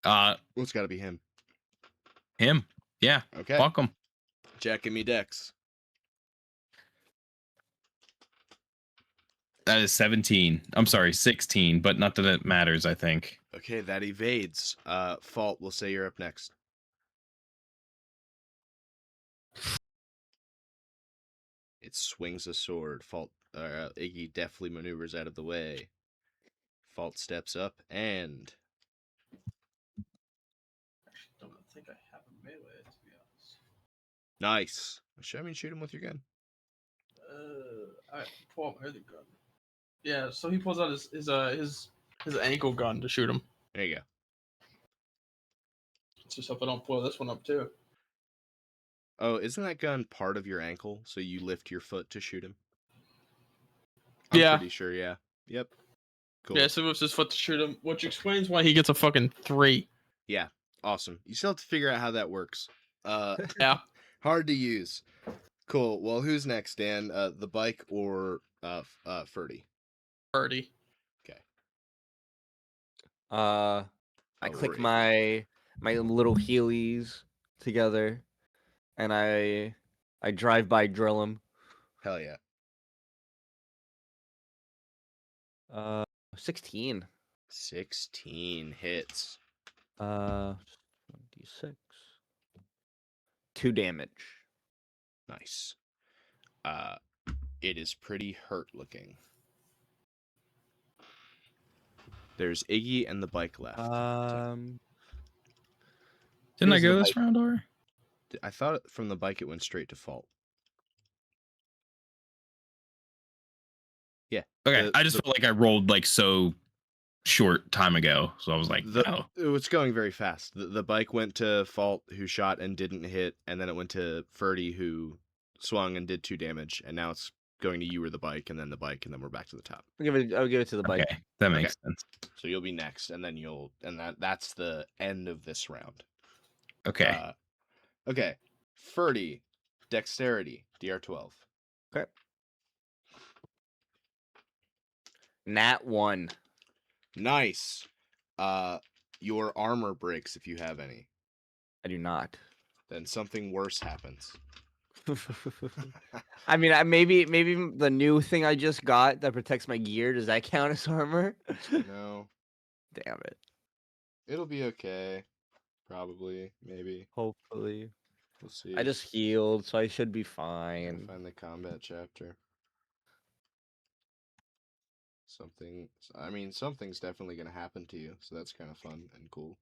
Him. It's got to be him. Yeah. Okay. Fuck him. Jack, give me dex. That is 17. I'm sorry, 16, but not that it matters, I think. Okay, that evades. Fault, we'll say you're up next. It swings a sword. Fault, Iggy deftly maneuvers out of the way. Fault steps up and I don't think I have a melee, to be honest. nice. Shoot him with your gun. I pull out my other gun. Yeah, so he pulls out his ankle gun to shoot him. There you go. Just hope I don't blow this one up too. Oh, isn't that gun part of your ankle? So you lift your foot to shoot him? Yeah. Pretty sure, yeah. Yep. Cool. Yeah, so he whips his foot to shoot him, which explains why he gets a fucking 3. Yeah. Awesome. You still have to figure out how that works. Yeah. Hard to use. Cool. Well, who's next, Dan? The bike or Ferdy? Birdie. Okay. I Oh, click we're my little heelys together, and I drive by drill him. Hell yeah. 16. 16 hits. 26. 2 damage. Nice. It is pretty hurt looking. There's Iggy and the bike left. Didn't I Here's the go this bike. round, or? I thought from the bike it went straight to Fault. Yeah. Okay, I just felt like I rolled like so short time ago, so I was like, oh. It's going very fast. The bike went to Fault, who shot and didn't hit, and then it went to Ferdy, who swung and did 2 damage, and now it's going to you or the bike, and then we're back to the top. I'll give it to the bike. Okay, that makes sense. So you'll be next, and then that's the end of this round. Okay. Okay. Ferdy, dexterity, DR12. Okay. Nat 1. Nice. Your armor breaks if you have any. I do not. Then something worse happens. I mean, maybe the new thing I just got that protects my gear, does that count as armor? No. Damn it. It'll be okay. Probably. Maybe. Hopefully. We'll see. I just healed, so I should be Gotta fine. find the combat chapter. Something's definitely gonna happen to you, so that's kind of fun and cool.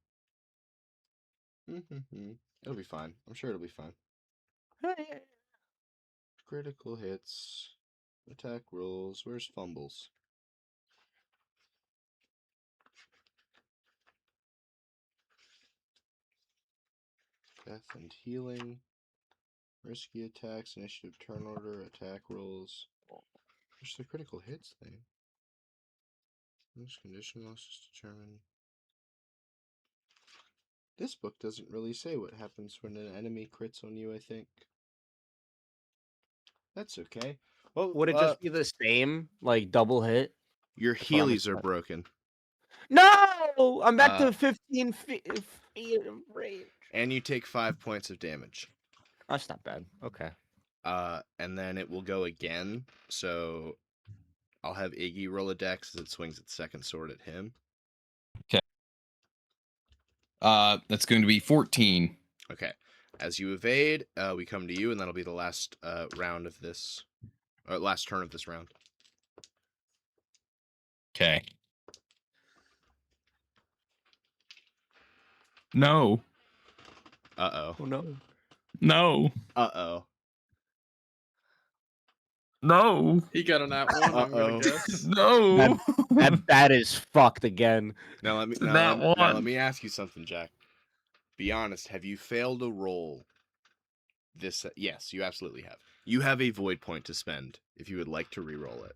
It'll be fine. I'm sure it'll be fine. Critical hits, attack rolls. Where's fumbles? Death and healing. Risky attacks, initiative, turn order, attack rolls. Where's the critical hits thing? Which condition losses determined. This book doesn't really say what happens when an enemy crits on you, I think. That's okay. Well, Would it just be the same, like double hit? your Heelys are broken. No! I'm back to 15 feet of range. And you take 5 points of damage. That's not bad. Okay. And then it will go again. So I'll have Iggy roll a dex as it swings its second sword at him. Okay. That's going to be 14. Okay. As you evade, we come to you, and that'll be the last round of this, or last turn of this round. Okay. No. Uh-oh. Oh no. No. Uh-oh. No. He got a nat one. I'm Uh-oh. gonna guess. No. That is fucked again. Now let me That now let one. me ask you something, Jack. Be honest, have you failed a roll this yes, you absolutely have. You have a void point to spend if you would like to re-roll it.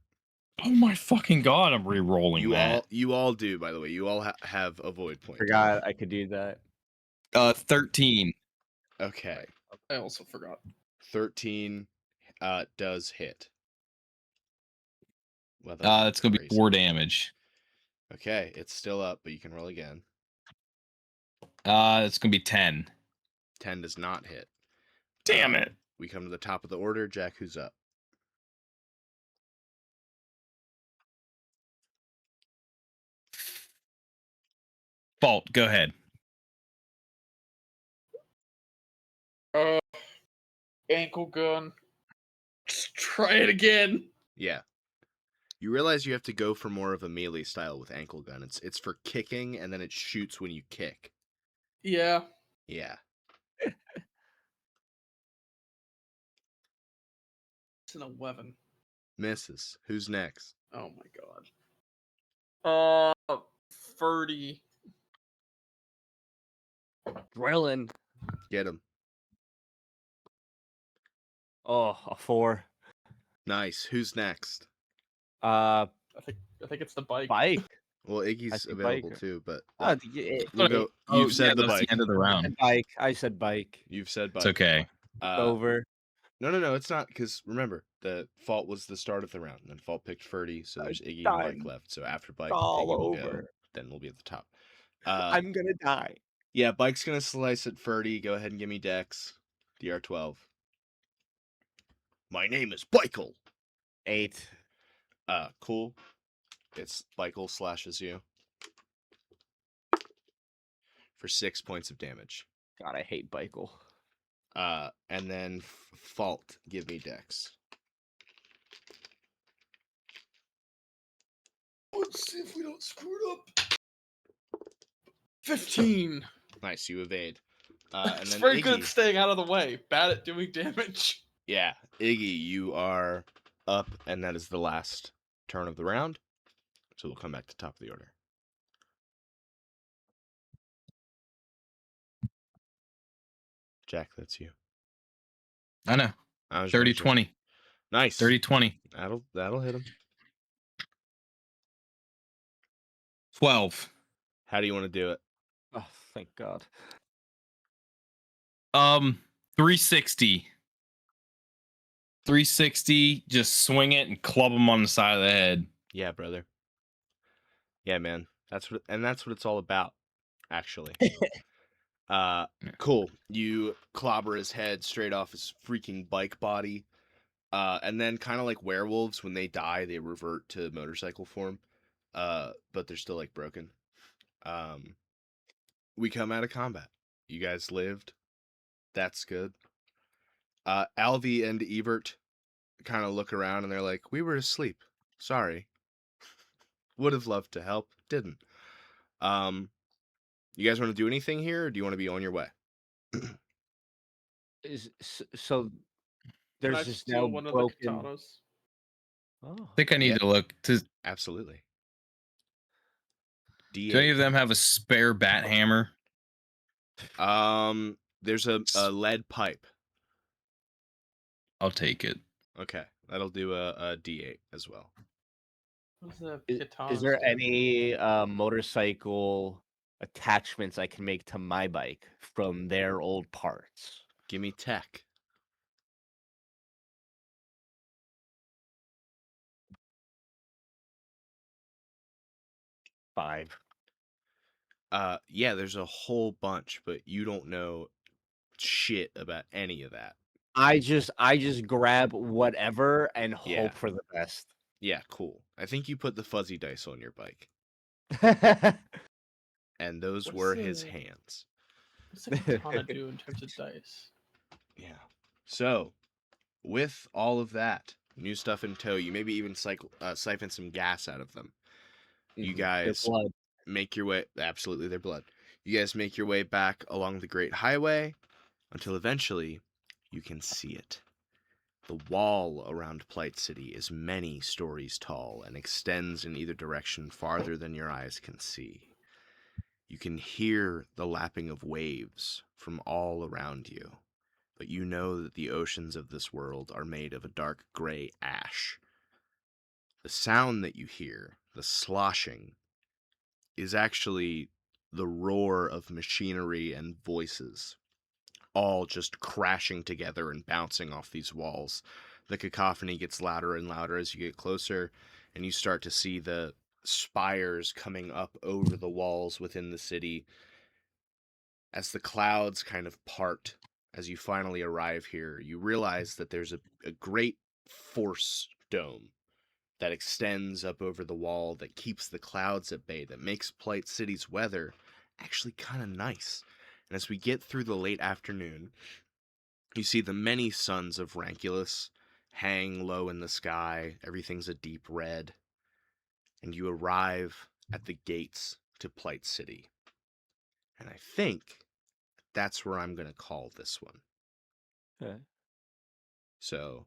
Oh my fucking god! I'm re-rolling that. You all do, by the way. You all have a void point. Forgot I could do that. 13. Okay. I also forgot. 13 does hit. Well, It's gonna be 4 damage. Okay, it's still up, but you can roll again. It's gonna be 10. 10 does not hit. Damn it. We come to the top of the order. Jack, who's up? Fault. Go ahead. Ankle gun. Let's try it again. Yeah. You realize you have to go for more of a melee style with ankle gun. It's for kicking, and then it shoots when you kick. Yeah. Yeah. It's an 11. Misses. Who's next? Oh my god. 30. Drillin. Get him. Oh, a 4. Nice. Who's next? Uh, I think it's the bike. bike. Well, I Iggy's see available bike. too, but Oh, we'll go. Oh, You've said the that's bike. the end of the I round. said bike. I said bike. You've said bike. It's okay. Over. No, it's not, because remember, the Fault was the start of the round, and then Fault picked Ferdy, so there's Iggy and Bike done. left. So after Bike, All Iggy will go, over. then we'll be at the top. I'm gonna die. Yeah, Bike's gonna slice at Ferdy. Go ahead and give me Dex. DR12. My name is Bike'll. 8. Cool. It's Bike'll slashes you for 6 points of damage. God, I hate Bike'll. And then Fault, give me Dex. Let's see if we don't screw it up. 15. Nice, you evade. And It's then very Iggy, good at staying out of the way. Bad at doing damage. yeah, Iggy, you are up, and that is the last turn of the round. So we'll come back to top of the order. Jack, that's you. I know. I was 30 making sure. 20. Nice. 30 20. That'll hit him. 12. How do you want to do it? Oh, thank God. 360. 360. Just swing it and club him on the side of the head. Yeah, brother. Yeah, man. That's what it's all about, actually. Cool. You clobber his head straight off his freaking bike body. And then kind of like werewolves, when they die, they revert to motorcycle form. But they're still like broken. We come out of combat. You guys lived. That's good. Alvi and Ebert kind of look around and they're like, "We were asleep. Sorry. Would have loved to help. Didn't." You guys want to do anything here, or do you want to be on your way? So Can there's I just steal now one of broken. the katanas? Oh. I think I need Yeah. to look to. Absolutely. Do any of them have a spare bat hammer? There's a lead pipe. I'll take it. Okay, that'll do a D8 as well. What does the Is katanas there do? any motorcycle attachments I can make to my bike from their old parts? Give me tech. Five. Yeah, there's a whole bunch, but you don't know shit about any of that. I just grab whatever and Yeah. hope for the best. Yeah, cool. I think you put the fuzzy dice on your bike. And those What's were his the hands. what's the katana do in terms of dice? Yeah. So, with all of that new stuff in tow, you maybe even siphon some gas out of them. You Their guys blood. make your way, absolutely their blood. You guys make your way back along the Great Highway until eventually you can see it. The wall around Plight City is many stories tall and extends in either direction farther than your eyes can see. You can hear the lapping of waves from all around you, but you know that the oceans of this world are made of a dark gray ash. The sound that you hear, the sloshing, is actually the roar of machinery and voices, all just crashing together and bouncing off these walls. The cacophony gets louder and louder as you get closer, and you start to see the spires coming up over the walls within the city. As the clouds kind of part, as you finally arrive here, you realize that there's a great force dome that extends up over the wall that keeps the clouds at bay, that makes Plight City's weather actually kind of nice. And as we get through the late afternoon, you see the many suns of Ranculus hang low in the sky. Everything's a deep red. And you arrive at the gates to Plight City. And I think that's where I'm going to call this one. Okay. So,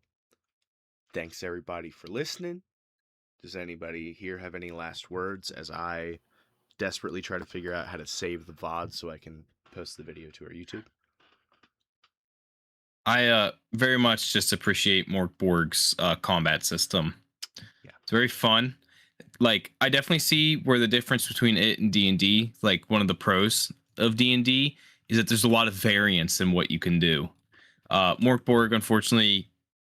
thanks everybody for listening. Does anybody here have any last words as I desperately try to figure out how to save the VOD so I can post the video to our YouTube? I very much just appreciate Morkborg's combat system. Yeah. It's very fun. Like, I definitely see where the difference between it and D&D, like one of the pros of D&D is that there's a lot of variance in what you can do. Morkborg, unfortunately,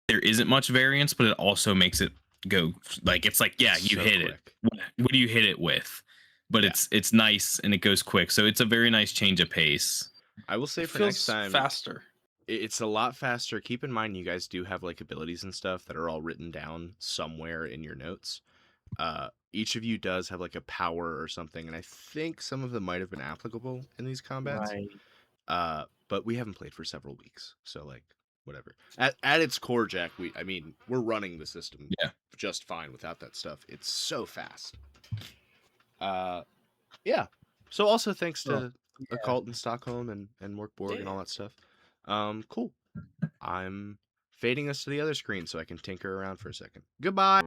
there isn't much variance, but it also makes it go like, it's like, yeah, you So hit it. quick. What do you hit it with? But Yeah. it's nice and it goes quick. So it's a very nice change of pace. I will say It for next feels time, faster. it's a lot faster. Keep in mind, you guys do have like abilities and stuff that are all written down somewhere in your notes. Each of you does have like a power or something, and I think some of them might have been applicable in these combats. Right. But we haven't played for several weeks, so like whatever. At its core, Jack, we're running the system Yeah. just fine without that stuff. It's so fast. Yeah. So also thanks Oh, to yeah. Occult in Stockholm and Morkborg and all that stuff. Cool. I'm fading us to the other screen so I can tinker around for a second. Goodbye.